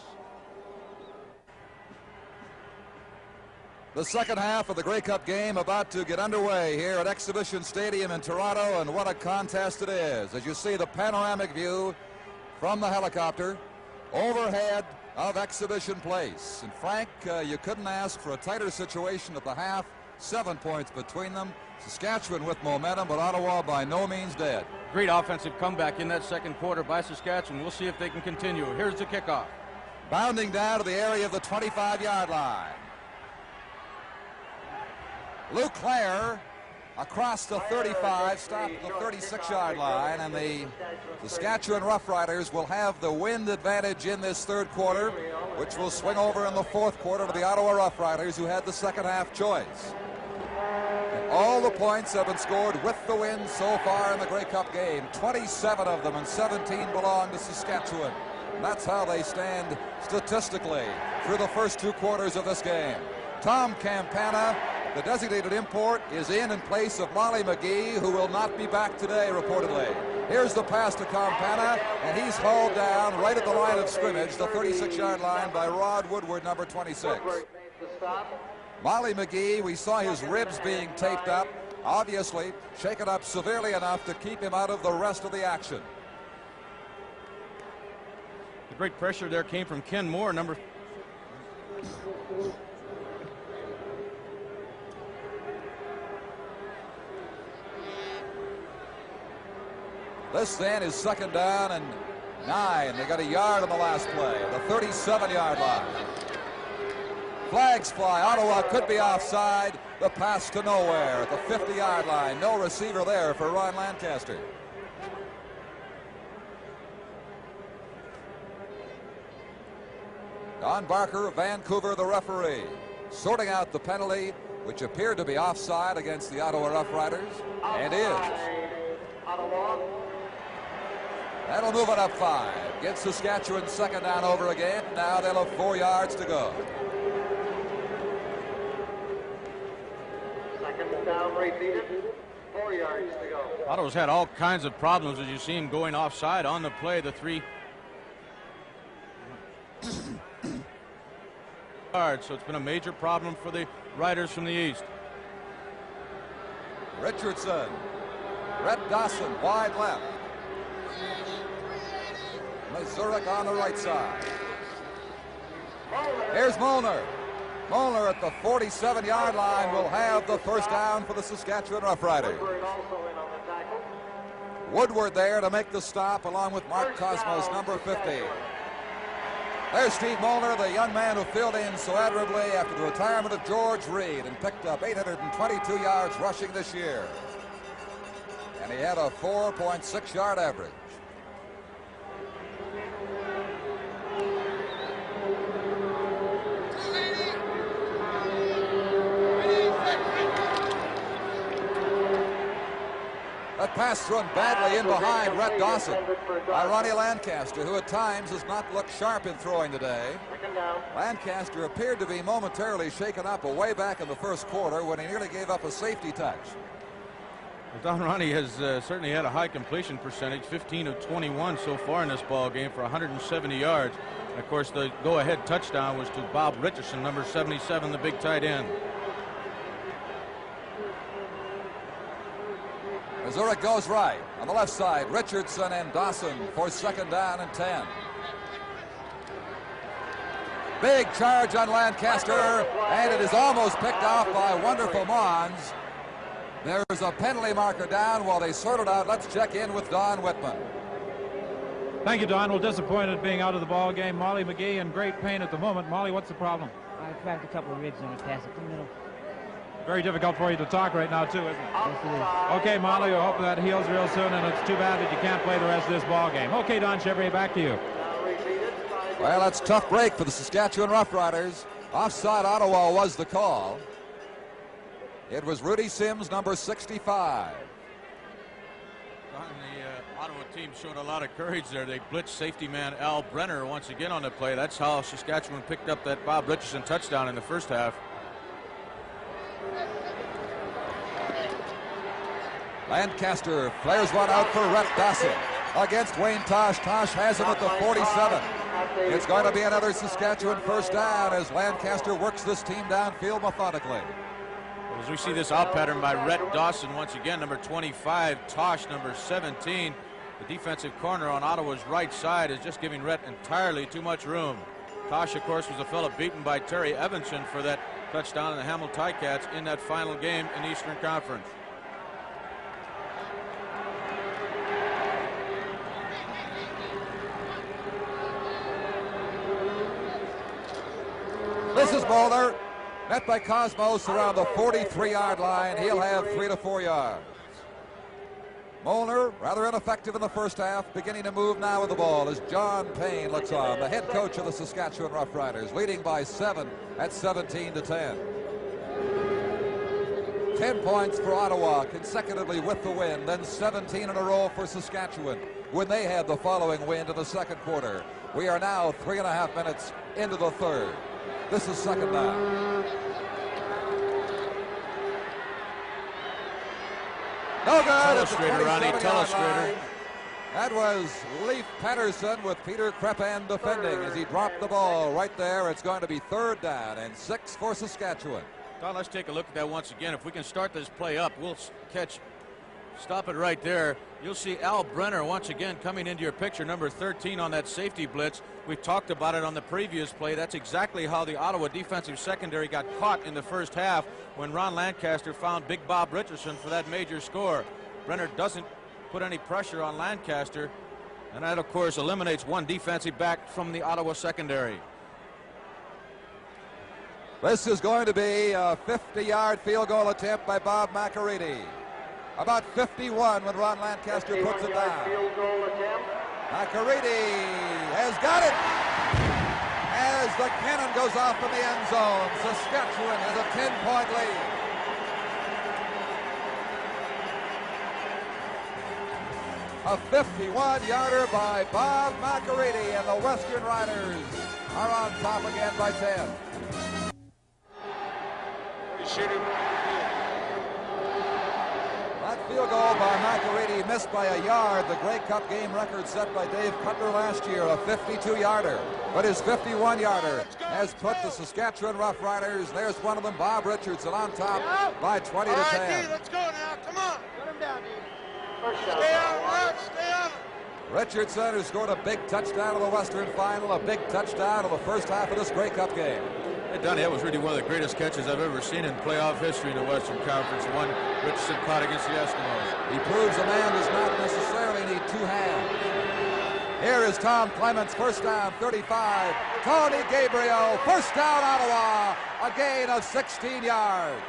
S18: The second half of the Grey Cup game about to get underway here at Exhibition Stadium in Toronto, and what a contest it is. As you see the panoramic view from the helicopter overhead of Exhibition Place. And Frank, you couldn't ask for a tighter situation at the half. 7 points between them. Saskatchewan with momentum, but Ottawa by no means dead.
S17: Great offensive comeback in that second quarter by Saskatchewan. We'll see if they can continue. Here's the kickoff.
S18: Bounding down to the area of the 25-yard line. Luke Clare across the 35, stopped at the 36-yard line, and the Saskatchewan Roughriders will have the wind advantage in this third quarter, which will swing over in the fourth quarter to the Ottawa Rough Riders, who had the second half choice. And all the points have been scored with the wind so far in the Grey Cup game. 27 of them, and 17 belong to Saskatchewan. And that's how they stand statistically through the first two quarters of this game. Tom Campana, the designated import, is in place of Molly McGee, who will not be back today, reportedly. Here's the pass to Campana, and he's hauled down right at the line of scrimmage, the 36-yard line, by Rod Woodward, number 26. Molly McGee, we saw his ribs being taped up, obviously shaken up severely enough to keep him out of the rest of the action.
S17: The great pressure there came from Ken Moore, number...
S18: This then is second down and 9. They got a yard on the last play, the 37-yard line. Flags fly. Ottawa could be offside. The pass to nowhere at the 50-yard line. No receiver there for Ron Lancaster. Don Barker of Vancouver, the referee, sorting out the penalty, which appeared to be offside against the Ottawa Rough Riders, and is. That'll move it up 5. Get Saskatchewan second down over again. Now they'll have 4 yards to go.
S8: Second down repeated. 4 yards to go.
S17: Ottawa's had all kinds of problems as you see him going offside on the play. The 3 yards. So it's been a major problem for the Riders from the east.
S18: Richardson. Rhett Dawson wide left. Mazurek on the right side. Here's Molnar. Molnar at the 47-yard line will have the first down for the Saskatchewan Roughriders. Woodward there to make the stop along with Mark Cosmos, number 50. There's Steve Molnar, the young man who filled in so admirably after the retirement of George Reed and picked up 822 yards rushing this year. And he had a 4.6-yard average. That pass thrown badly in behind Rhett Dawson by Ronnie Lancaster, who at times has not looked sharp in throwing today. Lancaster appeared to be momentarily shaken up way back in the first quarter when he nearly gave up a safety touch.
S17: Don Ronnie has certainly had a high completion percentage, 15 of 21 so far in this ball game for 170 yards. And of course, the go-ahead touchdown was to Bob Richardson, number 77, the big tight end.
S18: Mazurek goes right. On the left side, Richardson and Dawson for second down and 10. Big charge on Lancaster, and it is almost picked off by wonderful Mons. There's a penalty marker down while they sort it out. Let's check in with Don Whitman.
S10: Thank you, Don. Well, disappointed being out of the ball game. Molly McGee in great pain at the moment. Molly, what's the problem?
S2: I cracked a couple of ribs on a pass up the middle.
S10: Very difficult for you to talk right now, too, isn't it?
S2: Yes, it is.
S10: Okay, Molly, we hope that heals real soon, and it's too bad that you can't play the rest of this ball game. Okay, Don Chevrier, back to you.
S18: Well, that's a tough break for the Saskatchewan Roughriders. Offside Ottawa was the call. It was Rudy Sims, number 65.
S17: The Ottawa team showed a lot of courage there. They blitzed safety man Al Brenner once again on the play. That's how Saskatchewan picked up that Bob Richardson touchdown in the first half.
S18: Lancaster flares one out for Rhett Dawson against Wayne Tosh. Tosh has him at the 47. It's going to be another Saskatchewan first down as Lancaster works this team downfield methodically.
S17: As we see this out pattern by Rhett Dawson once again, number 25, Tosh, number 17. The defensive corner on Ottawa's right side is just giving Rhett entirely too much room. Tosh, of course, was a fellow beaten by Terry Evanson for that touchdown in the Hamilton Ticats in that final game in the Eastern Conference.
S18: This is Molnar. Met by Cosmos around the 43-yard line. He'll have 3 to 4 yards. Molnar, rather ineffective in the first half, beginning to move now with the ball as John Payne looks on, the head coach of the Saskatchewan Roughriders, leading by 7 at 17 to 10. 10 points for Ottawa consecutively with the win, then 17 in a row for Saskatchewan when they had the following win in the second quarter. We are now 3.5 minutes into the third. This is second down. No good.
S17: Telestrator, Ronnie, telestrator.
S18: That was Leif Patterson with Peter Crepan defending as he dropped the ball right there. It's going to be third down and 6 for Saskatchewan.
S17: Don, let's take a look at that once again. If we can start this play up, we'll stop it right there. You'll see Al Brenner once again coming into your picture, number 13 on that safety blitz. We talked about it on the previous play. That's exactly how the Ottawa defensive secondary got caught in the first half when Ron Lancaster found Big Bob Richardson for that major score. Brenner doesn't put any pressure on Lancaster, and that, of course, eliminates one defensive back from the Ottawa secondary.
S18: This is going to be a 50-yard field goal attempt by Bob McAreedy. About 51 when Ron Lancaster puts it down. McAreedy has got it as the cannon goes off in the end zone. Saskatchewan has a 10-point lead. A 51-yarder by Bob McAreedy, and the Western Riders are on top again by 10. That field goal by McAreedy missed by a yard. The Grey Cup game record set by Dave Cutler last year, a 52-yarder. But his 51-yarder has put the Saskatchewan Roughriders, there's one of them, Bob Richardson, on top by 20 to 10.
S12: All right, D, let's go now. Come on. Put him down, D. Stay on, Rod. Stay on.
S18: Richardson, who scored a big touchdown in the Western Final, a big touchdown in the first half of this Grey Cup game.
S17: Hey, Donnie, that was really one of the greatest catches I've ever seen in playoff history in the Western Conference. One Richardson caught against the Eskimos.
S18: He proves a man does not necessarily need two hands. Here is Tom Clements, first down, 35. Tony Gabriel, first down, Ottawa, a gain of 16 yards.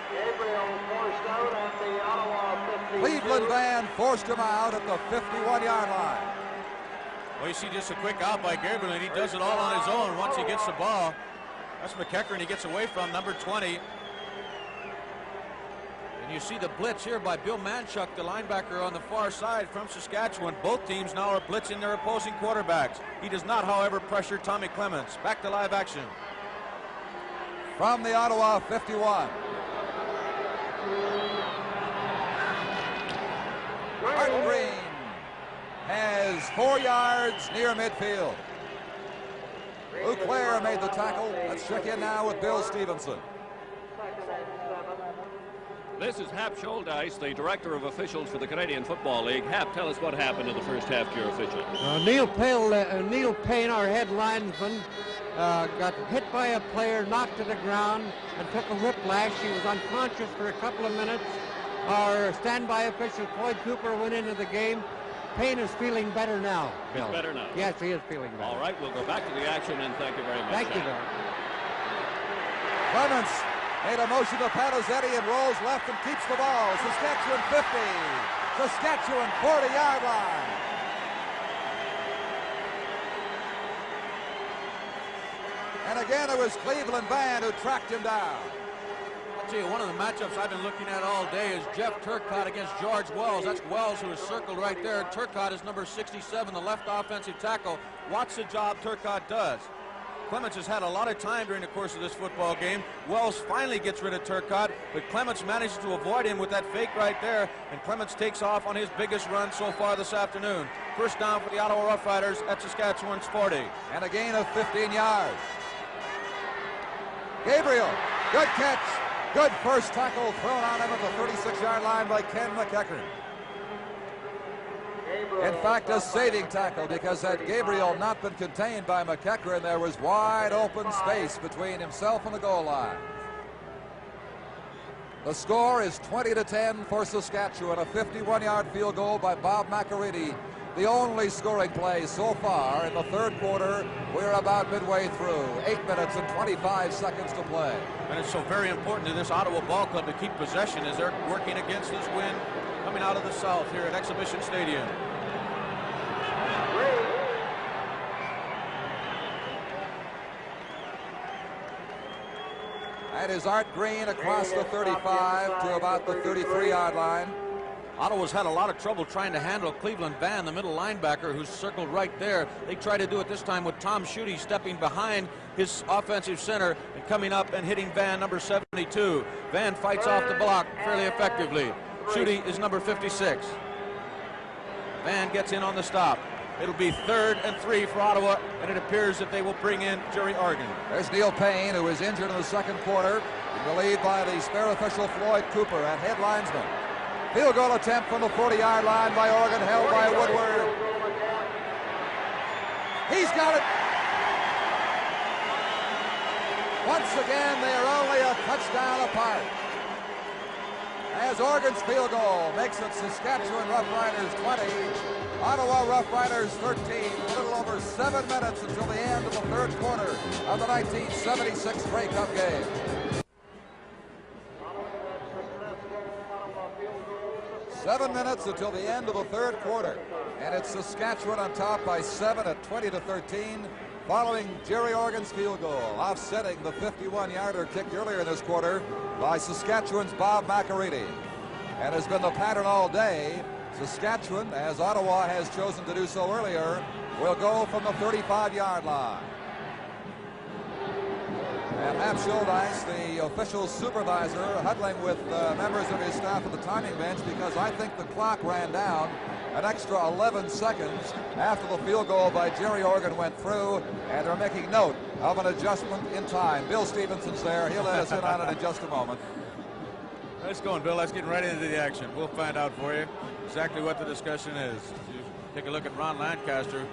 S8: Gabriel forced out at the Ottawa 52.
S18: Cleveland Van forced him out at the 51-yard line.
S17: Well, you see just a quick out by Gabriel, and he does it all on his own once he gets the ball. That's McEachern he gets away from, number 20. And you see the blitz here by Bill Manchuk, the linebacker on the far side from Saskatchewan. Both teams now are blitzing their opposing quarterbacks. He does not, however, pressure Tommy Clements. Back to live action.
S18: From the Ottawa 51. Martin Green has 4 yards near midfield. Auclair made the tackle. Let's check in now with Bill Stevenson.
S4: This is Hap Scholdice, the Director of Officials for the Canadian Football League. Hap, tell us what happened in the first half to your official.
S5: Neil Payne, our head linesman, got hit by a player, knocked to the ground, and took a whiplash. He was unconscious for a couple of minutes. Our standby official, Floyd Cooper, went into the game. Payne is feeling better now, Bill.
S4: He's better now.
S5: Yes, he is feeling better.
S4: All right, we'll go back to the action, and thank you very much.
S5: Thank you, Bill.
S18: Clements made a motion to Palazetti and rolls left and keeps the ball. Saskatchewan 50. Saskatchewan 40-yard line. And again, it was Cleveland Van who tracked him down.
S17: I'll tell you, one of the matchups I've been looking at all day is Jeff Turcotte against George Wells. That's Wells, who is circled right there. Turcotte is number 67, the left offensive tackle. Watch the job Turcotte does. Clements has had a lot of time during the course of this football game. Wells finally gets rid of Turcotte, but Clements manages to avoid him with that fake right there, and Clements takes off on his biggest run so far this afternoon. First down for the Ottawa Rough Riders at Saskatchewan's 40.
S18: And a gain of 15 yards. Gabriel, good catch. Good first tackle thrown on him at the 36-yard line by Ken McEachern. In fact, a saving tackle, because had Gabriel not been contained by McEachern, there was wide open space between himself and the goal line. The score is 20 to 10 for Saskatchewan. A 51-yard field goal by Bob McAreedy the only scoring play so far in the third quarter. We're about midway through. 8 minutes and 25 seconds to play.
S17: And it's so very important to this Ottawa ball club to keep possession as they're working against this wind coming out of the south here at Exhibition Stadium.
S18: That is Art Green across the 35 to about the 33-yard line.
S17: Ottawa's had a lot of trouble trying to handle Cleveland Van, the middle linebacker, who's circled right there. They try to do it this time with Tom Schutte stepping behind his offensive center and coming up and hitting Van, number 72. Van fights off the block fairly effectively. Schutte is number 56. Van gets in on the stop. It'll be 3rd and 3 for Ottawa, and it appears that they will bring in Jerry Organ.
S18: There's Neil Payne, who was injured in the second quarter, relieved by the spare official Floyd Cooper at head linesman. Field goal attempt from the 40-yard line by Oregon, held by Woodward. He's got it. Once again, they are only a touchdown apart. As Oregon's field goal makes it Saskatchewan Roughriders 20, Ottawa Rough-Riders 13, a little over 7 minutes until the end of the third quarter of the 1976 Grey Cup game. Seven minutes until the end of the third quarter, and it's Saskatchewan on top by 7 at 20-13, following Jerry Organ's field goal, offsetting the 51-yarder kicked earlier in this quarter by Saskatchewan's Bob McAreedy. And has been the pattern all day. Saskatchewan, as Ottawa has chosen to do so earlier, will go from the 35-yard line. And Hap Schuldice, the official supervisor, huddling with members of his staff at the timing bench, because I think the clock ran down an extra 11 seconds after the field goal by Jerry Organ went through, and they're making note of an adjustment in time. Bill Stevenson's there. He'll let us in on it in just a moment.
S17: Let's go, Bill. Let's get right into the action. We'll find out for you exactly what the discussion is. You take a look at Ron Lancaster.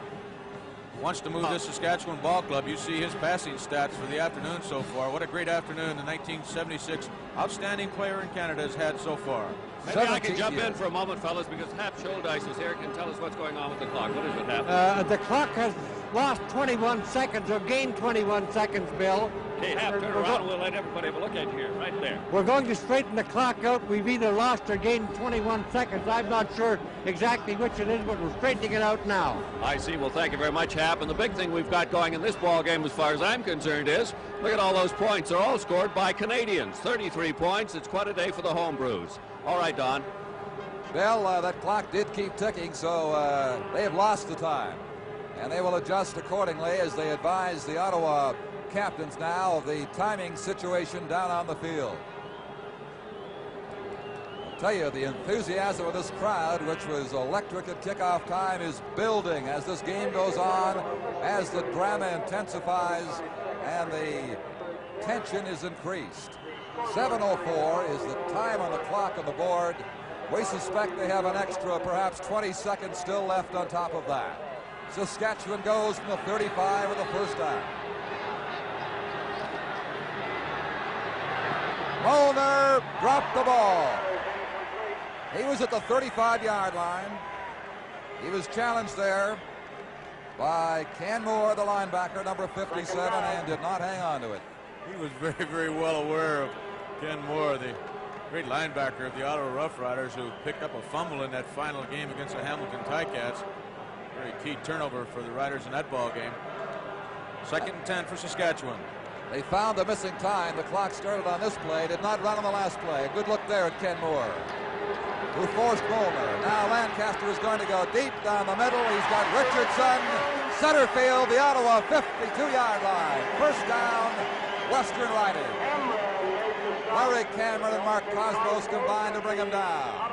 S17: Wants to move this Saskatchewan ball club. You see his passing stats for the afternoon so far. What a great afternoon the 1976 outstanding player in Canada has had so far.
S4: Maybe I can jump in for a moment, fellas, because Hap Schuldice is here, can tell us what's going on with the clock. What is it, Hap?
S5: The clock has lost 21 seconds, or gained 21 seconds, Bill.
S4: Okay, Hap, turn around and we'll let everybody have a look at you here, right there.
S5: We're going to straighten the clock out. We've either lost or gained 21 seconds. I'm not sure exactly which it is, but we're straightening it out now.
S4: I see. Well, thank you very much, Hap. And the big thing we've got going in this ball game, as far as I'm concerned, is look at all those points. They're all scored by Canadians. 33 points. It's quite a day for the Homebrews. All right, Don.
S18: Well, that clock did keep ticking, so they have lost the time. And they will adjust accordingly as they advise the Ottawa captains now of the timing situation down on the field. I'll tell you, the enthusiasm of this crowd, which was electric at kickoff time, is building as this game goes on, as the drama intensifies and the tension is increased. 7:04 is the time on the clock on the board. We suspect they have an extra, perhaps 20 seconds still left on top of that. Saskatchewan goes from the 35 with the first down. Molnar dropped the ball. He was at the 35-yard line. He was challenged there by Ken Moore, the linebacker, number 57, and did not hang on to it.
S17: He was very, very well aware of Ken Moore, the great linebacker of the Ottawa Rough Riders, who picked up a fumble in that final game against the Hamilton Ticats. Very key turnover for the Riders in that ball game. 2nd and 10 for Saskatchewan.
S18: They found the missing time. The clock started on this play, did not run on the last play. A good look there at Ken Moore, who forced Molnar. Now Lancaster is going to go deep down the middle. He's got Richardson, center field, the Ottawa 52-yard line. First down, Western Riders. Larry Cameron and Mark Cosmos combined to bring him down.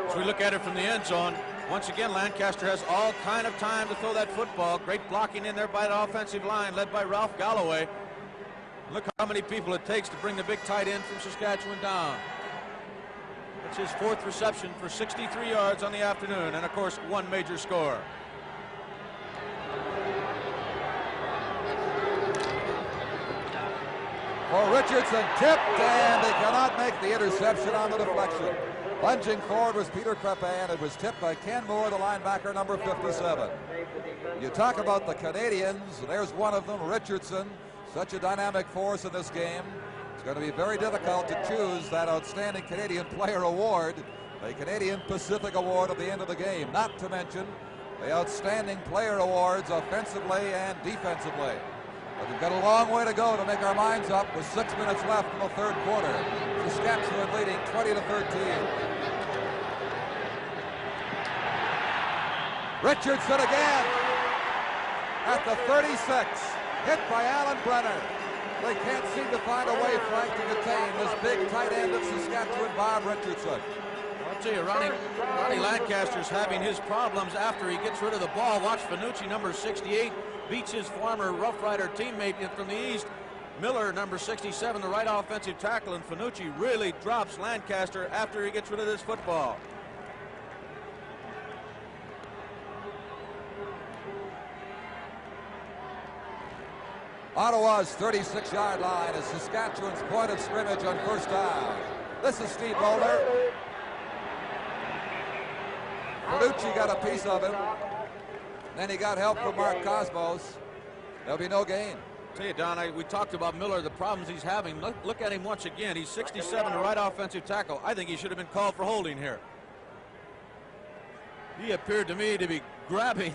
S17: As we look at it from the end zone, once again, Lancaster has all kind of time to throw that football. Great blocking in there by the offensive line, led by Ralph Galloway. Look how many people it takes to bring the big tight end from Saskatchewan down. It's his 4th reception for 63 yards on the afternoon, and of course, 1 major score.
S18: For Richardson, tipped, and they cannot make the interception on the deflection. Lunging forward was Peter Crepin. It was tipped by Ken Moore, the linebacker, number 57. You talk about the Canadians. There's one of them, Richardson. Such a dynamic force in this game. It's going to be very difficult to choose that Outstanding Canadian Player Award, the Canadian Pacific Award at the end of the game, not to mention the Outstanding Player Awards offensively and defensively. But we've got a long way to go to make our minds up with 6 minutes left in the third quarter. Saskatchewan leading 20-13. Richardson again at the 36, hit by Alan Brenner. They can't seem to find a way, Frank, to contain this big tight end of Saskatchewan, Bob Richardson.
S17: I'll tell you, Ronnie Lancaster's having his problems after he gets rid of the ball. Watch Fanucci, number 68, beats his former Rough Rider teammate from the east. Miller, number 67, the right offensive tackle, and Fanucci really drops Lancaster after he gets rid of this football.
S18: Ottawa's 36-yard line is Saskatchewan's point of scrimmage on first down. This is Steve Bowler. Fanucci got a piece of him. Then he got help from Mark Cosmos. There'll be no gain.
S17: Tell you, Don, we talked about Miller, the problems he's having. Look at him once again. He's 67, the right offensive tackle. I think he should have been called for holding here. He appeared to me to be grabbing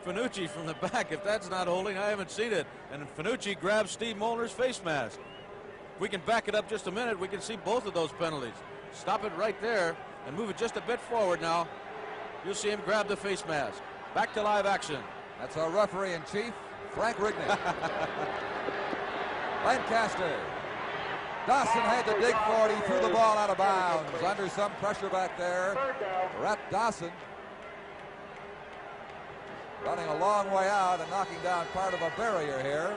S17: Fanucci from the back. If that's not holding, I haven't seen it. And Fanucci grabs Steve Molnar's face mask. If we can back it up just a minute, we can see both of those penalties. Stop it right there and move it just a bit forward now. You'll see him grab the face mask. Back to live action.
S18: That's our referee in chief, Frank Rigney. Lancaster. Dawson had to dig for it. He threw the ball out of bounds. Under some pressure back there. Rhett Dawson running a long way out and knocking down part of a barrier here.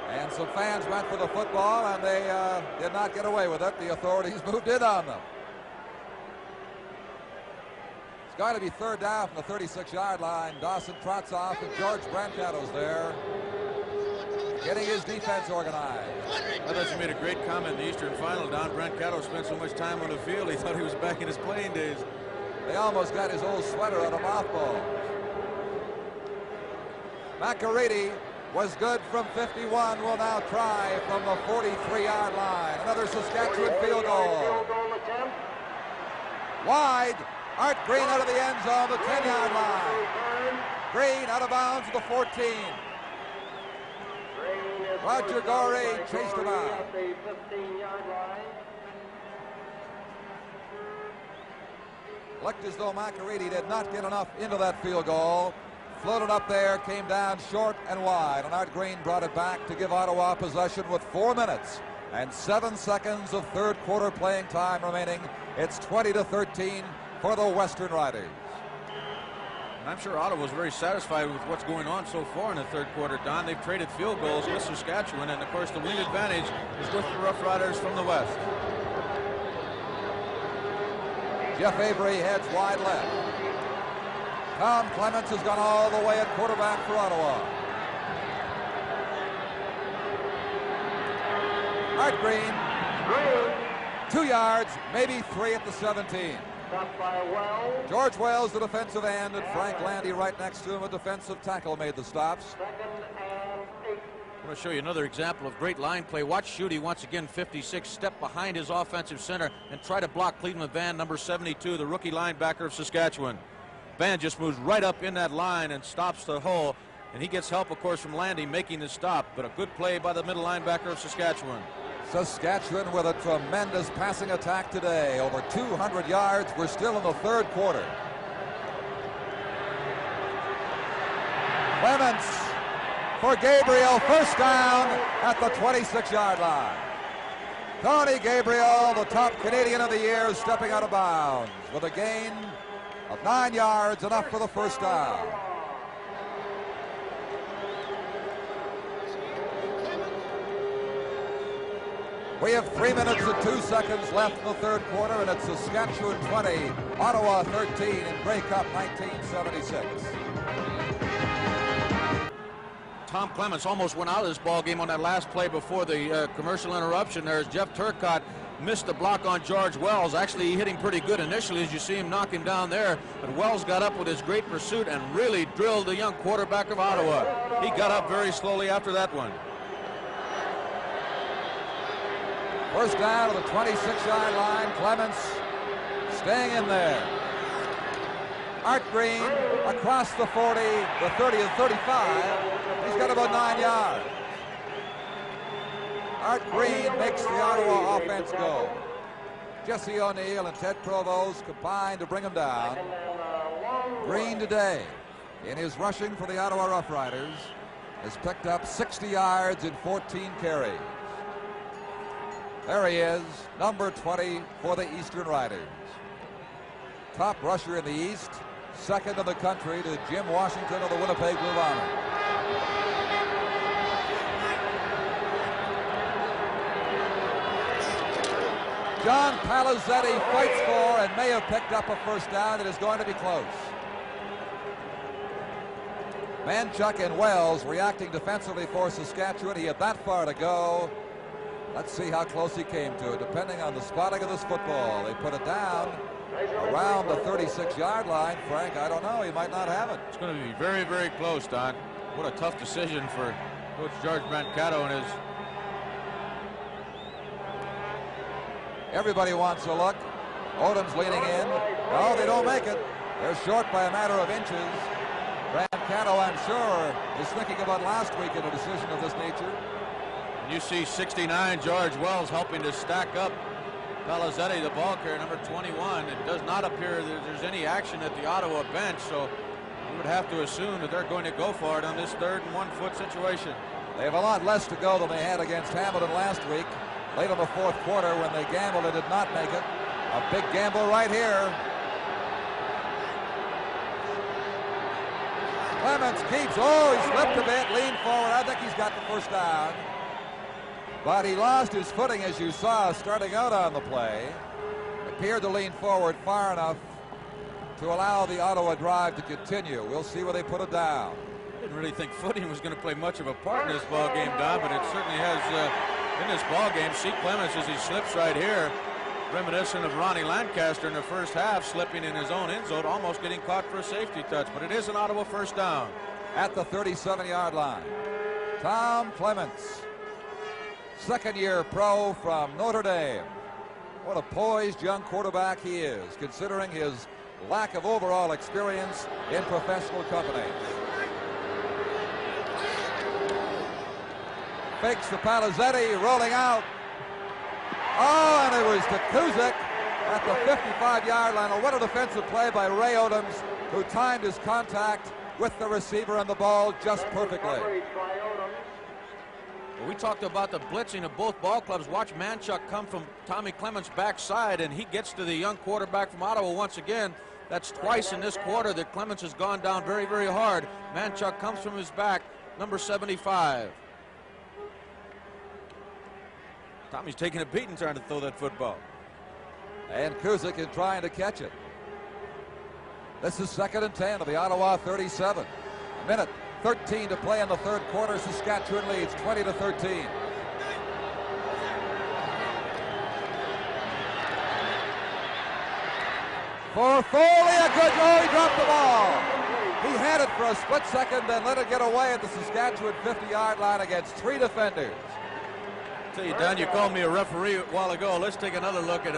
S18: And some fans went for the football, and they did not get away with it. The authorities moved in on them. It's going to be third down from the 36-yard line. Dawson trots off, and George Brancato's there, getting his defense organized.
S17: I thought you made a great comment in the Eastern Final. Don Brancato spent so much time on the field, he thought he was back in his playing days.
S18: They almost got his old sweater out of mothballs. McAready was good from 51, will now try from the 43-yard line. Another Saskatchewan field goal. Wide. Art Green out of the end zone, the 10-yard line. Green out of bounds at the 14. Roger Gorey chased him out. Looked as though McAready did not get enough into that field goal. Floated up there, came down short and wide, and Art Green brought it back to give Ottawa possession with 4 minutes and 7 seconds of third quarter playing time remaining. It's 20-13 for the Western Riders.
S17: And I'm sure Ottawa was very satisfied with what's going on so far in the third quarter, Don. They've traded field goals with Saskatchewan, and of course the wind advantage is with the Rough Riders from the west.
S18: Jeff Avery heads wide left. Tom Clements has gone all the way at quarterback for Ottawa. Art Green, 2 yards, maybe 3 at the 17. George Wells, the defensive end, and Frank Landy right next to him, a defensive tackle, made the stops.
S17: I want to show you another example of great line play. Watch Schutte once again, 56, step behind his offensive center and try to block Cleveland Van, number 72, the rookie linebacker of Saskatchewan. Van just moves right up in that line and stops the hole, and he gets help, of course, from Landy making the stop, but a good play by the middle linebacker of Saskatchewan.
S18: Saskatchewan with a tremendous passing attack today. Over 200 yards. We're still in the third quarter. Clements for Gabriel, first down at the 26-yard line. Tony Gabriel, the top Canadian of the year, stepping out of bounds with a gain of 9 yards, enough for the first down. We have 3 minutes and 2 seconds left in the third quarter, and it's Saskatchewan 20, Ottawa 13 in Grey Cup 1976.
S17: Tom Clements almost went out of this ball game on that last play before the commercial interruption. There's Jeff Turcotte missed the block on George Wells. Actually, he hit him pretty good initially, as you see him knock him down there. But Wells got up with his great pursuit and really drilled the young quarterback of Ottawa. He got up very slowly after that one.
S18: First down to the 26-yard line. Clements staying in there. Art Green across the 40, the 30 and 35. He's got about 9 yards. Art Green makes the Ottawa offense go. Jesse O'Neill and Ted Provost combined to bring him down. Green today, in his rushing for the Ottawa Rough Riders, has picked up 60 yards in 14 carries. There he is, number 20 for the Eastern Riders. Top rusher in the East, second in the country to Jim Washington of the Winnipeg Blue Bombers. John Palazetti fights for and may have picked up a first down. It is going to be close. Manchuk and Wells reacting defensively for Saskatchewan. He had that far to go. Let's see how close he came to it. Depending on the spotting of this football, they put it down around the 36-yard line. Frank, I don't know. He might not have it.
S17: It's going to be very, very close, Don. What a tough decision for Coach George Brancato and his...
S18: Everybody wants a look. Odom's leaning in. No, they don't make it. They're short by a matter of inches. Brancato, I'm sure, is thinking about last week in a decision of this nature.
S17: You see 69, George Wells, helping to stack up Palazetti, the ball carrier, number 21. It does not appear that there's any action at the Ottawa bench, so you would have to assume that they're going to go for it on this 3rd and 1 foot situation.
S18: They have a lot less to go than they had against Hamilton last week. Late in the 4th quarter when they gambled and did not make it. A big gamble right here. Clements keeps, he slipped a bit, leaned forward. I think he's got the first down. But he lost his footing, as you saw, starting out on the play. Appeared to lean forward far enough to allow the Ottawa drive to continue. We'll see where they put it down.
S17: I didn't really think footing was going to play much of a part in this ball game, Don, but it certainly has in this ball game. See Clements as he slips right here, reminiscent of Ronnie Lancaster in the first half, slipping in his own end zone, almost getting caught for a safety touch. But it is an Ottawa first down.
S18: At the 37-yard line, Tom Clements, second-year pro from Notre Dame. What a poised young quarterback he is, considering his lack of overall experience in professional company. Fakes the Palazetti, rolling out. Oh, and it was to Kuzik at the 55-yard line. Oh, what a defensive play by Ray Odoms, who timed his contact with the receiver and the ball just perfectly.
S17: Well, we talked about the blitzing of both ball clubs. Watch Manchuk come from Tommy Clements' backside, and he gets to the young quarterback from Ottawa once again. That's twice in this quarter that Clements has gone down very, very hard. Manchuk comes from his back, number 75. Tommy's taking a beating trying to throw that football.
S18: And Kuzik is trying to catch it. This is 2nd and 10 of the Ottawa 37. A minute 13 to play in the 3rd quarter. Saskatchewan leads 20-13. For Foley, a good goal. He dropped the ball. He had it for a split second, then let it get away at the Saskatchewan 50-yard line against 3 defenders.
S17: Tell you, Don, you called me a referee a while ago. Let's take another look at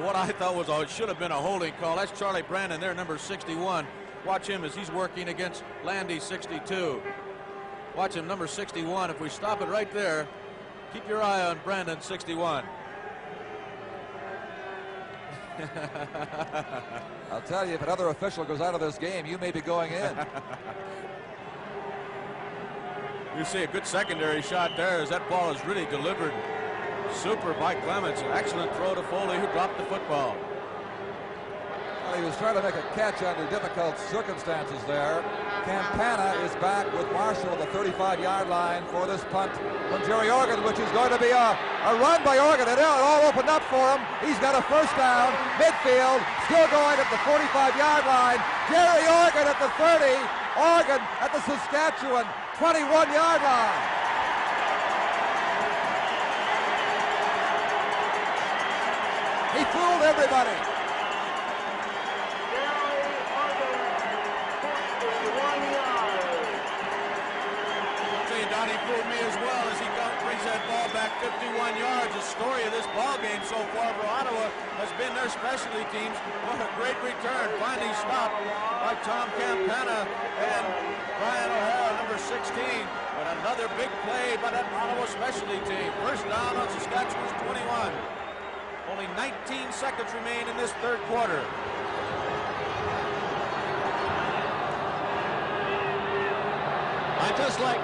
S17: what I thought was it should have been a holding call. That's Charlie Brandon there, number 61. Watch him as he's working against Landy, 62. Watch him, number 61. If we stop it right there, keep your eye on Brandon, 61.
S18: I'll tell you, if another official goes out of this game, you may be going in.
S17: You see a good secondary shot there as that ball is really delivered super by Clements. An excellent throw to Foley, who dropped the football.
S18: Well, he was trying to make a catch under difficult circumstances there. Campana is back with Marshall at the 35-yard line for this punt from Jerry Organ, which is going to be a run by Organ. And it all opened up for him. He's got a first down, midfield, still going at the 45-yard line. Jerry Organ at the 30, Organ at the Saskatchewan 21-yard line. He fooled everybody.
S17: Donnie fooled me as well as he brings that ball back 51 yards. The story of this ball game so far for Ottawa has been their specialty teams. What a great return. Finally stopped by Tom Campana and Brian O'Hara, number 16. But another big play by that Ottawa specialty team. First down on Saskatchewan's 21. Only 19 seconds remain in this third quarter. I just like...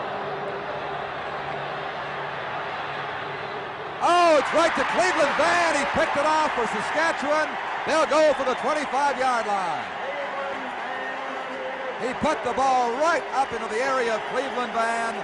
S18: Oh, it's right to Cleveland Van. He picked it off for Saskatchewan. They'll go for the 25-yard line. He put the ball right up into the area of Cleveland Van,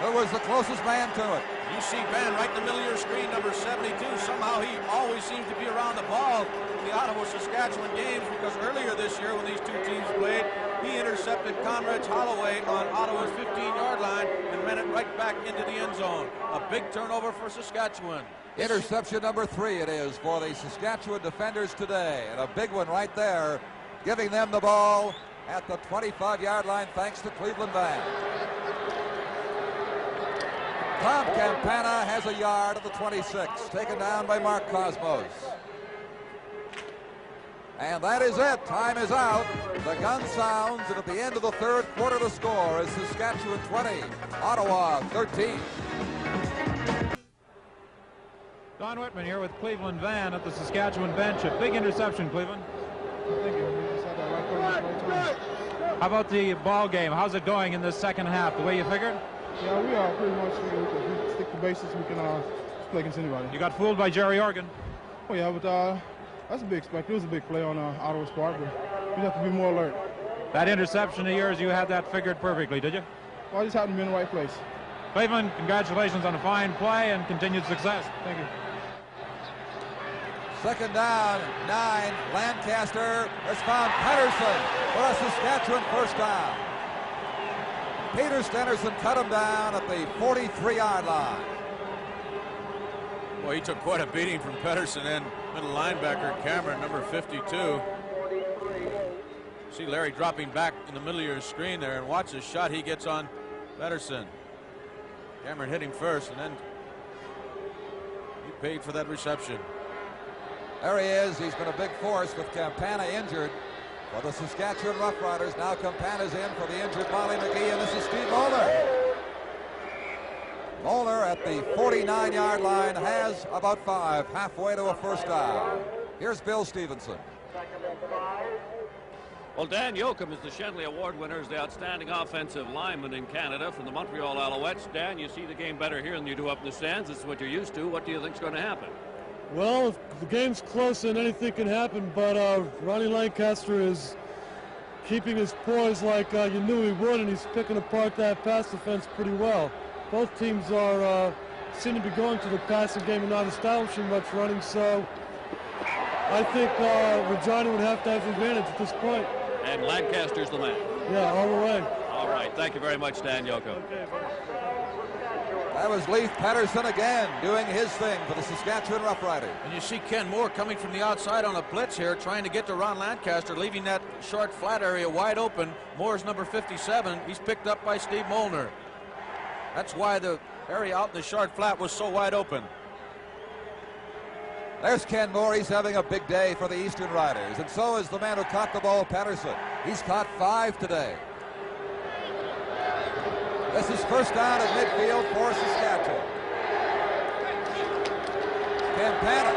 S18: who was the closest man to it.
S17: You see Van right in the middle of your screen, number 72. Somehow he always seems to be around the ball in the Ottawa-Saskatchewan games, because earlier this year when these two teams played, he intercepted Conrad's Holloway on Ottawa's 15-yard line and ran it right back into the end zone. A big turnover for Saskatchewan.
S18: Interception number 3 it is for the Saskatchewan defenders today, and a big one right there, giving them the ball at the 25-yard line thanks to Cleveland Van. Tom Campana has a yard at the 26, taken down by Mark Cosmos. And that is it. Time is out. The gun sounds, and at the end of the third quarter, the score is Saskatchewan 20, Ottawa 13.
S10: Don Whitman here with Cleveland Van at the Saskatchewan bench. A big interception, Cleveland.
S14: Thank you. We just had that right.
S10: How about the ball game? How's it going in this second half? The way you figured?
S14: Yeah, we are pretty much. We stick to basics. We can play against anybody.
S10: You got fooled by Jerry Organ.
S14: Oh yeah, but that's a big expect. It was a big play on Ottawa's part, but we have to be more alert.
S10: That interception of yours, you had that figured perfectly, did you?
S14: Well, I just happened to be in the right place.
S10: Cleveland, congratulations on a fine play and continued success.
S14: Thank you.
S18: Second down, 9. Lancaster has found Patterson for a Saskatchewan first down. Peter Stennerson cut him down at the 43-yard line.
S17: Boy, he took quite a beating from Pedersen and middle linebacker Cameron, number 52. See Larry dropping back in the middle of your screen there, and watch the shot he gets on Pedersen. Cameron hit him first, and then he paid for that reception.
S18: There he is. He's been a big force with Campana injured for the Saskatchewan Rough Riders. Now Campana's in for the injured Molly McGee, and this is Steve Molnar. Molnar at the 49-yard line has about 5, halfway to a first down. Here's Bill Stevenson.
S4: Well, Dan Yoakum is the Shenley Award winner as the outstanding offensive lineman in Canada from the Montreal Alouettes. Dan, you see the game better here than you do up in the stands. This is what you're used to. What do you think is going to happen?
S9: Well, the game's close and anything can happen, but Ronnie Lancaster is keeping his poise like you knew he would, and he's picking apart that pass defense pretty well. Both teams are seem to be going to the passing game and not establishing much running, so I think Regina would have to have the advantage at this point.
S4: And Lancaster's the man.
S9: Yeah, all the way.
S4: All right, thank you very much, Dan Yoakum.
S9: Okay.
S18: That was Leif Patterson again doing his thing for the Saskatchewan Roughriders.
S17: And you see Ken Moore coming from the outside on a blitz here, trying to get to Ron Lancaster, leaving that short flat area wide open. Moore's number 57. He's picked up by Steve Molnar. That's why the area out in the short flat was so wide open.
S18: There's Ken Moore. He's having a big day for the Eastern Riders, and so is the man who caught the ball, Patterson. He's caught 5 today. This is first down at midfield for Saskatchewan. Campana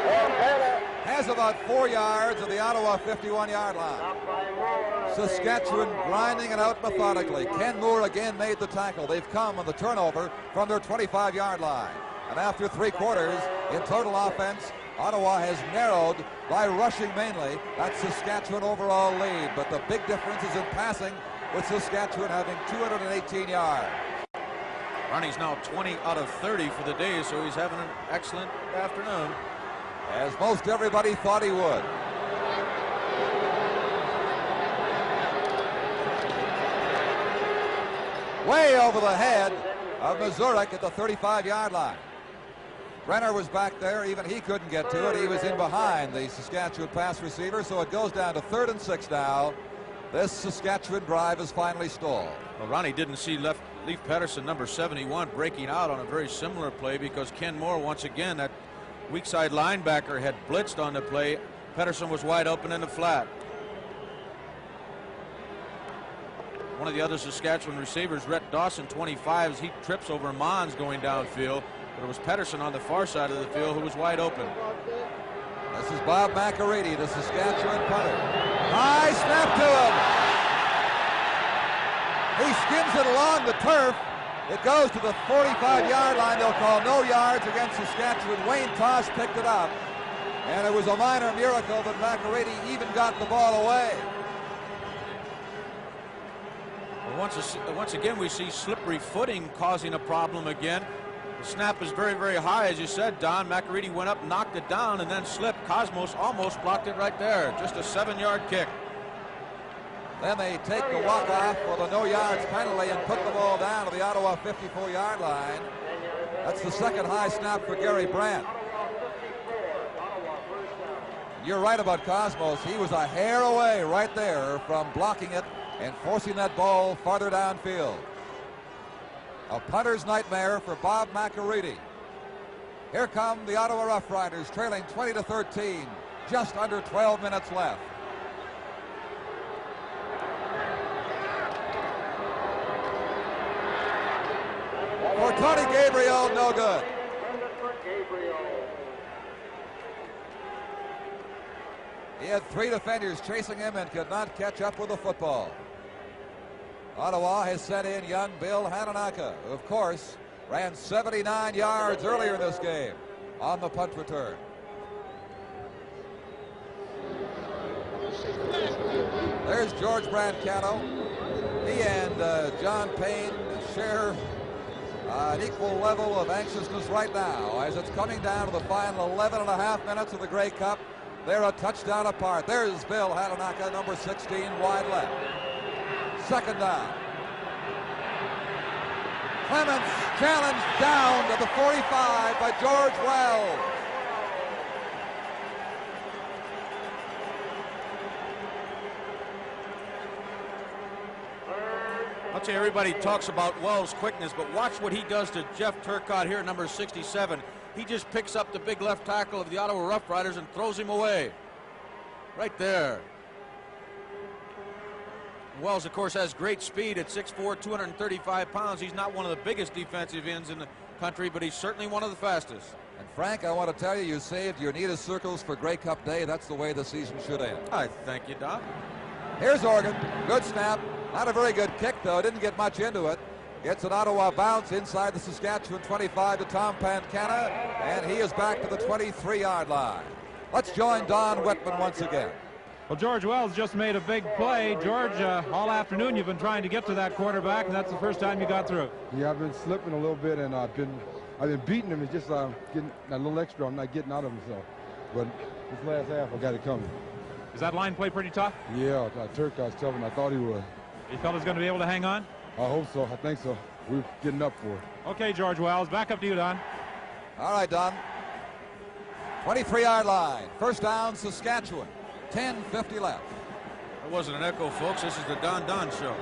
S18: has about 4 yards of the Ottawa 51-yard line. Saskatchewan grinding it out methodically. Ken Moore again made the tackle. They've come on the turnover from their 25-yard line. And after 3 quarters in total offense, Ottawa has narrowed by rushing mainly that Saskatchewan overall lead. But the big difference is in passing, with Saskatchewan having 218 yards.
S17: Ronnie's now 20 out of 30 for the day, so he's having an excellent afternoon.
S18: As most everybody thought he would. Way over the head of Mazurek at the 35-yard line. Brenner was back there. Even he couldn't get to it. He was in behind the Saskatchewan pass receiver, so it goes down to 3rd and 6 now. This Saskatchewan drive is finally stalled.
S17: Well, Ronnie didn't see Leif Pedersen, number 71, breaking out on a very similar play because Ken Moore, once again, that weak side linebacker, had blitzed on the play. Pedersen was wide open in the flat. One of the other Saskatchewan receivers, Rhett Dawson, 25, as he trips over Mons going downfield. But it was Pedersen on the far side of the field who was wide open.
S18: This is Bob McAreedy, the Saskatchewan punter. High snap to him. He skims it along the turf. It goes to the 45-yard line. They'll call no yards against Saskatchewan. Wayne Toss picked it up. And it was a minor miracle that McAreedy even got the ball away.
S17: Once again, we see slippery footing causing a problem again. The snap is very, very high, as you said, Don. McAreedy went up, knocked it down, and then slipped. Cosmos almost blocked it right there. Just a 7-yard kick.
S18: Then they take the walk-off for the no yards penalty and put the ball down to the Ottawa 54-yard line. That's the second high snap for Gary Brandt. You're right about Cosmos. He was a hair away right there from blocking it and forcing that ball farther downfield. A punter's nightmare for Bob McAreedy. Here come the Ottawa Rough Riders, trailing 20-13, just under 12 minutes left. For Tony Gabriel, no good. He had 3 defenders chasing him and could not catch up with the football. Ottawa has sent in young Bill Hananaka, who, of course, ran 79 yards earlier in this game on the punt return. There's George Brancano. He and John Payne share an equal level of anxiousness right now as it's coming down to the final 11 and a half minutes of the Grey Cup. They're a touchdown apart. There's Bill Hananaka, number 16, wide left. Second down. Clements challenged down to the 45 by George Wells.
S17: I'll tell you, everybody talks about Wells' quickness, but watch what he does to Jeff Turcotte here, number 67. He just picks up the big left tackle of the Ottawa Rough Riders and throws him away. Right there. Wells, of course, has great speed at 6'4", 235 pounds. He's not one of the biggest defensive ends in the country, but he's certainly one of the fastest.
S18: And Frank, I want to tell you, you saved your Nita circles for Grey Cup Day. That's the way the season should end.
S17: I thank you, Doc.
S18: Here's Organ. Good snap. Not a very good kick, though. Didn't get much into it. Gets an Ottawa bounce inside the Saskatchewan 25 to Tom Pancana, and he is back to the 23-yard line. Let's join Don Whitman once again.
S10: Well, George Wells just made a big play. George, all afternoon you've been trying to get to that quarterback, and that's the first time you got through.
S19: Yeah, I've been slipping a little bit, and I've been beating him. It's just getting a little extra. I'm not getting out of him, so. But this last half, I got it coming.
S10: Is that line play pretty tough?
S19: Yeah, Turcotte's tough, and I thought he would.
S10: You felt he was going to be able to hang on?
S19: I hope so. I think so. We're getting up for it.
S10: Okay, George Wells, back up to you, Don.
S18: All right, Don. 23-yard line. First down, Saskatchewan. 10:50 left.
S17: It wasn't an echo, folks. This is the Don Show.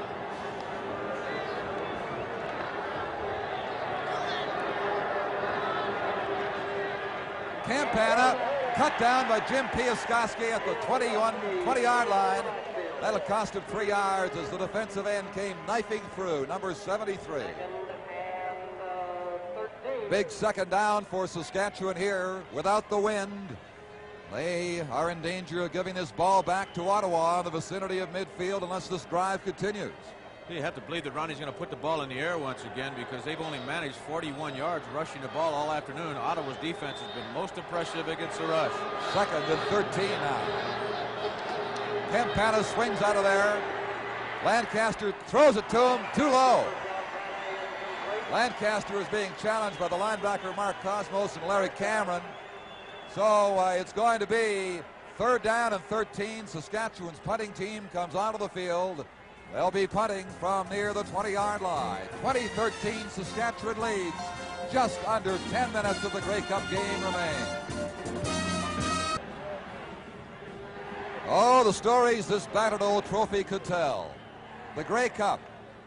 S18: Campana cut down by Jim Piaskowski at the 20-yard line. That'll cost him 3 yards as the defensive end came knifing through, number 73. Big second down for Saskatchewan here without the wind. They are in danger of giving this ball back to Ottawa in the vicinity of midfield unless this drive continues.
S17: You have to believe that Ronnie's going to put the ball in the air once again because they've only managed 41 yards rushing the ball all afternoon. Ottawa's defense has been most impressive against the rush.
S18: Second and 13 now. Campana swings out of there. Lancaster throws it to him, too low. Lancaster is being challenged by the linebacker Mark Cosmos and Larry Cameron. So it's going to be third down and 13. Saskatchewan's punting team comes onto the field. They'll be punting from near the 20-yard line. 20-13, Saskatchewan leads. just under 10 minutes of the Grey Cup game remain. Oh, the stories this battered old trophy could tell. The Grey Cup.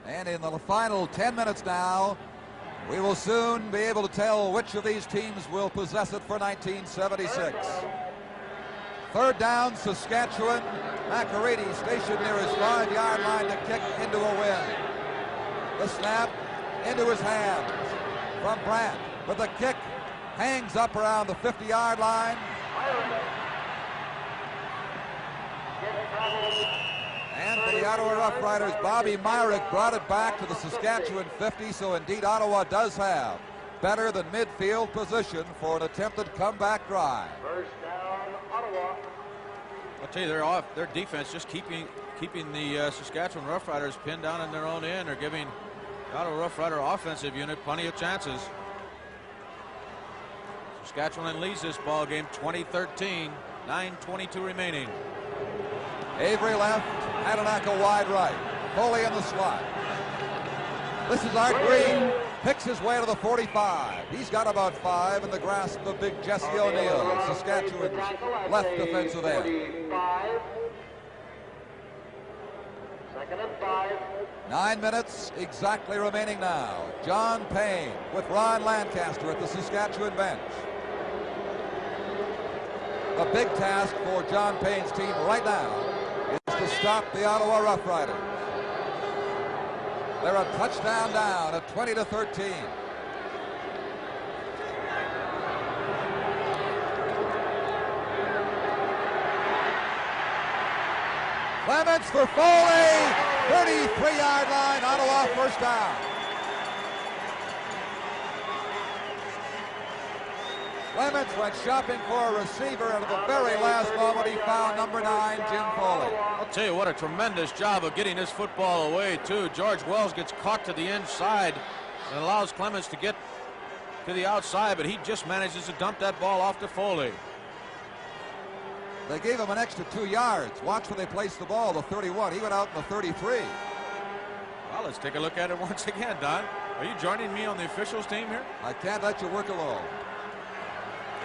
S18: And in the final 10 minutes now, we will soon be able to tell which of these teams will possess it for 1976. Third down, Saskatchewan. McAready stationed near his 5-yard line to kick into a win. The snap into his hands from Brandt, but the kick hangs up around the 50-yard line. And for the Ottawa Rough Riders, Bobby Myrick brought it back to the Saskatchewan 50, so indeed Ottawa does have better than midfield position for an attempted comeback drive.
S8: First down, Ottawa.
S17: I'll tell you, their defense just keeping the Saskatchewan Rough Riders pinned down in their own end. They're giving the Ottawa Rough Rider offensive unit plenty of chances. Saskatchewan leads this ball game 20-13, 9:22 remaining.
S18: Avery left, Adenaka wide right. Foley in the slot. This is Art Green. Picks his way to the 45. He's got about 5 in the grasp of big Jesse O'Neill, Saskatchewan's left defensive end.
S8: 2nd and 5.
S18: 9 minutes exactly remaining now. John Payne with Ron Lancaster at the Saskatchewan bench. The big task for John Payne's team right now is to stop the Ottawa Rough Riders. They're a touchdown down at 20-13. Clements for Foley, 33-yard line, Ottawa first down. Clements went shopping for a receiver, and at the very last moment he found number 9, Jim Foley.
S17: I'll tell you what, a tremendous job of getting this football away, too. George Wells gets caught to the inside and allows Clements to get to the outside, but he just manages to dump that ball off to Foley.
S18: They gave him an extra 2 yards. Watch where they placed the ball, the 31. He went out in the 33.
S17: Well, let's take a look at it once again, Don. Are you joining me on the officials team here?
S18: I can't let you work alone.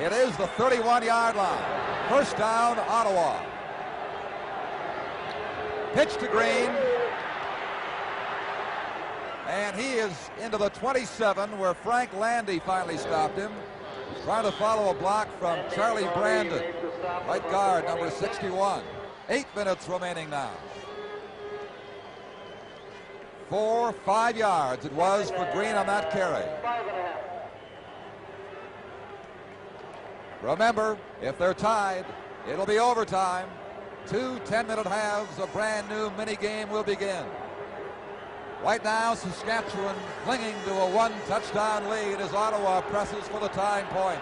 S18: It is the 31-yard line. First down, Ottawa. Pitch to Green. And he is into the 27, where Frank Landy finally stopped him. He's trying to follow a block from Charlie Brandon, right guard, number 61. 8 minutes remaining now. 4-5 yards it was for Green on that carry. Remember, if they're tied, it'll be overtime. 2 10-minute halves, a brand new mini game will begin. Right now, Saskatchewan clinging to a 1-touchdown lead as Ottawa presses for the tying points.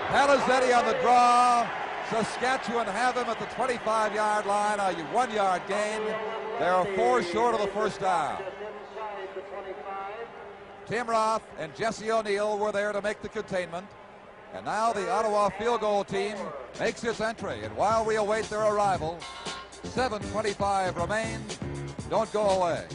S18: Palizzetti on the draw. Saskatchewan have him at the 25-yard line, a 1-yard gain. They are 4 short of the first down. Tim Roth and Jesse O'Neill were there to make the containment. And now the Ottawa field goal team makes its entry. And while we await their arrival, 7:25 remains. Don't go away.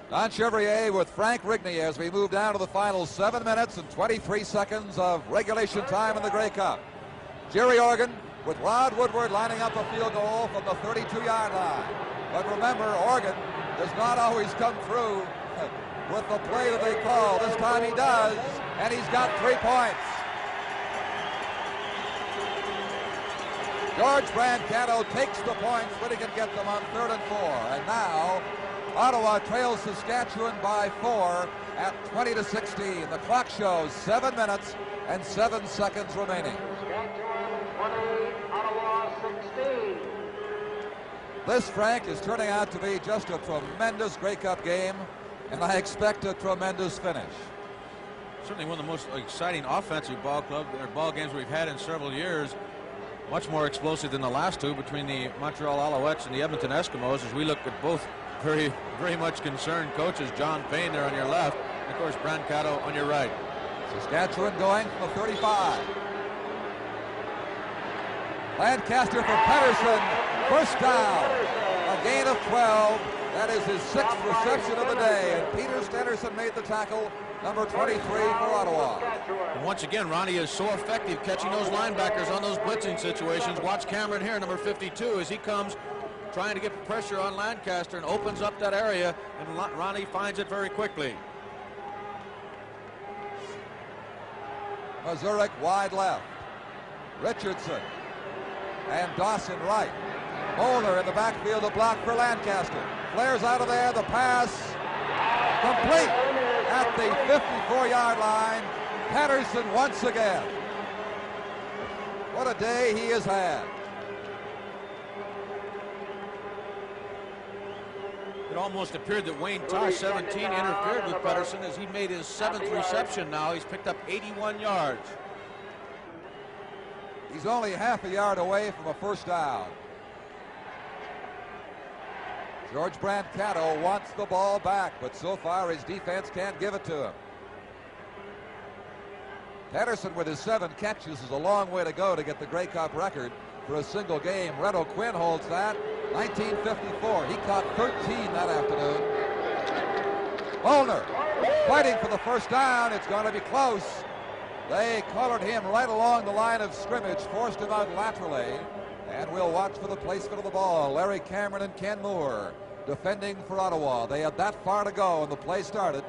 S18: Don Chevrier with Frank Rigney as we move down to the final 7 minutes and 23 seconds of regulation time in the Grey Cup. Jerry Organ with Rod Woodward lining up a field goal from the 32-yard line. But remember, Organ does not always come through with the play that they call. This time he does, and he's got 3 points. George Brancato takes the points, but he can get them on 3rd and 4. And now, Ottawa trails Saskatchewan by 4 at 20-16. The clock shows 7 minutes and 7 seconds remaining.
S8: Saskatchewan 20, Ottawa 16.
S18: This, Frank, is turning out to be just a tremendous Grey Cup game, and I expect a tremendous finish.
S17: Certainly one of the most exciting offensive ball games we've had in several years. Much more explosive than the last two between the Montreal Alouettes and the Edmonton Eskimos, as we look at both very, very much concerned coaches. John Payne there on your left, and of course Brancato on your right.
S18: Saskatchewan going from the 35. Lancaster for Patterson. First down. A gain of 12. That is his 6th reception of the day. And Peter Stennerson made the tackle. Number 23 for Ottawa.
S17: And once again, Ronnie is so effective catching those linebackers on those blitzing situations. Watch Cameron here, number 52, as he comes trying to get pressure on Lancaster and opens up that area, and Ronnie finds it very quickly.
S18: Mazurek wide left. Richardson and Dawson right. Molnar in the backfield to block for Lancaster. Flares out of there, the pass complete at the 54-yard line. Patterson once again. What a day he has had.
S17: It almost appeared that Wayne Tosh, 17, interfered with Patterson as he made his 7th reception now. He's picked up 81 yards.
S18: He's only half a yard away from a first down. George Brancato wants the ball back, but so far his defense can't give it to him. Patterson with his 7 catches is a long way to go to get the Grey Cup record for a single game. Red O'Quinn holds that. 1954. He caught 13 that afternoon. Molnar fighting for the first down. It's going to be close. They collared him right along the line of scrimmage, forced him out laterally, and we'll watch for the placement of the ball. Larry Cameron and Ken Moore defending for Ottawa. They had that far to go and the play started,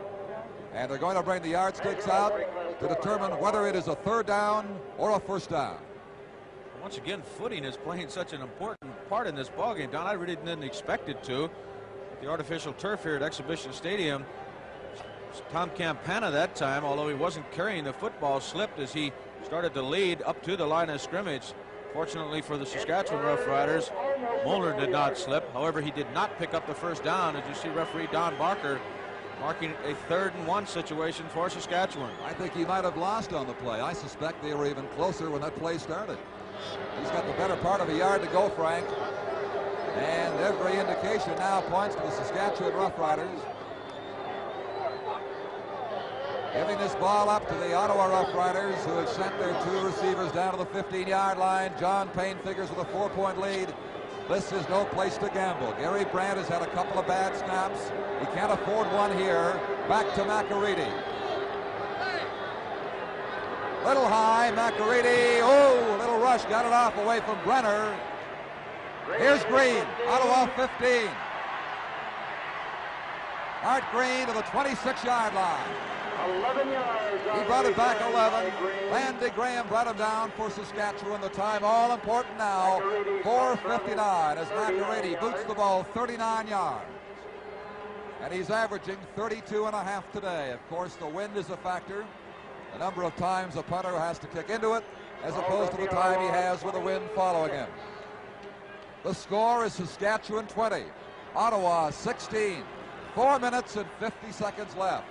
S18: and they're going to bring the yardsticks out to determine whether it is a third down or a first down.
S17: Once again, footing is playing such an important part in this ballgame, Don. I really didn't expect it to. The artificial turf here at Exhibition Stadium. Tom Campana that time, although he wasn't carrying the football, slipped as he started to lead up to the line of scrimmage. Fortunately for the Saskatchewan Roughriders, Molnar did not slip. However, he did not pick up the first down, as you see referee Don Barker marking a 3rd and 1 situation for Saskatchewan.
S18: I think he might have lost on the play. I suspect they were even closer when that play started. He's got the better part of a yard to go, Frank. And every indication now points to the Saskatchewan Roughriders. Giving this ball up to the Ottawa Roughriders, who have sent their 2 receivers down to the 15-yard line. John Payne figures with a 4-point lead. This is no place to gamble. Gary Brandt has had a couple of bad snaps. He can't afford one here. Back to McAreedy. Little high, McAreedy. Oh, a little rush, got it off away from Brenner. Here's Green, Ottawa 15. Art Green to the 26-yard line.
S8: 11 yards.
S18: He brought it back 11. Landy Graham brought him down for Saskatchewan. The time all important now. 4:59 as McAreedy boots the ball 39 yards. And he's averaging 32.5 today. Of course, the wind is a factor. The number of times a punter has to kick into it as opposed to the time he has with the wind following him. The score is Saskatchewan 20, Ottawa 16. 4 minutes and 50 seconds left.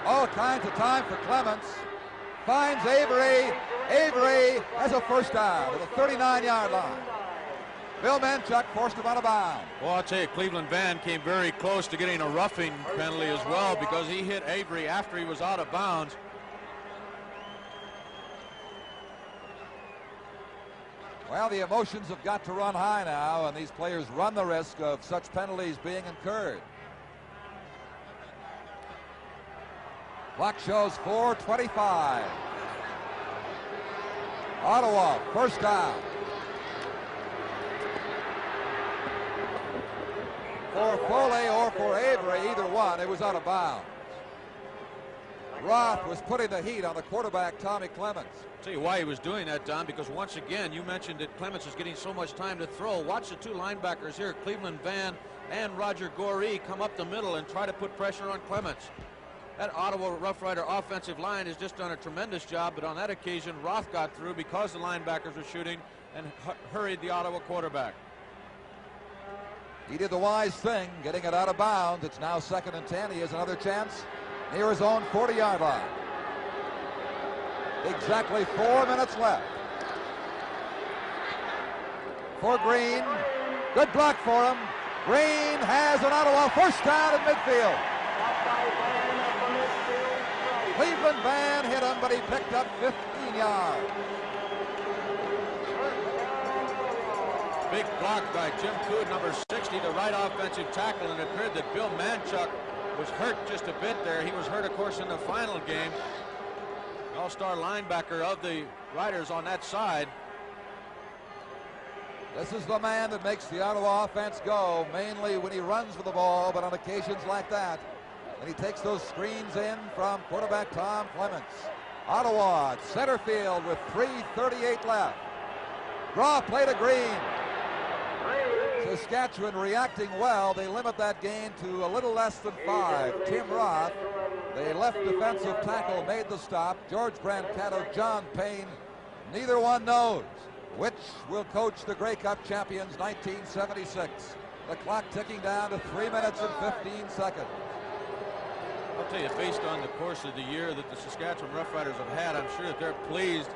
S18: All kinds of time for Clements. Finds Avery. Avery has a first down to the 39-yard line. Bill Manchuk forced him out of bounds.
S17: Well, I'll tell you, Cleveland Van came very close to getting a roughing penalty as well because he hit Avery after he was out of bounds.
S18: Well, the emotions have got to run high now, and these players run the risk of such penalties being incurred. Clock shows 4:25. Ottawa, first down. For Foley or for Avery, either one, it was out of bounds. Roth was putting the heat on the quarterback, Tommy Clements.
S17: I'll tell you why he was doing that, Don, because once again, you mentioned that Clements is getting so much time to throw. Watch the 2 linebackers here, Cleveland Van and Roger Goree, come up the middle and try to put pressure on Clements. That Ottawa Rough Rider offensive line has just done a tremendous job, but on that occasion, Roth got through because the linebackers were shooting and hurried the Ottawa quarterback.
S18: He did the wise thing, getting it out of bounds. It's now 2nd and 10. He has another chance near his own 40-yard line. Exactly 4 minutes left. For Green. Good block for him. Green has an Ottawa first down at midfield. Cleveland Van hit him, but he picked up 15 yards.
S17: Big block by Jim Cood, number 60, the right offensive tackle, and it appeared that Bill Manchuk was hurt just a bit there. He was hurt, of course, in the final game. All-star linebacker of the Riders on that side.
S18: This is the man that makes the Ottawa offense go, mainly when he runs with the ball, but on occasions like that. And he takes those screens in from quarterback Tom Clements. Ottawa at center field with 3:38 left. Draw play to Green. Saskatchewan reacting well. They limit that gain to a little less than 5. Tim Roth, the left defensive tackle, made the stop. George Brancato, John Payne, neither one knows which will coach the Grey Cup champions 1976. The clock ticking down to 3 minutes and 15 seconds.
S17: I'll tell you, based on the course of the year that the Saskatchewan Roughriders have had, I'm sure that they're pleased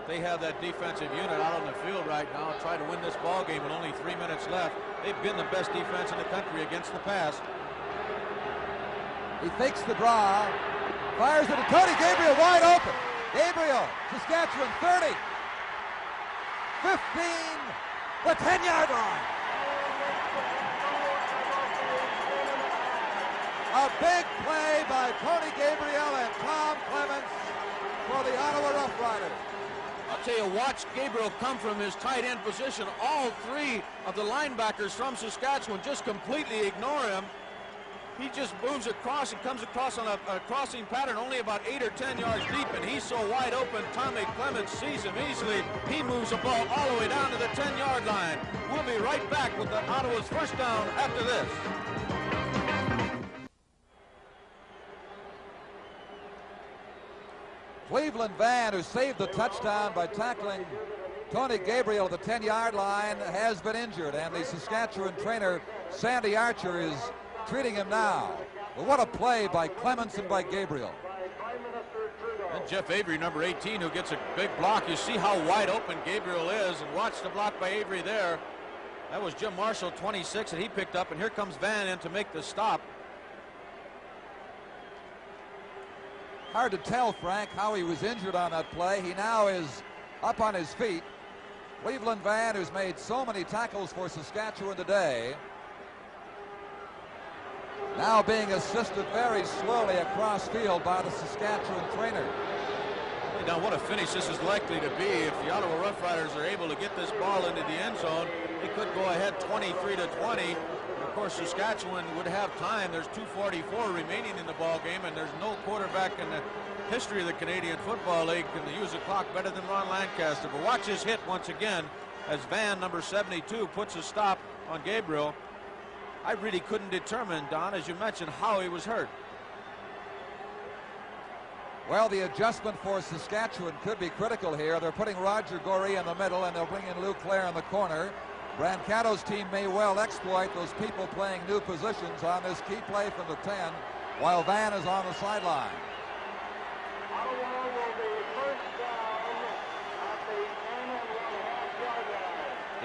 S17: they have that defensive unit out on the field right now, try to win this ball game with only 3 minutes left. They've been the best defense in the country against the pass.
S18: He fakes the draw, fires it to Tony Gabriel, wide open. Gabriel, Saskatchewan 30, 15, the 10-yard line. A big play by Tony Gabriel and Tom Clements for the Ottawa Rough Riders.
S17: I'll tell you, watch Gabriel come from his tight end position. All three of the linebackers from Saskatchewan just completely ignore him. He just moves across and comes across on a crossing pattern only about 8 or 10 yards deep, and he's so wide open, Tommy Clements sees him easily. He moves the ball all the way down to the 10-yard line. We'll be right back with the Ottawa's first down after this.
S18: Cleveland Van, who saved the touchdown by tackling Tony Gabriel at the 10-yard line, has been injured, and the Saskatchewan trainer, Sandy Archer, is treating him now. But what a play by Clements and by Gabriel.
S17: And Jeff Avery, number 18, who gets a big block. You see how wide open Gabriel is, and watch the block by Avery there. That was Jim Marshall, 26, that he picked up, and here comes Van in to make the stop.
S18: Hard to tell, Frank, how he was injured on that play. He now is up on his feet. Cleveland Van, who's made so many tackles for Saskatchewan today, now being assisted very slowly across field by the Saskatchewan trainer.
S17: Now, what a finish this is likely to be. If the Ottawa Rough Riders are able to get this ball into the end zone, they could go ahead 23-20. Of course, Saskatchewan would have time. There's 2:44 remaining in the ball game, and there's no quarterback in the history of the Canadian Football League can use the clock better than Ron Lancaster. But watch his hit once again as Van, number 72, puts a stop on Gabriel. I really couldn't determine, Don, as you mentioned, how he was hurt.
S18: Well, the adjustment for Saskatchewan could be critical here. They're putting Roger Gorey in the middle, and they'll bring in Lou Clare in the corner. Brancato's team may well exploit those people playing new positions on this key play from the 10, while Van is on the sideline.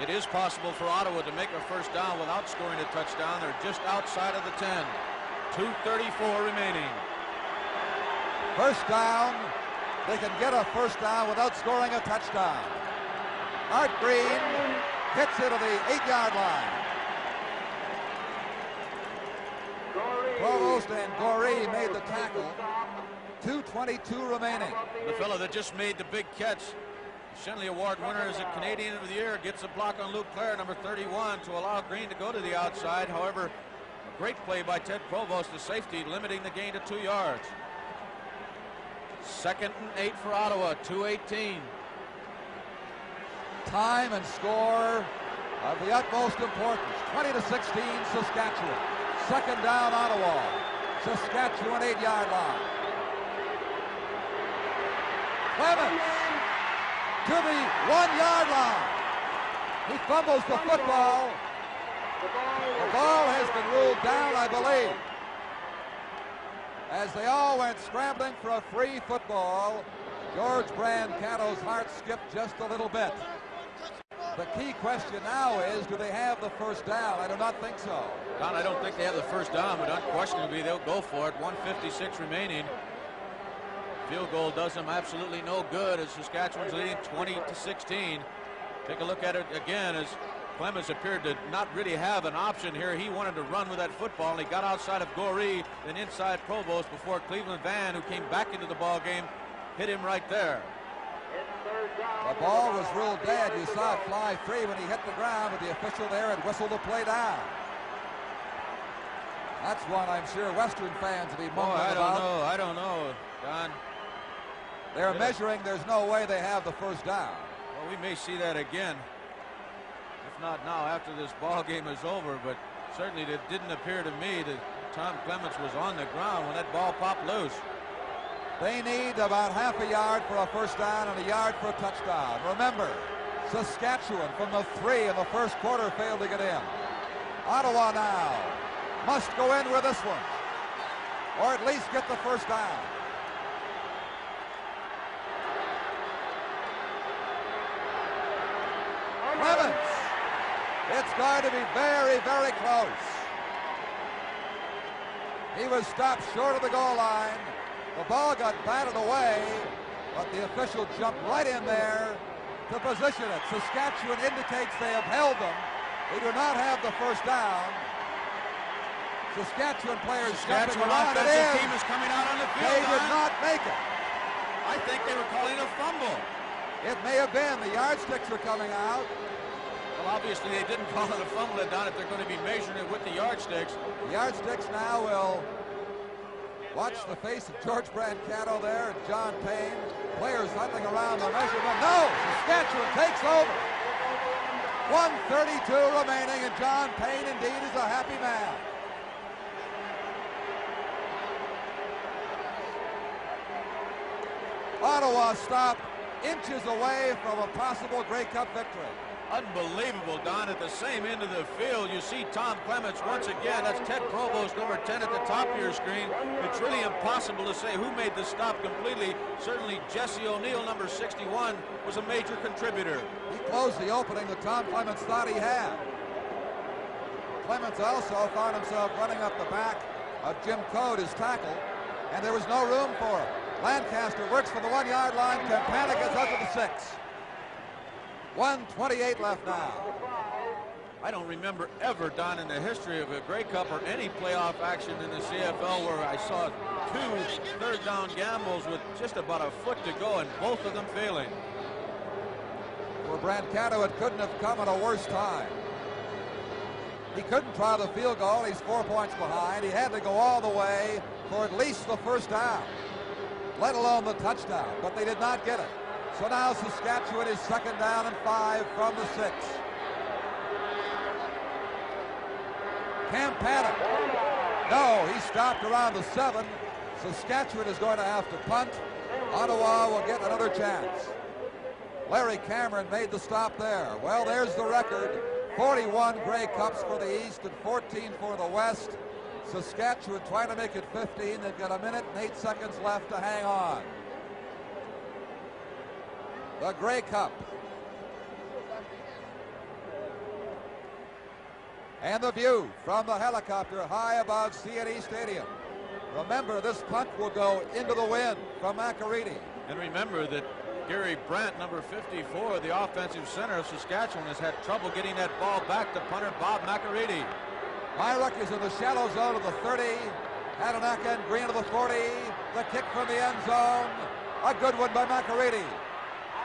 S17: It is possible for Ottawa to make a first down without scoring a touchdown. They're just outside of the 10. 2:34 remaining.
S18: First down. They can get a first down without scoring a touchdown. Art Green hits it at the 8-yard line. Provost and Gorey made the tackle. 2:22 remaining.
S17: The fellow that just made the big catch, Shenley Award winner as a Canadian of the Year, gets a block on Luke Clare, number 31, to allow Green to go to the outside. However, a great play by Ted Provost, the safety, limiting the gain to 2 yards. 2nd and 8 for Ottawa, 2:18.
S18: Time and score of the utmost importance. 20-16 Saskatchewan. 2nd down Ottawa. Saskatchewan 8-yard line. Clements to the 1-yard line. He fumbles the football. The ball has been ruled down, I believe, as they all went scrambling for a free football. George Brancato's heart skipped just a little bit. The key question now is, do they have the first down? I do not think so.
S17: Don, I don't think they have the first down, but unquestionably they'll go for it. 1:56 remaining. Field goal does them absolutely no good as Saskatchewan's leading 20-16. Take a look at it again as Clemens appeared to not really have an option here. He wanted to run with that football, and he got outside of Goree and inside Provost before Cleveland Van, who came back into the ball game, hit him right there.
S18: The ball was ruled dead. You saw it fly free when he hit the ground, but the official there had whistled the play down. That's one I'm sure Western fans will be mumbling about.
S17: I don't know, Don.
S18: They're measuring. There's no way they have the first down.
S17: Well, we may see that again. If not now, after this ball game is over, but certainly it didn't appear to me that Tom Clements was on the ground when that ball popped loose.
S18: They need about half a yard for a first down and a yard for a touchdown. Remember, Saskatchewan from the 3 in the first quarter failed to get in. Ottawa now must go in with this one, or at least get the first down. Clements. It's going to be very, very close. He was stopped short of the goal line. The ball got batted away, but the official jumped right in there to position it. Saskatchewan indicates they have held them. They do not have the first down. Saskatchewan players jumping around it in.
S17: Team is coming out on the field.
S18: They did not make it.
S17: I think they were calling a fumble.
S18: It may have been. The yardsticks are coming out.
S17: Well, obviously they didn't call it a fumble, Don, if they're going to be measuring it with the yardsticks.
S18: The yardsticks now will watch the face of George Brancato there and John Payne. Players huddling around the measurement. No! Saskatchewan takes over. 1:32 remaining, and John Payne indeed is a happy man. Ottawa stopped inches away from a possible Grey Cup victory.
S17: Unbelievable, Don. At the same end of the field, you see Tom Clements once again. That's Ted Provost, number 10 at the top of your screen. It's really impossible to say who made the stop completely. Certainly Jesse O'Neill, number 61, was a major contributor.
S18: He closed the opening that Tom Clements thought he had. Clements also found himself running up the back of Jim Code, his tackle, and there was no room for him. Lancaster works from the 1-yard line. Campana gets up to the 6. 1:28 left now.
S17: I don't remember ever, Don, in the history of a Grey Cup or any playoff action in the CFL where I saw 2 third-down gambles with just about a foot to go and both of them failing.
S18: For Brancato, it couldn't have come at a worse time. He couldn't try the field goal. He's 4 points behind. He had to go all the way for at least the first down, let alone the touchdown, but they did not get it. So now Saskatchewan is 2nd down and 5 from the 6. Campana. No, he stopped around the 7. Saskatchewan is going to have to punt. Ottawa will get another chance. Larry Cameron made the stop there. Well, there's the record. 41 Grey Cups for the East and 14 for the West. Saskatchewan trying to make it 15. They've got 1 minute and 8 seconds left to hang on. The Grey Cup. And the view from the helicopter high above CNE Stadium. Remember, this punt will go into the wind from Macariti.
S17: And remember that Gary Brandt, number 54, the offensive center of Saskatchewan, has had trouble getting that ball back to punter Bob Macariti.
S18: Myrick is in the shallow zone of the 30. Hadanaka and Green of the 40. The kick from the end zone. A good one by Macariti.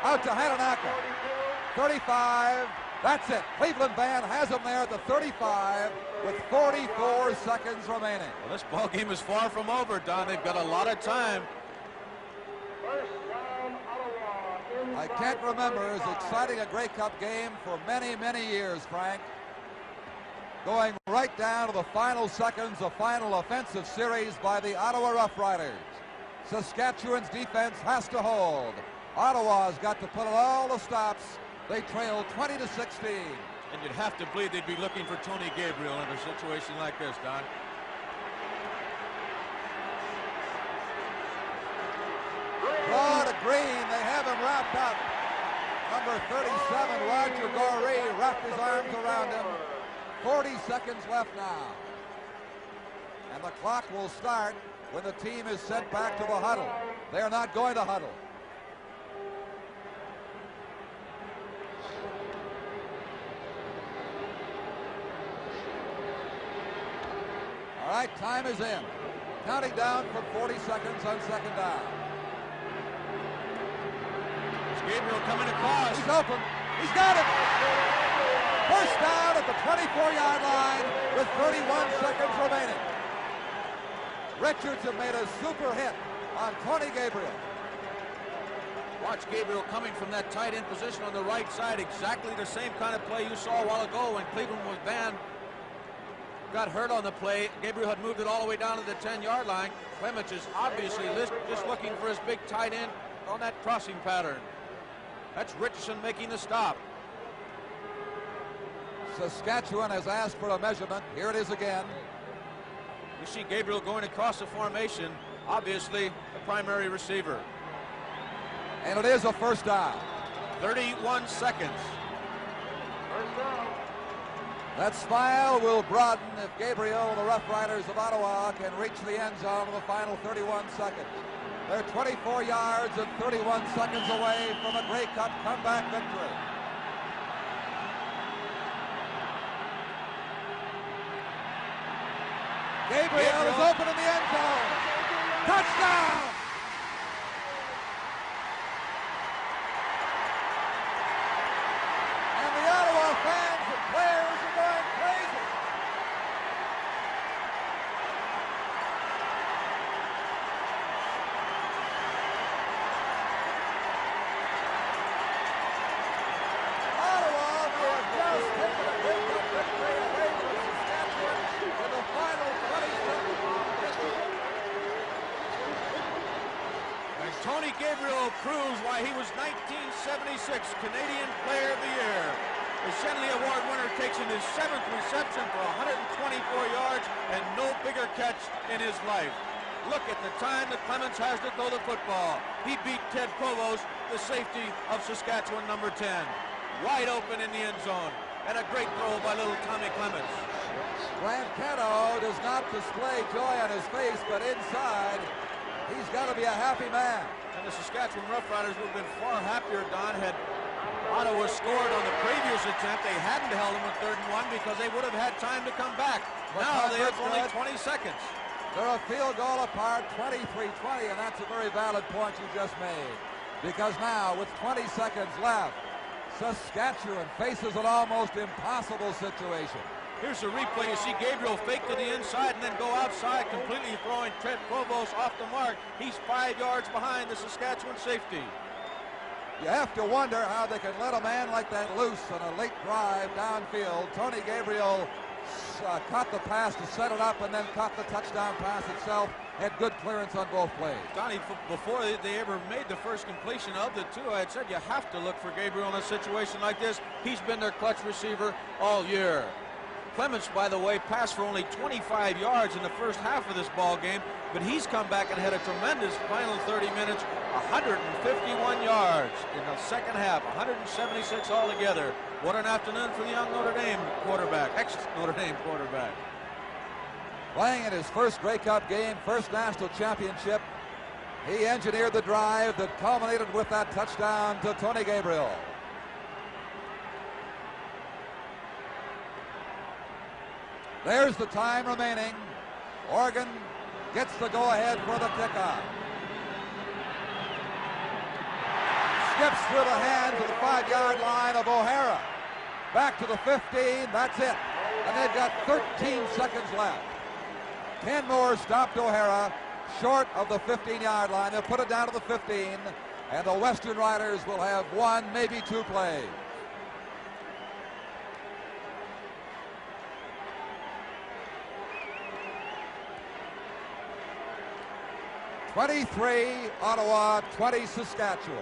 S18: Out to Hadanaka. 35. That's it. Cleveland Van has him there at the 35 with 44 seconds remaining.
S17: Well, this ball game is far from over, Don. They've got a lot of time.
S18: I can't remember as exciting a Grey Cup game for many, many years, Frank. Going right down to the final seconds, a final offensive series by the Ottawa Rough Riders. Saskatchewan's defense has to hold. Ottawa's got to put all the stops. They trail 20-16.
S17: And you'd have to believe they'd be looking for Tony Gabriel in a situation like this, Don.
S18: Draw to Green. They have him wrapped up. Number 37, Roger Goree, wrapped his arms around him. 40 seconds left now. And the clock will start when the team is sent back to the huddle. They are not going to huddle. All right, time is in. Counting down from 40 seconds on second down.
S17: Gabriel coming across.
S18: He's open. He's got it. First down at the 24-yard line with 31 seconds remaining. Richardson made a super hit on Tony Gabriel.
S17: Watch Gabriel coming from that tight end position on the right side. Exactly the same kind of play you saw a while ago when Cleveland was banned. Got hurt on the play. Gabriel had moved it all the way down to the 10-yard line. Clements is obviously just looking for his big tight end on that crossing pattern. That's Richardson making the stop.
S18: Saskatchewan has asked for a measurement. Here it is again.
S17: You see Gabriel going across the formation, obviously the primary receiver.
S18: And it is a first down.
S17: 31 seconds.
S8: First down.
S18: That smile will broaden if Gabriel and the Rough Riders of Ottawa can reach the end zone in the final 31 seconds. They're 24 yards and 31 seconds away from a Grey Cup comeback victory. Gabriel is open in the end zone. Touchdown! And the Ottawa fans and players are going crazy. Ottawa may have just taken a Grey Cup victory away from Saskatchewan in the final 20 seconds.
S17: And Tony Gabriel proves why he was 1976 Canadian Player of the Year. The Shenley Award winner takes in his 7th reception for 124 yards and no bigger catch in his life. Look at the time that Clements has to throw the football. He beat Ted Provost, the safety of Saskatchewan, number 10. Wide open in the end zone. And a great throw by little Tommy Clements.
S18: Blancato does not display joy on his face, but inside, he's got to be a happy man.
S17: And the Saskatchewan Roughriders would have been far happier, Don, had Ottawa scored on the previous attempt. They hadn't held them in 3rd and 1 because they would have had time to come back. Now they have only 20 seconds.
S18: They're a field goal apart, 23-20, and that's a very valid point you just made. Because now, with 20 seconds left, Saskatchewan faces an almost impossible situation.
S17: Here's the replay. You see Gabriel fake to the inside and then go outside, completely throwing Ted Provost off the mark. He's 5 yards behind the Saskatchewan safety.
S18: You have to wonder how they can let a man like that loose on a late drive downfield. Tony Gabriel caught the pass to set it up and then caught the touchdown pass itself. Had good clearance on both plays.
S17: Donnie, before they ever made the first completion of the two, I had said you have to look for Gabriel in a situation like this. He's been their clutch receiver all year. Clements, by the way, passed for only 25 yards in the first half of this ball game, but he's come back and had a tremendous final 30 minutes, 151 yards in the second half, 176 altogether. What an afternoon for the young Notre Dame quarterback, ex-Notre Dame quarterback.
S18: Playing in his first Grey Cup game, first national championship, he engineered the drive that culminated with that touchdown to Tony Gabriel. There's the time remaining. Oregon gets the go-ahead for the kickoff. Skips through the hands of the 5-yard line of O'Hara. Back to the 15, that's it. And they've got 13 seconds left. Ken Moore stopped O'Hara short of the 15-yard line. They'll put it down to the 15, and the Western Riders will have one, maybe two plays. (23) Ottawa, 20 Saskatchewan.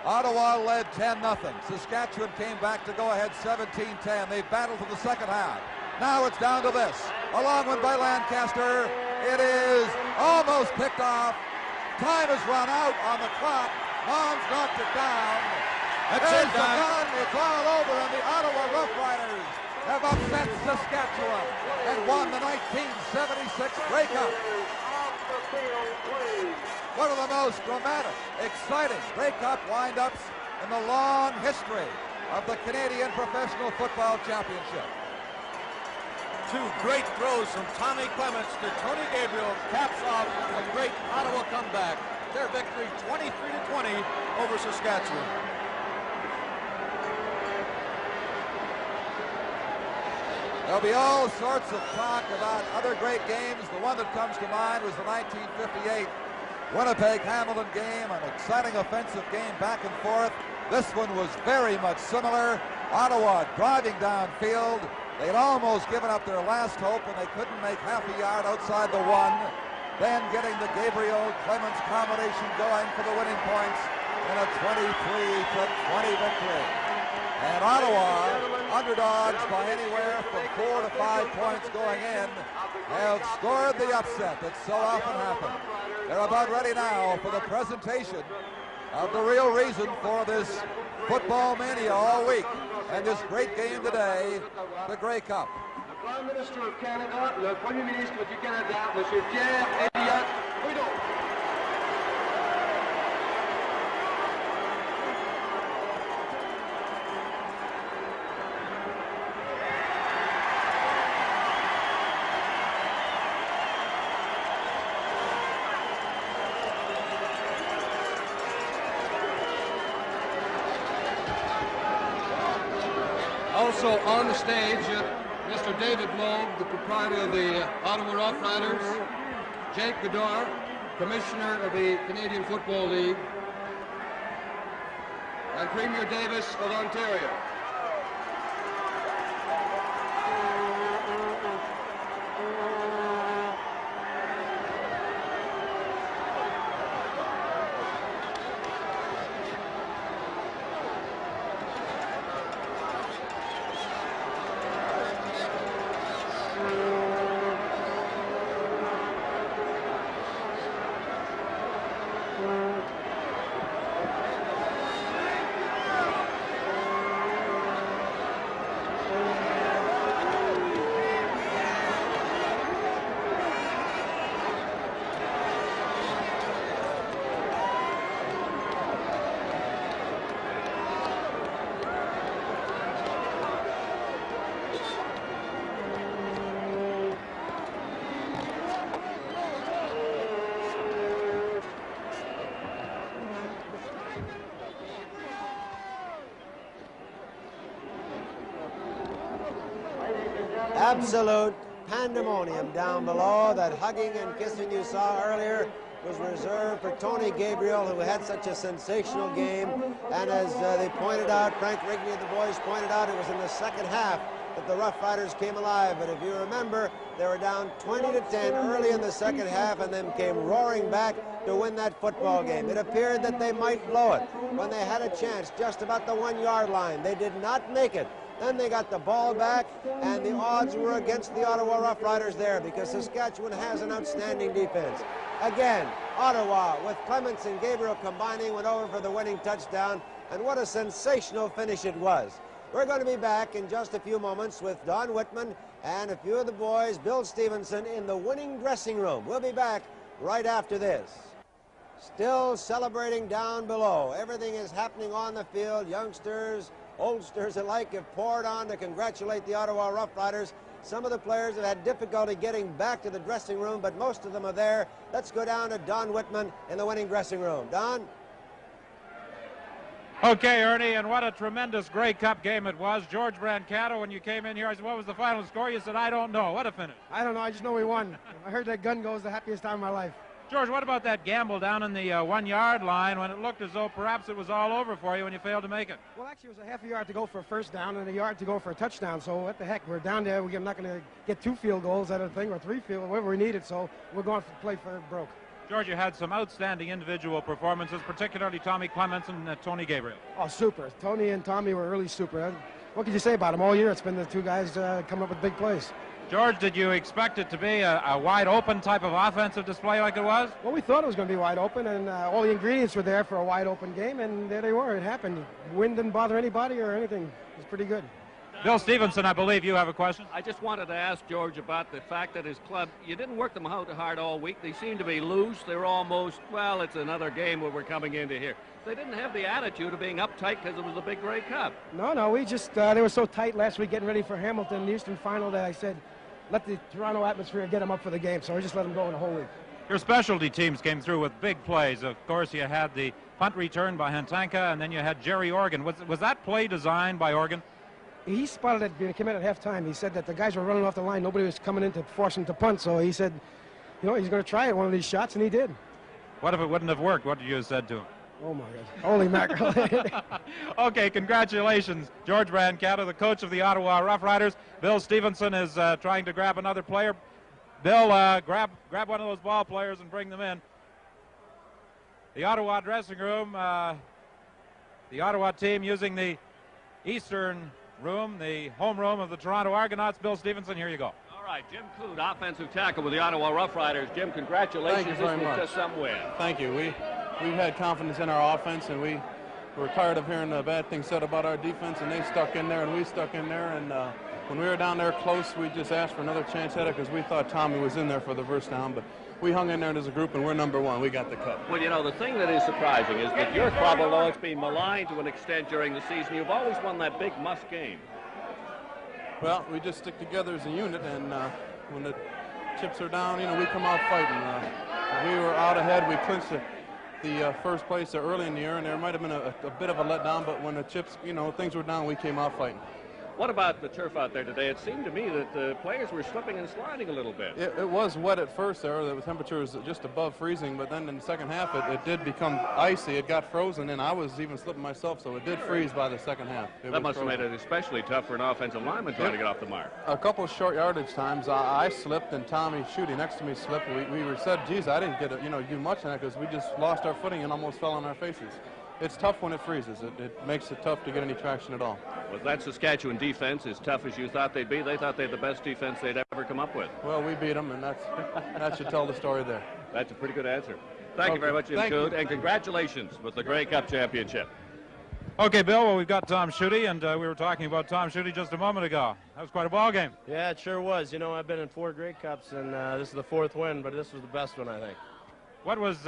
S18: Ottawa led 10-0. Saskatchewan came back to go ahead 17-10. They battled for the second half. Now it's down to this. A long one by Lancaster. It is almost picked off. Time has run out on the clock. Mons knocked it down. There's the gun. It's all over, and the Ottawa Rough Riders have upset Saskatchewan and won the 1976 Grey Cup. One of the most dramatic, exciting Grey Cup wind-ups in the long history of the Canadian Professional Football Championship.
S17: Two great throws from Tommy Clements to Tony Gabriel caps off a great Ottawa comeback. Their victory 23-20 over Saskatchewan.
S18: There'll be all sorts of talk about other great games. The one that comes to mind was the 1958 Winnipeg-Hamilton game, an exciting offensive game back and forth. This one was very much similar. Ottawa driving downfield. They'd almost given up their last hope, and they couldn't make half a yard outside the one. Then getting the Gabriel-Clements combination going for the winning points in a 23-20 victory. And Ottawa, underdogs by anywhere from 4 to 5 points going in, have scored the upset that so often happens. They're about ready now for the presentation of the real reason for this football mania all week and this great game today, the Grey Cup.
S8: Le Prime Ministre of Canada, le Premier Ministre du Canada, M. Pierre-Elliott Trudeau.
S20: Also on the stage, Mr. David Loeb, the proprietor of the Ottawa Rough Riders, Jake Godard, Commissioner of the Canadian Football League, and Premier Davis of Ontario.
S3: Absolute pandemonium down below. That hugging and kissing you saw earlier was reserved for Tony Gabriel, who had such a sensational game. And as they pointed out, Frank Rigney and the boys pointed out, it was in the second half that the Rough Riders came alive. But if you remember, they were down 20-10 early in the second half and then came roaring back to win that football game. It appeared that they might blow it when they had a chance just about the 1-yard line. They did not make it. Then they got the ball back, and the odds were against the Ottawa Rough Riders there because Saskatchewan has an outstanding defense. Again, Ottawa, with Clements and Gabriel combining, went over for the winning touchdown, and what a sensational finish it was. We're going to be back in just a few moments with Don Whitman and a few of the boys, Bill Stevenson, in the winning dressing room. We'll be back right after this. Still celebrating down below. Everything is happening on the field. Youngsters, oldsters alike have poured on to congratulate the Ottawa Rough Riders. Some of the players have had difficulty getting back to the dressing room, but most of them are there. Let's go down to Don Whitman in the winning dressing room. Don?
S10: Okay, Ernie, and what a tremendous Grey Cup game it was. George Brancato, when you came in here, I said, what was the final score? You said, I don't know. What a finish.
S21: I don't know. I just know we won. I heard that gun goes the happiest time of my life.
S10: George, what about that gamble down in the 1-yard line when it looked as though perhaps it was all over for you when you failed to make it?
S21: Well, actually, it was a half a yard to go for a first down and a yard to go for a touchdown. So what the heck? We're down there. We're not going to get 2 field goals out of the thing or 3 field, whatever we needed. So we're going to play for broke.
S10: George, you had some outstanding individual performances, particularly Tommy Clements and Tony Gabriel.
S21: Oh, super. Tony and Tommy were really super. What could you say about them? All year it's been the 2 guys coming up with big plays.
S10: George, did you expect it to be a wide-open type of offensive display like it was?
S21: Well, we thought it was going to be wide open, and all the ingredients were there for a wide-open game, and there they were. It happened. Wind didn't bother anybody or anything. It was pretty good.
S10: Bill Stevenson, I believe you have a question.
S4: I just wanted to ask George about the fact that his club, you didn't work them out hard all week. They seemed to be loose. They were almost, well, it's another game where we're coming into here. They didn't have the attitude of being uptight because it was a big Grey Cup.
S21: No, we just, they were so tight last week getting ready for Hamilton, the Eastern Final, that I said, let the Toronto atmosphere get them up for the game. So I just let them go in the whole week.
S10: Your specialty teams came through with big plays. Of course, you had the punt return by Hentanka, and then you had Jerry Organ. Was that play designed by Organ?
S21: He spotted it when he came in at halftime. He said that the guys were running off the line. Nobody was coming in to force him to punt. So he said, you know, he's going to try it, one of these shots, and he did.
S10: What if it wouldn't have worked? What did you have said to him?
S21: Oh, my God. Holy mackerel.
S10: Okay, congratulations, George Brancato, the coach of the Ottawa Rough Riders. Bill Stevenson is trying to grab another player. Bill, grab one of those ball players and bring them in. The Ottawa dressing room, the Ottawa team using the Eastern room, the home room of the Toronto Argonauts. Bill Stevenson, here you go.
S4: All right, Jim Coote, offensive tackle with the Ottawa Rough Riders. Jim, congratulations.
S11: Thank you very much.
S4: Just some win.
S11: Thank you. We've had confidence in our offense, and we were tired of hearing bad things said about our defense, and they stuck in there, and we stuck in there, and when we were down there close, we just asked for another chance at it because we thought Tommy was in there for the first down, but we hung in there as a group, and we're number one. We got the cup.
S4: Well, you know, the thing that is surprising is that your club, although it's been maligned to an extent during the season, you've always won that big must game.
S11: Well, we just stick together as a unit, and when the chips are down, you know, we come out fighting. We were out ahead. We clinched the first place early in the year, and there might have been a bit of a letdown, but when the chips, you know, things were down, we came out fighting.
S4: What about the turf out there today? It seemed to me that the players were slipping and sliding a little bit.
S11: It was wet at first there. The temperature was just above freezing, but then in the second half it did become icy. It got frozen, and I was even slipping myself, so it did freeze by the second half.
S4: That must have made it especially tough for an offensive lineman trying to get off the mark.
S11: A couple of short yardage times, I slipped, and Tommy Schutte next to me slipped. We were said, geez, I didn't get do much on that because we just lost our footing and almost fell on our faces. It's tough when it freezes. It makes it tough to get any traction at all.
S4: Was that Saskatchewan defense as tough as you thought they'd be? They thought they had the best defense they'd ever come up with.
S11: Well, we beat them, and that should tell the story there.
S4: That's a pretty good answer. Thank you very much, Jim Coote, and congratulations with the Grey Cup championship.
S10: Okay, Bill, well, we've got Tom Schutte, and we were talking about Tom Schutte just a moment ago. That was quite a ball game.
S22: Yeah, it sure was. You know, I've been in 4 Grey Cups, and this is the 4th win, but this was the best one, I think.
S10: What was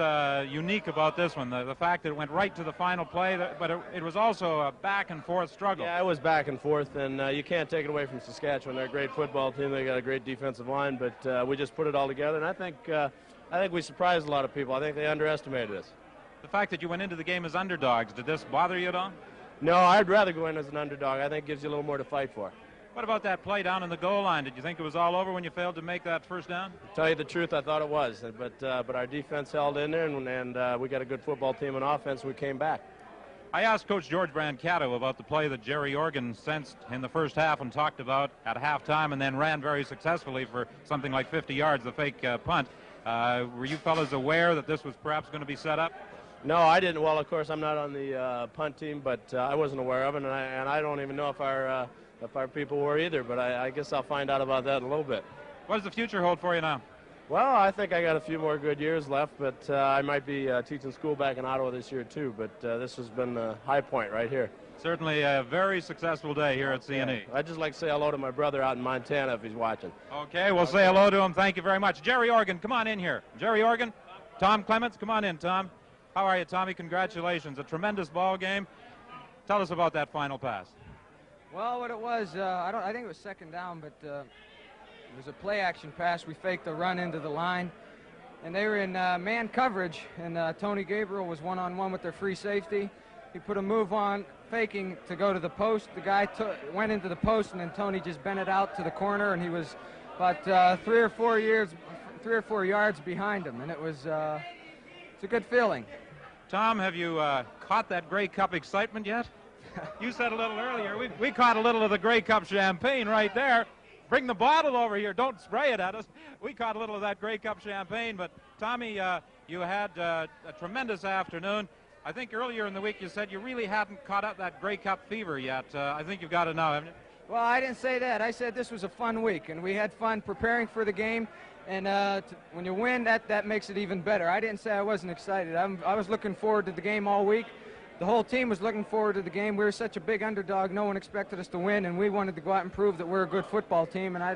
S10: unique about this one? The fact that it went right to the final play, but it was also a back-and-forth struggle.
S22: Yeah, it was back and forth, and you can't take it away from Saskatchewan. They're a great football team. They got a great defensive line, but we just put it all together, and I think we surprised a lot of people. I think they underestimated us.
S10: The fact that you went into the game as underdogs, did this bother you at all?
S22: No, I'd rather go in as an underdog. I think it gives you a little more to fight for.
S10: What about that play down in the goal line? Did you think it was all over when you failed to make that first down?
S22: To tell you the truth, I thought it was, but our defense held in there, and we got a good football team on offense. We came back.
S10: I asked Coach George Brancato about the play that Jerry Organ sensed in the first half and talked about at halftime, and then ran very successfully for something like 50 yards, the fake punt. Were you fellas aware that this was perhaps going to be set up?
S22: No, I didn't. Well, of course, I'm not on the punt team, but I wasn't aware of it, and I don't even know if our people were either, but I guess I'll find out about that in a little bit.
S10: What does the future hold for you now?
S22: Well, I think I got a few more good years left, but I might be teaching school back in Ottawa this year too, but this has been the high point right here.
S10: Certainly a very successful day here at CNE.
S22: Yeah. I'd just like to say hello to my brother out in Montana if he's watching.
S10: Okay, we'll say hello to him. Thank you very much. Jerry Organ, come on in here. Jerry Organ, Tom Clements, come on in, Tom. How are you, Tommy? Congratulations. A tremendous ball game. Tell us about that final pass.
S23: Well, what it was, I think it was second down, but it was a play-action pass. We faked the run into the line, and they were in man coverage, and Tony Gabriel was one-on-one with their free safety. He put a move on, faking to go to the post. The guy went into the post, and then Tony just bent it out to the corner, and he was about 3 or 4 yards behind him, and it's a good feeling.
S10: Tom, have you caught that Grey Cup excitement yet? You said a little earlier, we caught a little of the Grey Cup champagne right there. Bring the bottle over here. Don't spray it at us. We caught a little of that Grey Cup champagne. But, Tommy, you had a tremendous afternoon. I think earlier in the week you said you really hadn't caught up that Grey Cup fever yet. I think you've got it now, haven't you?
S23: Well, I didn't say that. I said this was a fun week, and we had fun preparing for the game. And when you win, that makes it even better. I didn't say I wasn't excited. I was looking forward to the game all week. the whole team was looking forward to the game. We were such a big underdog. No one expected us to win, and we wanted to go out and prove that we're a good football team, and I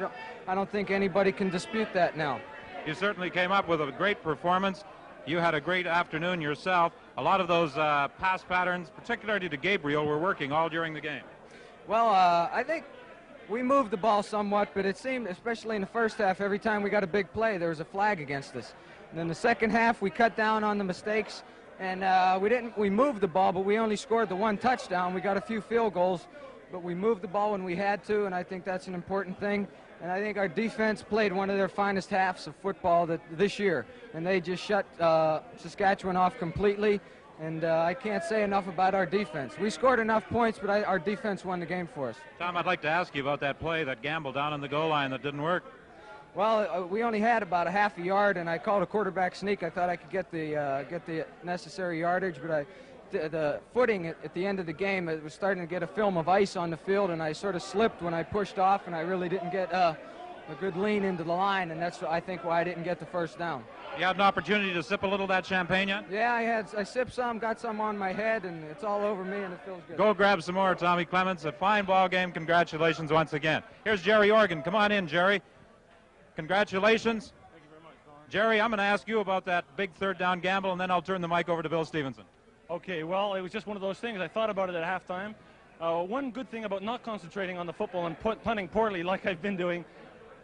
S23: don't think anybody can dispute that now.
S10: You certainly came up with a great performance. You had a great afternoon yourself. A lot of those pass patterns, particularly to Gabriel, were working all during the game.
S23: Well, I think we moved the ball somewhat, but it seemed, especially in the first half, every time we got a big play, there was a flag against us. And then the second half, we cut down on the mistakes, and we moved the ball, but we only scored the one touchdown. We got a few field goals, but we moved the ball when we had to, and I think that's an important thing. And I think our defense played one of their finest halves of football this year, and they just shut Saskatchewan off completely. And I can't say enough about our defense. We scored enough points, but our defense won the game for us.
S10: Tom, I'd like to ask you about that play, that gamble down on the goal line that didn't work.
S23: Well, we only had about a half a yard, and I called a quarterback sneak. I thought I could get the necessary yardage, but the footing at the end of the game, it was starting to get a film of ice on the field, and I sort of slipped when I pushed off, and I really didn't get a good lean into the line, and that's, I think, why I didn't get the first down.
S10: You had an opportunity to sip a little of that champagne yet?
S23: Yeah, I sipped some, got some on my head, and it's all over me, and it feels good.
S10: Go grab some more, Tommy Clements. A fine ball game. Congratulations once again. Here's Jerry Organ. Come on in, Jerry. Congratulations.
S1: Thank you very much, Don.
S10: Jerry, I'm going to ask you about that big third down gamble, and then I'll turn the mic over to Bill Stevenson.
S1: Okay, well, it was just one of those things. I thought about it at halftime. One good thing about not concentrating on the football and punting poorly like I've been doing,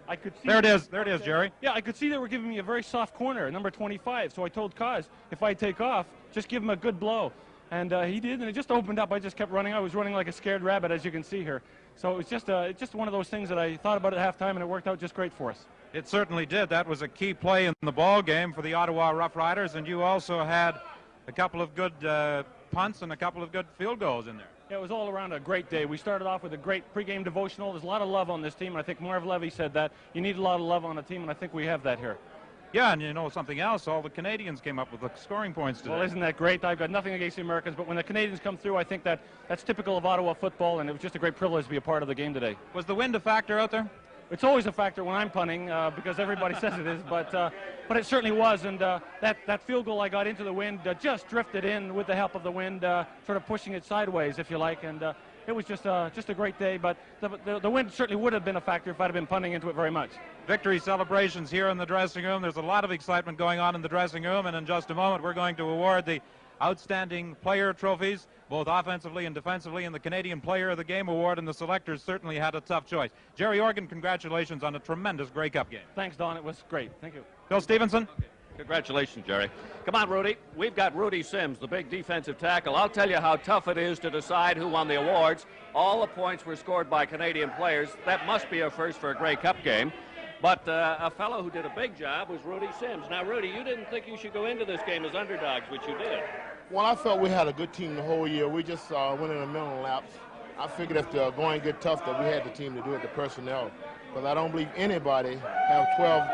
S1: I could see...
S10: There it is, Jerry.
S1: Yeah, I could see they were giving me a very soft corner, number 25. So I told Kaz, if I take off, just give him a good blow. And he did, and it just opened up. I just kept running. I was running like a scared rabbit, as you can see here. So it was just one of those things that I thought about at halftime, and it worked out just great for us.
S10: It certainly did. That was a key play in the ball game for the Ottawa Rough Riders, and you also had a couple of good punts and a couple of good field goals in there.
S1: Yeah, it was all around a great day. We started off with a great pregame devotional. There's a lot of love on this team, and I think Marv Levy said that. You need a lot of love on a team, and I think we have that here.
S10: Yeah, and you know something else, all the Canadians came up with the scoring points today.
S1: Well, isn't that great? I've got nothing against the Americans, but when the Canadians come through, I think that's typical of Ottawa football, and it was just a great privilege to be a part of the game today.
S10: Was the wind a factor out there?
S1: It's always a factor when I'm punting because everybody says it is, but it certainly was, and that field goal I got into the wind just drifted in with the help of the wind, sort of pushing it sideways, if you like, and it was just a great day, but the wind certainly would have been a factor if I'd have been punting into it very much.
S10: Victory celebrations here in the dressing room. There's a lot of excitement going on in the dressing room, and in just a moment we're going to award the Outstanding Player trophies, both offensively and defensively, and the Canadian Player of the Game award, and the selectors certainly had a tough choice. Jerry Organ, congratulations on a tremendous Grey Cup game.
S1: Thanks, Don. It was great. Thank you.
S10: Bill Stevenson.
S4: Okay. Congratulations, Jerry. Come on, Rudy. We've got Rudy Sims, the big defensive tackle. I'll tell you how tough it is to decide who won the awards. All the points were scored by Canadian players. That must be a first for a Grey Cup game. But a fellow who did a big job was Rudy Sims. Now, Rudy, you didn't think you should go into this game as underdogs, which you did.
S13: Well, I felt we had a good team the whole year. We just went in the middle laps. I figured if the going get tough that we had the team to do it, the personnel. But I don't believe anybody have 12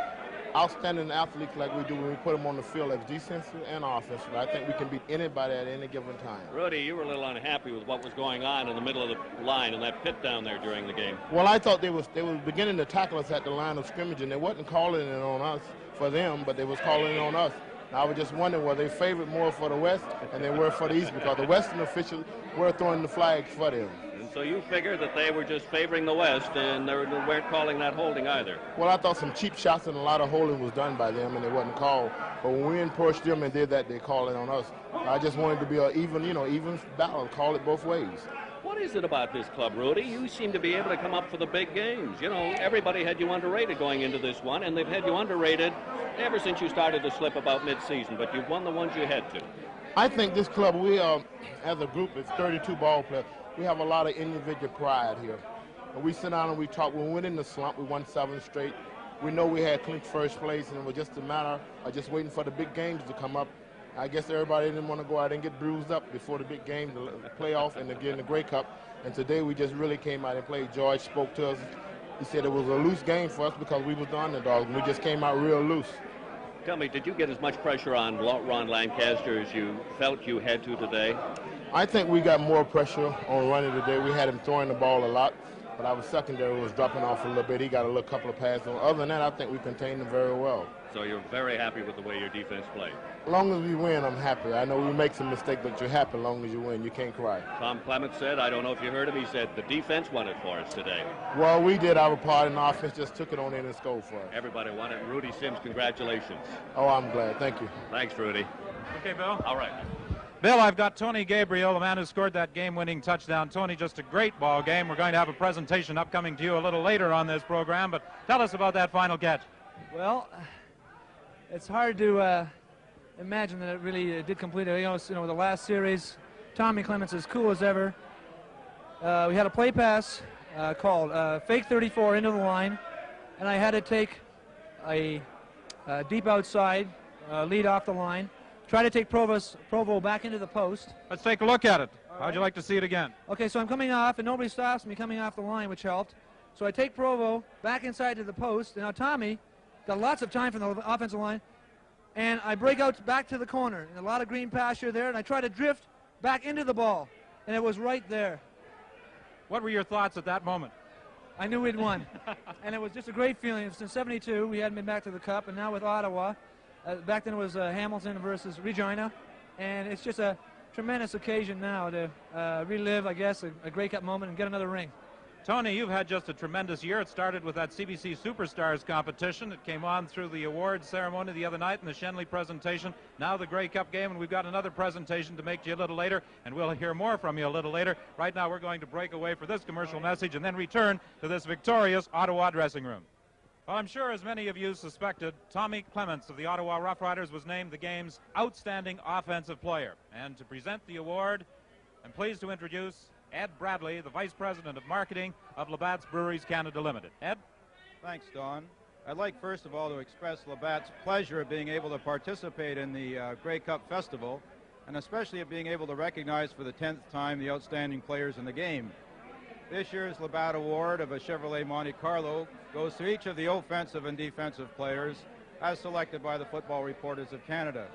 S13: outstanding athletes like we do when we put them on the field as defensive and offensive. I think we can beat anybody at any given time.
S4: Rudy, you were a little unhappy with what was going on in the middle of the line and that pit down there during the game.
S13: Well, I thought they were beginning to tackle us at the line of scrimmage, and they wasn't calling it on us for them, but they was calling it on us. And I was just wondering, were they favored more for the West than they were for the East, because the Western officials were throwing the flags for them.
S4: And so you figured that they were just favoring the West, and they weren't calling that holding either.
S13: Well, I thought some cheap shots and a lot of holding was done by them, and they wasn't called. But when we pushed them and did that, they called it on us. I just wanted to be an even battle, call it both ways.
S4: What is it about this club, Rudy? You seem to be able to come up for the big games. You know, everybody had you underrated going into this one, and they've had you underrated ever since you started to slip about mid-season, but you've won the ones you had to.
S13: I think this club, we as a group, it's 32 ball players. We have a lot of individual pride here. And we sit down and we talk. When we went in the slump, we won 7 straight. We know we had clinched first place, and it was just a matter of just waiting for the big games to come up. I guess everybody didn't want to go out and get bruised up before the big game, the playoff, and again the Grey Cup. And today we just really came out and played. George spoke to us. He said it was a loose game for us because we was the underdogs, and we just came out real loose.
S4: Tell me, did you get as much pressure on Ron Lancaster as you felt you had to today?
S13: I think we got more pressure on running today. We had him throwing the ball a lot. but our secondary was dropping off a little bit. He got a little couple of passes. Other than that, I think we contained them very well.
S4: So you're very happy with the way your defense played?
S13: As long as we win, I'm happy. I know we make some mistakes, but you're happy as long as you win. You can't cry.
S4: Tom Clements said, I don't know if you heard him, he said the defense won it for us today.
S13: Well, we did our part, and the offense just took it on in and scored for us.
S4: Everybody won it. Rudy Sims, congratulations.
S13: Oh, I'm glad. Thank you.
S4: Thanks, Rudy.
S10: Okay, Bill.
S4: All right.
S10: Bill, I've got Tony Gabriel, the man who scored that game-winning touchdown. Tony, just a great ball game. We're going to have a presentation upcoming to you a little later on this program, but tell us about that final catch.
S6: Well, it's hard to imagine that it really did complete it. You know, the last series, Tommy Clements as cool as ever. We had a play pass called fake 34 into the line, and I had to take a deep outside lead off the line. Try to take Provo back into the post.
S10: Let's take a look at it. How'd you like to see it again?
S6: Okay, so I'm coming off, and nobody stops me coming off the line, which helped. So I take Provo back inside to the post. And now Tommy got lots of time from the offensive line, and I break out back to the corner. And a lot of green pasture there, and I try to drift back into the ball, and it was right there.
S10: What were your thoughts at that moment?
S6: I knew we'd won, and it was just a great feeling. Since '72, we hadn't been back to the Cup, and now with Ottawa. Back then it was Hamilton versus Regina, and it's just a tremendous occasion now to relive, I guess, a Grey Cup moment and get another ring.
S10: Tony, you've had just a tremendous year. It started with that CBC Superstars competition. It came on through the awards ceremony the other night and the Shenley presentation. Now the Grey Cup game, and we've got another presentation to make to you a little later, and we'll hear more from you a little later. Right now we're going to break away for this commercial message and then return to this victorious Ottawa dressing room. Well, I'm sure, as many of you suspected, Tommy Clements of the Ottawa Rough Riders was named the game's Outstanding Offensive Player. And to present the award, I'm pleased to introduce Ed Bradley, the Vice President of Marketing of Labatt's Breweries Canada Limited. Ed?
S15: Thanks, Don. I'd like, first of all, to express Labatt's pleasure of being able to participate in the Grey Cup Festival, and especially of being able to recognize for the 10th time the outstanding players in the game. This year's Labatt Award of a Chevrolet Monte Carlo goes to each of the offensive and defensive players as selected by the Football Reporters of Canada.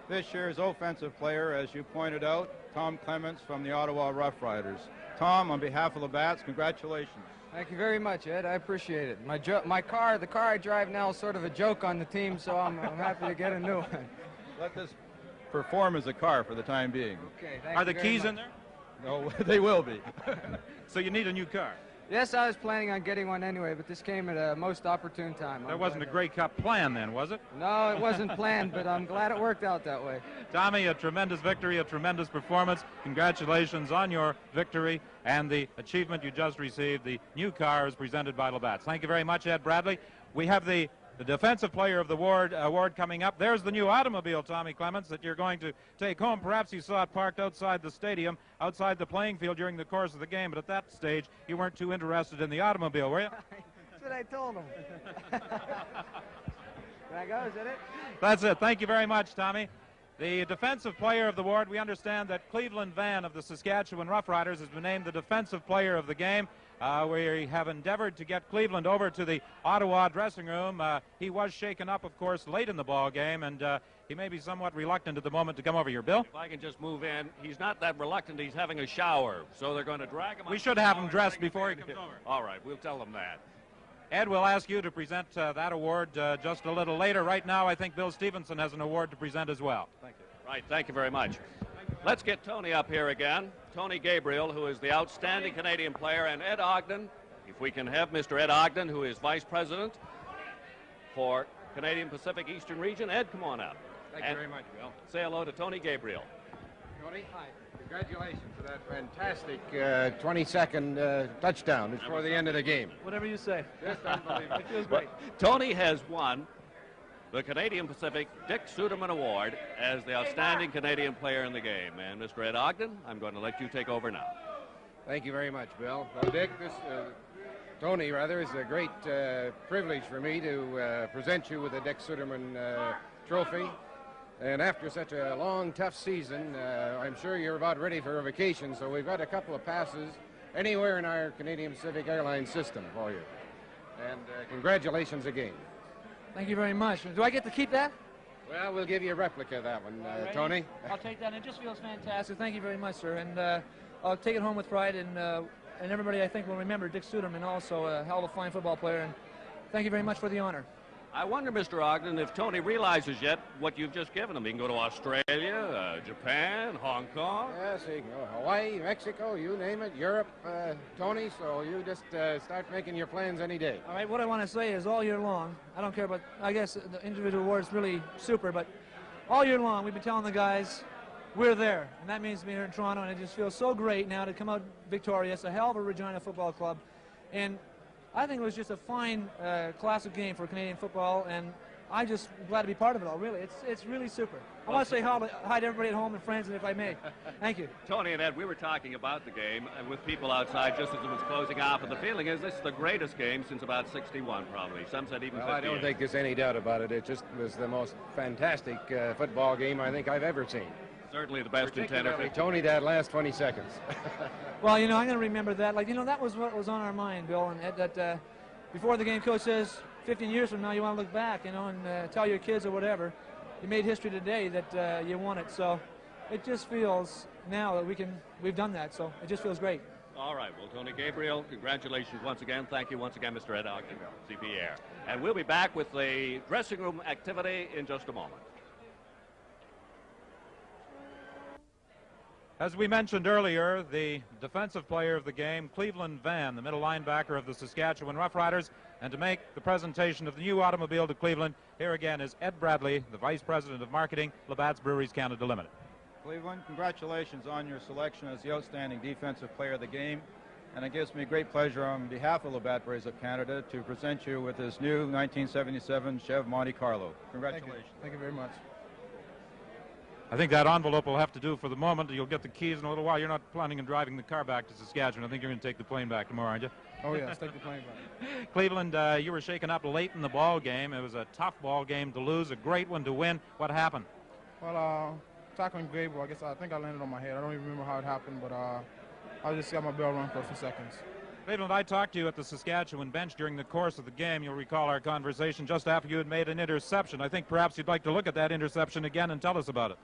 S15: This year's offensive player, as you pointed out, Tom Clements from the Ottawa Rough Riders. Tom, on behalf of Labatt's, congratulations.
S23: Thank you very much, Ed. I appreciate it. The car I drive now is sort of a joke on the team, so I'm happy to get a new one.
S15: Let this perform as a car for the time being.
S23: Okay, thank
S10: Are
S23: you
S10: the
S23: very
S10: keys
S23: much.
S10: in there?
S15: No, they will be.
S10: So you need a new car.
S23: Yes, I was planning on getting one anyway, but this came at a most opportune time.
S10: There wasn't a Grey Cup plan then, was it?
S23: No, it wasn't planned, but I'm glad it worked out that way.
S10: Tommy, a tremendous victory, a tremendous performance. Congratulations on your victory and the achievement you just received. The new car is presented by Labatt's. Thank you very much, Ed Bradley. We have the Defensive Player of the award coming up. There's the new automobile, Tommy Clements, that you're going to take home. Perhaps you saw it parked outside the stadium, outside the playing field during the course of the game, but at that stage, you weren't too interested in the automobile, were you?
S23: That's what I told him. Can I go? Is that it?
S10: That's it. Thank you very much, Tommy. The Defensive Player of the award, we understand that Cleveland Van of the Saskatchewan Roughriders has been named the Defensive Player of the game. We have endeavored to get Cleveland over to the Ottawa dressing room. He was shaken up, of course, late in the ball game, and he may be somewhat reluctant at the moment to come over here. Bill?
S4: If I can just move in, he's not that reluctant. He's having a shower, so they're going to drag him.
S10: We should have him dressed before he comes over.
S4: All right, we'll tell him that.
S10: Ed, we'll ask you to present that award just a little later. Right now, I think Bill Stevenson has an award to present as well.
S4: Thank you. Right, thank you very much. Let's get Tony up here again. Tony Gabriel, who is the outstanding Canadian player, and Ed Ogden, if we can have Mr. Ed Ogden, who is Vice President for Canadian Pacific Eastern Region. Ed, come on up.
S16: Thank you very much, Bill.
S4: Say hello to Tony Gabriel.
S16: Tony, hi. Congratulations for that fantastic 20-second touchdown before the end of the game.
S6: Whatever you say.
S16: Just unbelievable.
S6: It feels great.
S4: Tony has won the Canadian Pacific Dick Suderman Award as the outstanding Canadian player in the game. And Mr. Ed Ogden, I'm going to let you take over now.
S16: Thank you very much, Bill. Well, Dick, Tony, rather, is a great privilege for me to present you with the Dick Suderman trophy. And after such a long, tough season, I'm sure you're about ready for a vacation, so we've got a couple of passes anywhere in our Canadian Pacific Airlines system for you. And congratulations again.
S6: Thank you very much. Do I get to keep that?
S16: Well, we'll give you a replica of that one, Tony.
S6: I'll take that. It just feels fantastic. Thank you very much, sir. And I'll take it home with pride, and and everybody I think will remember Dick Suderman, also a hell of a fine football player, and thank you very much for the honor.
S4: I wonder, Mr. Ogden, if Tony realizes yet what you've just given him. He can go to Australia, Japan, Hong Kong.
S16: Yes, he can go Hawaii, Mexico, you name it, Europe, Tony, so you just start making your plans any day.
S6: All right, what I want to say is all year long, I don't care about, I guess the individual award's really super, but all year long we've been telling the guys we're there, and that means being here in Toronto, and it just feels so great now to come out victorious, a hell of a Regina football club, and I think it was just a fine classic game for Canadian football, and I'm just glad to be part of it all, really. It's really super. I want to say hi to everybody at home and friends, and if I may. Thank you.
S4: Tony and Ed, we were talking about the game with people outside just as it was closing off, and the feeling is this is the greatest game since about 61, probably. Some said even 58.
S16: I don't think there's any doubt about it. It just was the most fantastic football game I think I've ever seen.
S4: Certainly the best in 10 or 15.
S16: Tony, that last 20 seconds.
S6: Well, you know, I'm going to remember that. Like, you know, that was what was on our mind, Bill, and that before the game, coach says 15 years from now you want to look back, you know, and tell your kids or whatever, you made history today that you won it. So it just feels now that we've done that. So it just feels great.
S4: All right. Well, Tony Gabriel, congratulations once again. Thank you once again, Mr. Ed Ogden, CPR. And we'll be back with the dressing room activity in just a moment.
S10: As we mentioned earlier, the defensive player of the game, Cleveland Van, the middle linebacker of the Saskatchewan Roughriders. And to make the presentation of the new automobile to Cleveland, here again is Ed Bradley, the Vice President of Marketing, Labatt's Breweries Canada Limited.
S15: Cleveland, congratulations on your selection as the outstanding defensive player of the game. And it gives me great pleasure on behalf of Labatt Breweries of Canada to present you with this new 1977 Chev Monte Carlo. Congratulations.
S11: Thank you very much.
S10: I think that envelope will have to do for the moment. You'll get the keys in a little while. You're not planning on driving the car back to Saskatchewan. I think you're going to take the plane back tomorrow, aren't you?
S11: Oh, yes, take the plane back.
S10: Cleveland, you were shaken up late in the ball game. It was a tough ball game to lose, a great one to win. What happened?
S11: Well, tackling Gabriel, I think I landed on my head. I don't even remember how it happened, but I just got my bell rung for a few seconds.
S10: Cleveland, I talked to you at the Saskatchewan bench during the course of the game. You'll recall our conversation just after you had made an interception. I think perhaps you'd like to look at that interception again and tell us about it.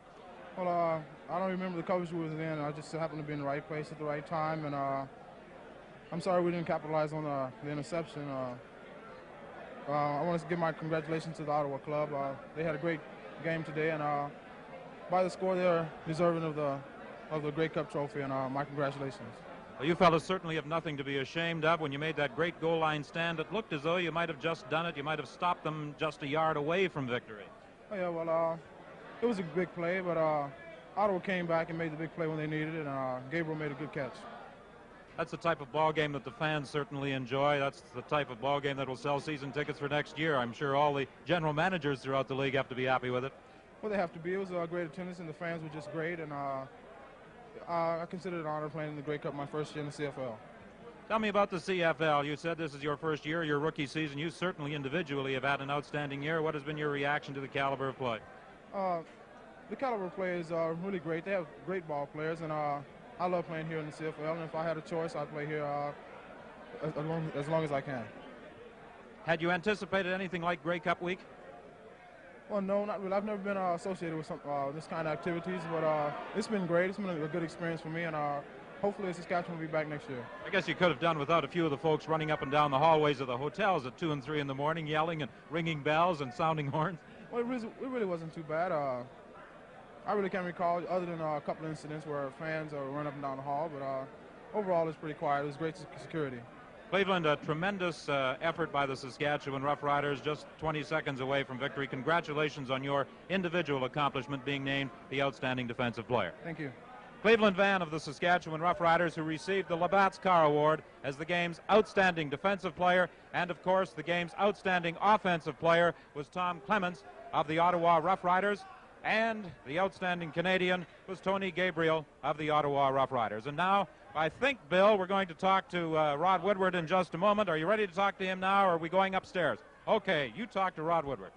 S11: Well, I don't remember the coverage we was in. I just happened to be in the right place at the right time, and I'm sorry we didn't capitalize on the interception. I want to give my congratulations to the Ottawa club. They had a great game today, and by the score, they're deserving of the Grey Cup trophy, and my congratulations.
S10: Well, you fellas certainly have nothing to be ashamed of. When you made that great goal line stand, it looked as though you might have just done it. You might have stopped them just a yard away from victory.
S11: Oh, yeah, well, it was a big play, but Ottawa came back and made the big play when they needed it, and Gabriel made a good catch.
S10: That's the type of ball game that the fans certainly enjoy. That's the type of ball game that will sell season tickets for next year. I'm sure all the general managers throughout the league have to be happy with it.
S11: Well, they have to be. It was a great attendance, and the fans were just great, and I consider it an honor playing in the Grey Cup my first year in the CFL.
S10: Tell me about the CFL. You said this is your first year, your rookie season. You certainly individually have had an outstanding year. What has been your reaction to the caliber of play?
S11: The caliber of players are really great. They have great ball players, and I love playing here in the CFL. And if I had a choice, I'd play here as long as I can.
S10: Had you anticipated anything like Grey Cup week?
S11: Well, no, not really. I've never been associated with this kind of activities, but it's been great. It's been a good experience for me, and hopefully Saskatchewan will be back next year.
S10: I guess you could have done without a few of the folks running up and down the hallways of the hotels at 2 and 3 in the morning, yelling and ringing bells and sounding horns.
S11: Well, it really wasn't too bad. I really can't recall, other than a couple of incidents where fans run up and down the hall, but overall it's pretty quiet. It was great security.
S10: Cleveland, a tremendous effort by the Saskatchewan Roughriders, just 20 seconds away from victory. Congratulations on your individual accomplishment, being named the outstanding defensive player.
S11: Thank you.
S10: Cleveland Van of the Saskatchewan Roughriders, who received the Labatt's Car Award as the game's outstanding defensive player, and of course the game's outstanding offensive player was Tom Clements of the Ottawa Rough Riders, and the outstanding Canadian was Tony Gabriel of the Ottawa Rough Riders. And now, I think, Bill, we're going to talk to Rod Woodward in just a moment. Are you ready to talk to him now, or are we going upstairs? Okay, you talk to Rod Woodward.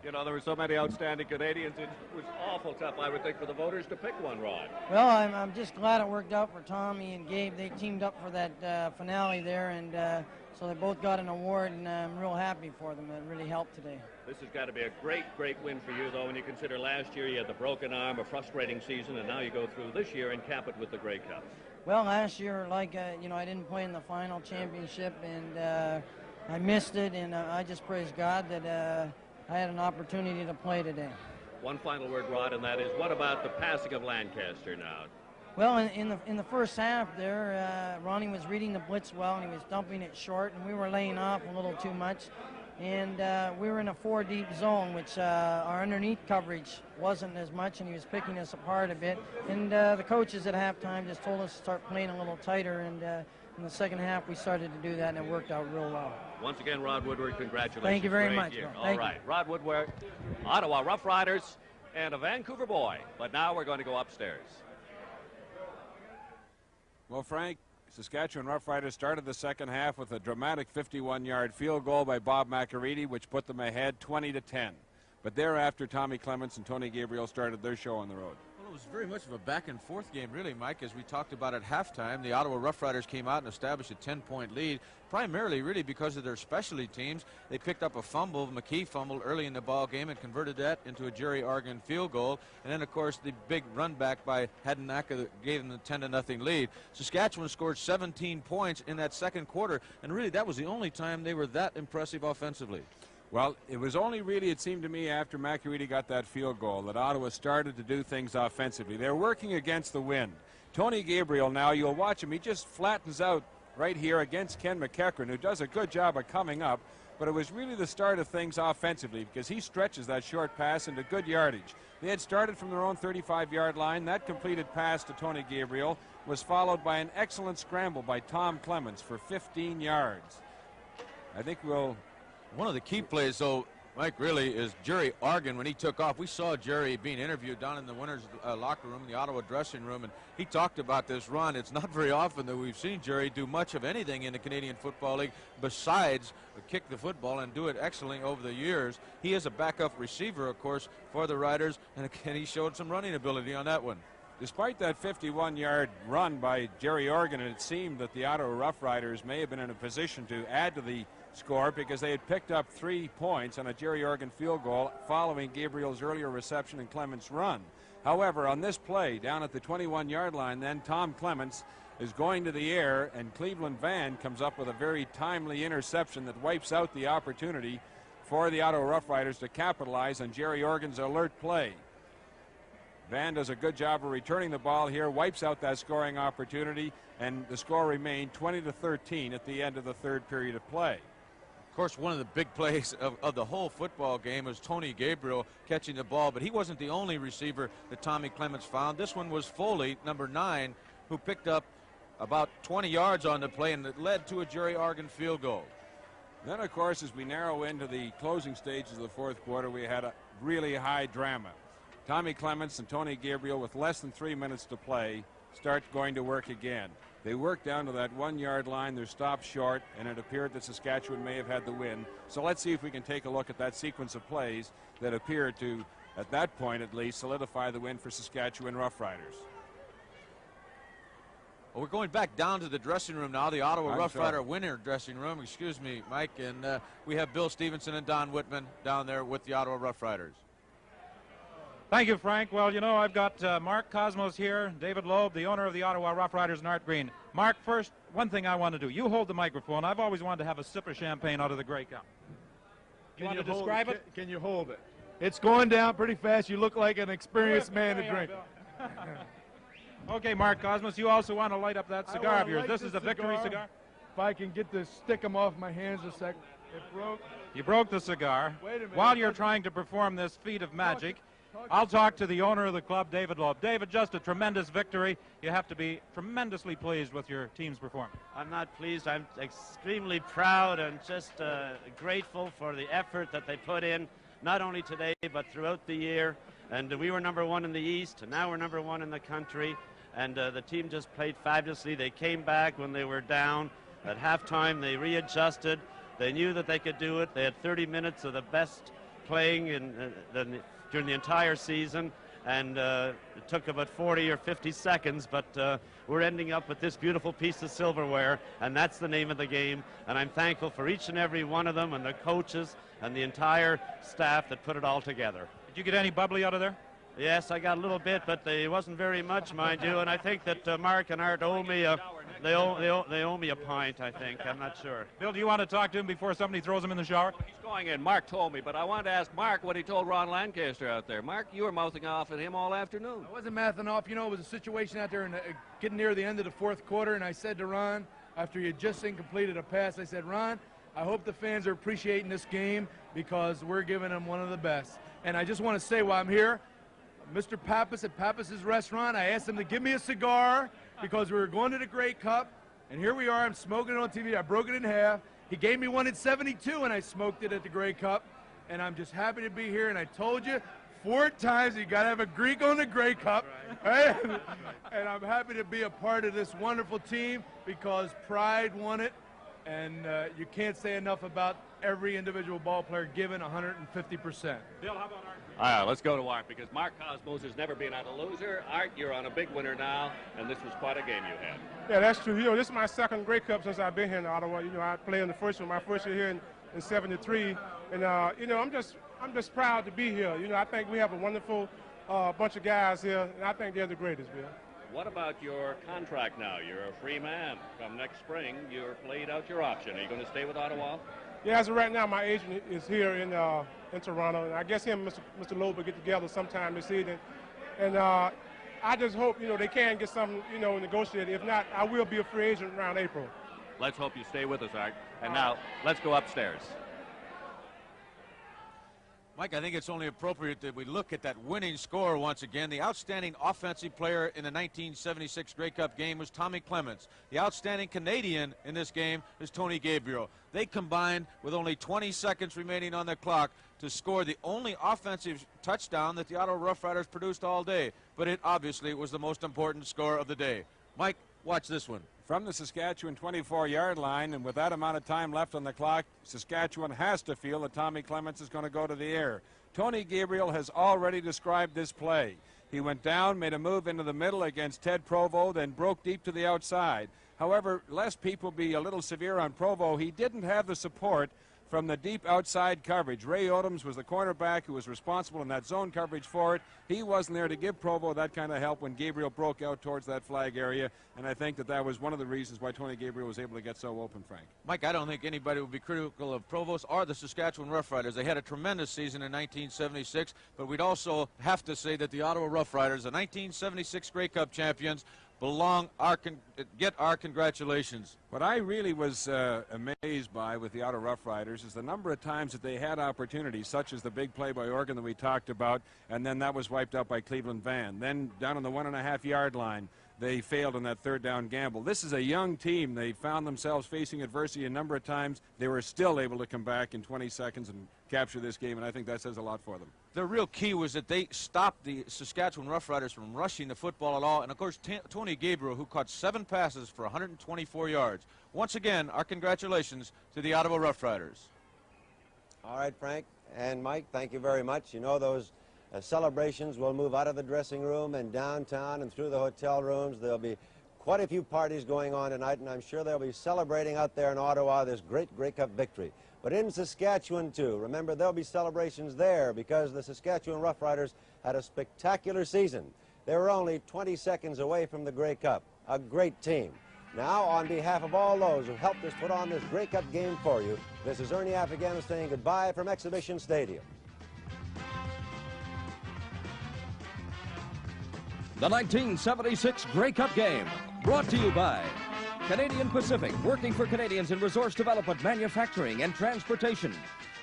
S4: You know, there were so many outstanding Canadians, it was awful tough, I would think, for the voters to pick one, Rod.
S2: Well, I'm just glad it worked out for Tommy and Gabe. They teamed up for that finale there, and so they both got an award, and I'm real happy for them. It really helped today.
S4: This has got to be a great, great win for you, though, when you consider last year you had the broken arm, a frustrating season, and now you go through this year and cap it with the Grey Cup.
S2: Well, last year, like, you know, I didn't play in the final championship, and I missed it, and I just praise God that I had an opportunity to play today.
S4: One final word, Rod, and that is, what about the passing of Lancaster now?
S2: Well, in the first half there, Ronnie was reading the blitz well, and he was dumping it short, and we were laying off a little too much. And we were in a 4-deep zone, which our underneath coverage wasn't as much, and he was picking us apart a bit. And the coaches at halftime just told us to start playing a little tighter, and in the second half we started to do that, and it worked out real well.
S4: Once again, Rod Woodward, congratulations.
S2: Thank you very
S4: Great
S2: much.
S4: year.
S2: Bill.
S4: All right, Rod Woodward, Ottawa Rough Riders, and a Vancouver boy. But now we're going to go upstairs.
S5: Well, Frank, Saskatchewan Roughriders started the second half with a dramatic 51-yard field goal by Bob McAreedy, which put them ahead 20-10. But thereafter, Tommy Clements and Tony Gabriel started their show on the road.
S17: Well, it was very much of a back-and-forth game, really, Mike. As we talked about at halftime, the Ottawa Rough Riders came out and established a 10-point lead, primarily really because of their specialty teams. They picked up a fumble. McKee fumbled early in the ball game and converted that into a Jerry Argan field goal. And then, of course, the big run back by Hadanaka that gave them the 10-0 lead. Saskatchewan scored 17 points in that second quarter, and really that was the only time they were that impressive offensively.
S5: Well, it was only really, it seemed to me, after McAreedy got that field goal that Ottawa started to do things offensively. They're working against the wind. Tony Gabriel now, you'll watch him, he just flattens out right here against Ken McEachran, who does a good job of coming up, but it was really the start of things offensively because he stretches that short pass into good yardage. They had started from their own 35-yard line. That completed pass to Tony Gabriel was followed by an excellent scramble by Tom Clements for 15 yards. I think we'll...
S17: One of the key plays, though, Mike, really is Jerry Argan. When he took off, we saw Jerry being interviewed down in the winners' locker room, the Ottawa dressing room, and he talked about this run. It's not very often that we've seen Jerry do much of anything in the Canadian Football League besides kick the football and do it excellently over the years. He is a backup receiver, of course, for the Riders, and again, he showed some running ability on that one.
S5: Despite that 51-yard run by Jerry Argan, it seemed that the Ottawa Rough Riders may have been in a position to add to the score because they had picked up 3 points on a Jerry Argan field goal following Gabriel's earlier reception and Clements' run. However, on this play down at the 21-yard line, then Tom Clements is going to the air, and Cleveland Van comes up with a very timely interception that wipes out the opportunity for the Ottawa Rough Riders to capitalize on Jerry Argan's alert play. Van does a good job of returning the ball here, wipes out that scoring opportunity, and the score remained 20-13 at the end of the third period of play.
S17: Of course, one of the big plays of the whole football game was Tony Gabriel catching the ball, but he wasn't the only receiver that Tommy Clements found. This one was Foley, number 9, who picked up about 20 yards on the play, and it led to a Jerry Argan field goal.
S5: Then, of course, as we narrow into the closing stages of the fourth quarter, we had a really high drama. Tommy Clements and Tony Gabriel, with less than 3 minutes to play, start going to work again. They work down to that 1-yard line. They're stopped short, and it appeared that Saskatchewan may have had the win. So let's see if we can take a look at that sequence of plays that appeared to, at that point at least, solidify the win for Saskatchewan Roughriders.
S17: Well, we're going back down to the dressing room now, the Ottawa Rough Rider winner dressing room. Excuse me, Mike. And we have Bill Stevenson and Don Whitman down there with the Ottawa Rough Riders.
S10: Thank you, Frank. Well, you know, I've got Mark Cosmos here, David Loeb, the owner of the Ottawa Rough Riders, and Art Green. Mark, first, one thing I want to do. You hold the microphone. I've always wanted to have a sip of champagne out of the Grey Cup. You want to describe it?
S7: Can you hold it? It's going down pretty fast. You look like an experienced man to drink.
S10: Okay, Mark Cosmos, you also want to light up that cigar of yours. This is a victory cigar.
S7: If I can get to stick them off my hands a sec. It broke.
S10: You broke the cigar.
S7: Wait a minute.
S10: While you're trying to perform this feat of magic, I'll talk to the owner of the club, David Loeb. David, just a tremendous victory. You have to be tremendously pleased with your team's performance.
S12: I'm not pleased. I'm extremely proud and just grateful for the effort that they put in, not only today, but throughout the year. And we were number 1 in the East, and now we're number 1 in the country. And the team just played fabulously. They came back when they were down. At halftime, they readjusted. They knew that they could do it. They had 30 minutes of the best playing during the entire season, and it took about 40 or 50 seconds, but we're ending up with this beautiful piece of silverware, and that's the name of the game. And I'm thankful for each and every one of them and the coaches and the entire staff that put it all together.
S10: Did you get any bubbly out of there?
S12: Yes, I got a little bit, but it wasn't very much, mind you. And I think that Mark and Art owe me they owe me a pint, I think. I'm not sure.
S10: Bill, do you want to talk to him before somebody throws him in the shower?
S4: He's going in. Mark told me, but I wanted to ask Mark what he told Ron Lancaster out there. Mark, you were mouthing off at him all afternoon.
S7: I wasn't mouthing off. You know, it was a situation out there and getting near the end of the fourth quarter, and I said to Ron, after he had just completed a pass, I said, Ron, I hope the fans are appreciating this game because we're giving them one of the best. And I just want to say while I'm here, Mr. Pappas at Pappas's Restaurant, I asked him to give me a cigar because we were going to the Grey Cup, and here we are. I'm smoking it on TV. I broke it in half. He gave me one in '72, and I smoked it at the Grey Cup, and I'm just happy to be here. And I told you 4 times you got to have a Greek on the Grey Cup, right? And I'm happy to be a part of this wonderful team because Pride won it, and you can't say enough about every individual ball player giving 150%.
S10: Bill, how about Art?
S4: Let's go to Art, because Mark Cosmos has never been on a loser. Art, you're on a big winner now, and this was quite a game you had.
S9: Yeah, that's true. You know, this is my second Grey Cup since I've been here in Ottawa. You know, I played in the first one, my first year here in '73, and you know, I'm just proud to be here. You know, I think we have a wonderful bunch of guys here, and I think they're the greatest, Bill.
S4: What about your contract now? You're a free man. Come next spring, you're played out your option. Are you going to stay with Ottawa?
S9: Yeah, as of right now, my agent is here in Toronto, and I guess him and Mr. Loeb will get together sometime this evening. And I just hope, you know, they can get something, you know, negotiated. If not, I will be a free agent around April.
S4: Let's hope you stay with us, Art. And now, let's go upstairs.
S17: Mike, I think it's only appropriate that we look at that winning score once again. The outstanding offensive player in the 1976 Grey Cup game was Tommy Clements. The outstanding Canadian in this game is Tony Gabriel. They combined with only 20 seconds remaining on the clock to score the only offensive touchdown that the Ottawa Rough Riders produced all day. But it obviously was the most important score of the day. Mike, watch this one.
S5: From the Saskatchewan 24-yard line, and with that amount of time left on the clock, Saskatchewan has to feel that Tommy Clements is going to go to the air. Tony Gabriel has already described this play. He went down, made a move into the middle against Ted Provo, then broke deep to the outside. However, lest people be a little severe on Provo, he didn't have the support from the deep outside coverage. Ray Odoms was the cornerback who was responsible in that zone coverage for it. He wasn't there to give Provo that kind of help when Gabriel broke out towards that flag area, and I think that was one of the reasons why Tony Gabriel was able to get so open, Frank.
S17: Mike, I don't think anybody would be critical of Provost or the Saskatchewan Roughriders. They had a tremendous season in 1976, but we'd also have to say that the Ottawa Roughriders, the 1976 Grey Cup champions, get our congratulations.
S5: What I really was amazed by with the Ottawa Rough Riders is the number of times that they had opportunities, such as the big play by Oregon that we talked about, and then that was wiped out by Cleveland Van. Then down on the 1.5-yard line, they failed on that third down gamble. This is a young team. They found themselves facing adversity a number of times. They were still able to come back in 20 seconds and capture this game, and I think that says a lot for them.
S17: The real key was that they stopped the Saskatchewan Roughriders from rushing the football at all, and of course Tony Gabriel, who caught 7 passes for 124 yards. Once again, our congratulations to the Ottawa Roughriders.
S3: All right, Frank and Mike, thank you very much. You know, those celebrations will move out of the dressing room and downtown and through the hotel rooms. There'll be quite a few parties going on tonight, and I'm sure they'll be celebrating out there in Ottawa this great Grey Cup victory. But in Saskatchewan, too, remember, there'll be celebrations there because the Saskatchewan Roughriders had a spectacular season. They were only 20 seconds away from the Grey Cup. A great team. Now, on behalf of all those who helped us put on this Grey Cup game for you, this is Ernie Afghana saying goodbye from Exhibition Stadium.
S14: The 1976 Grey Cup game, brought to you by Canadian Pacific, working for Canadians in resource development, manufacturing, and transportation.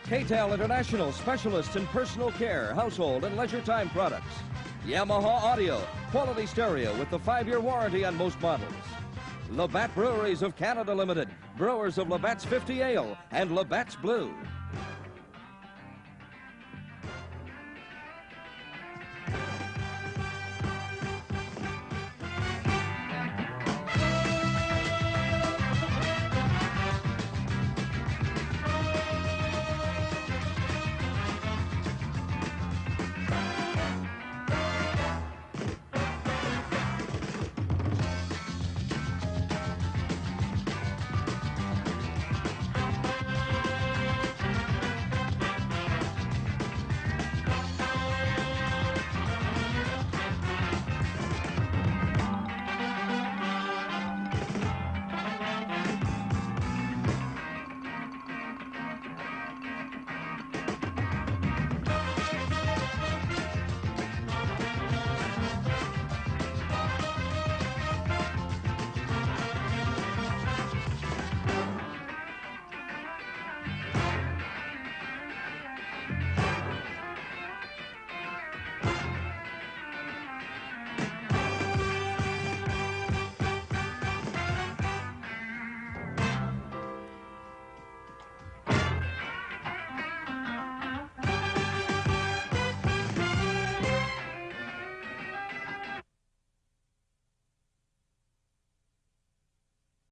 S14: KTEL International, specialists in personal care, household, and leisure time products. Yamaha Audio, quality stereo with the 5-year warranty on most models. Labatt Breweries of Canada Limited, brewers of Labatt's 50 Ale and Labatt's Blue.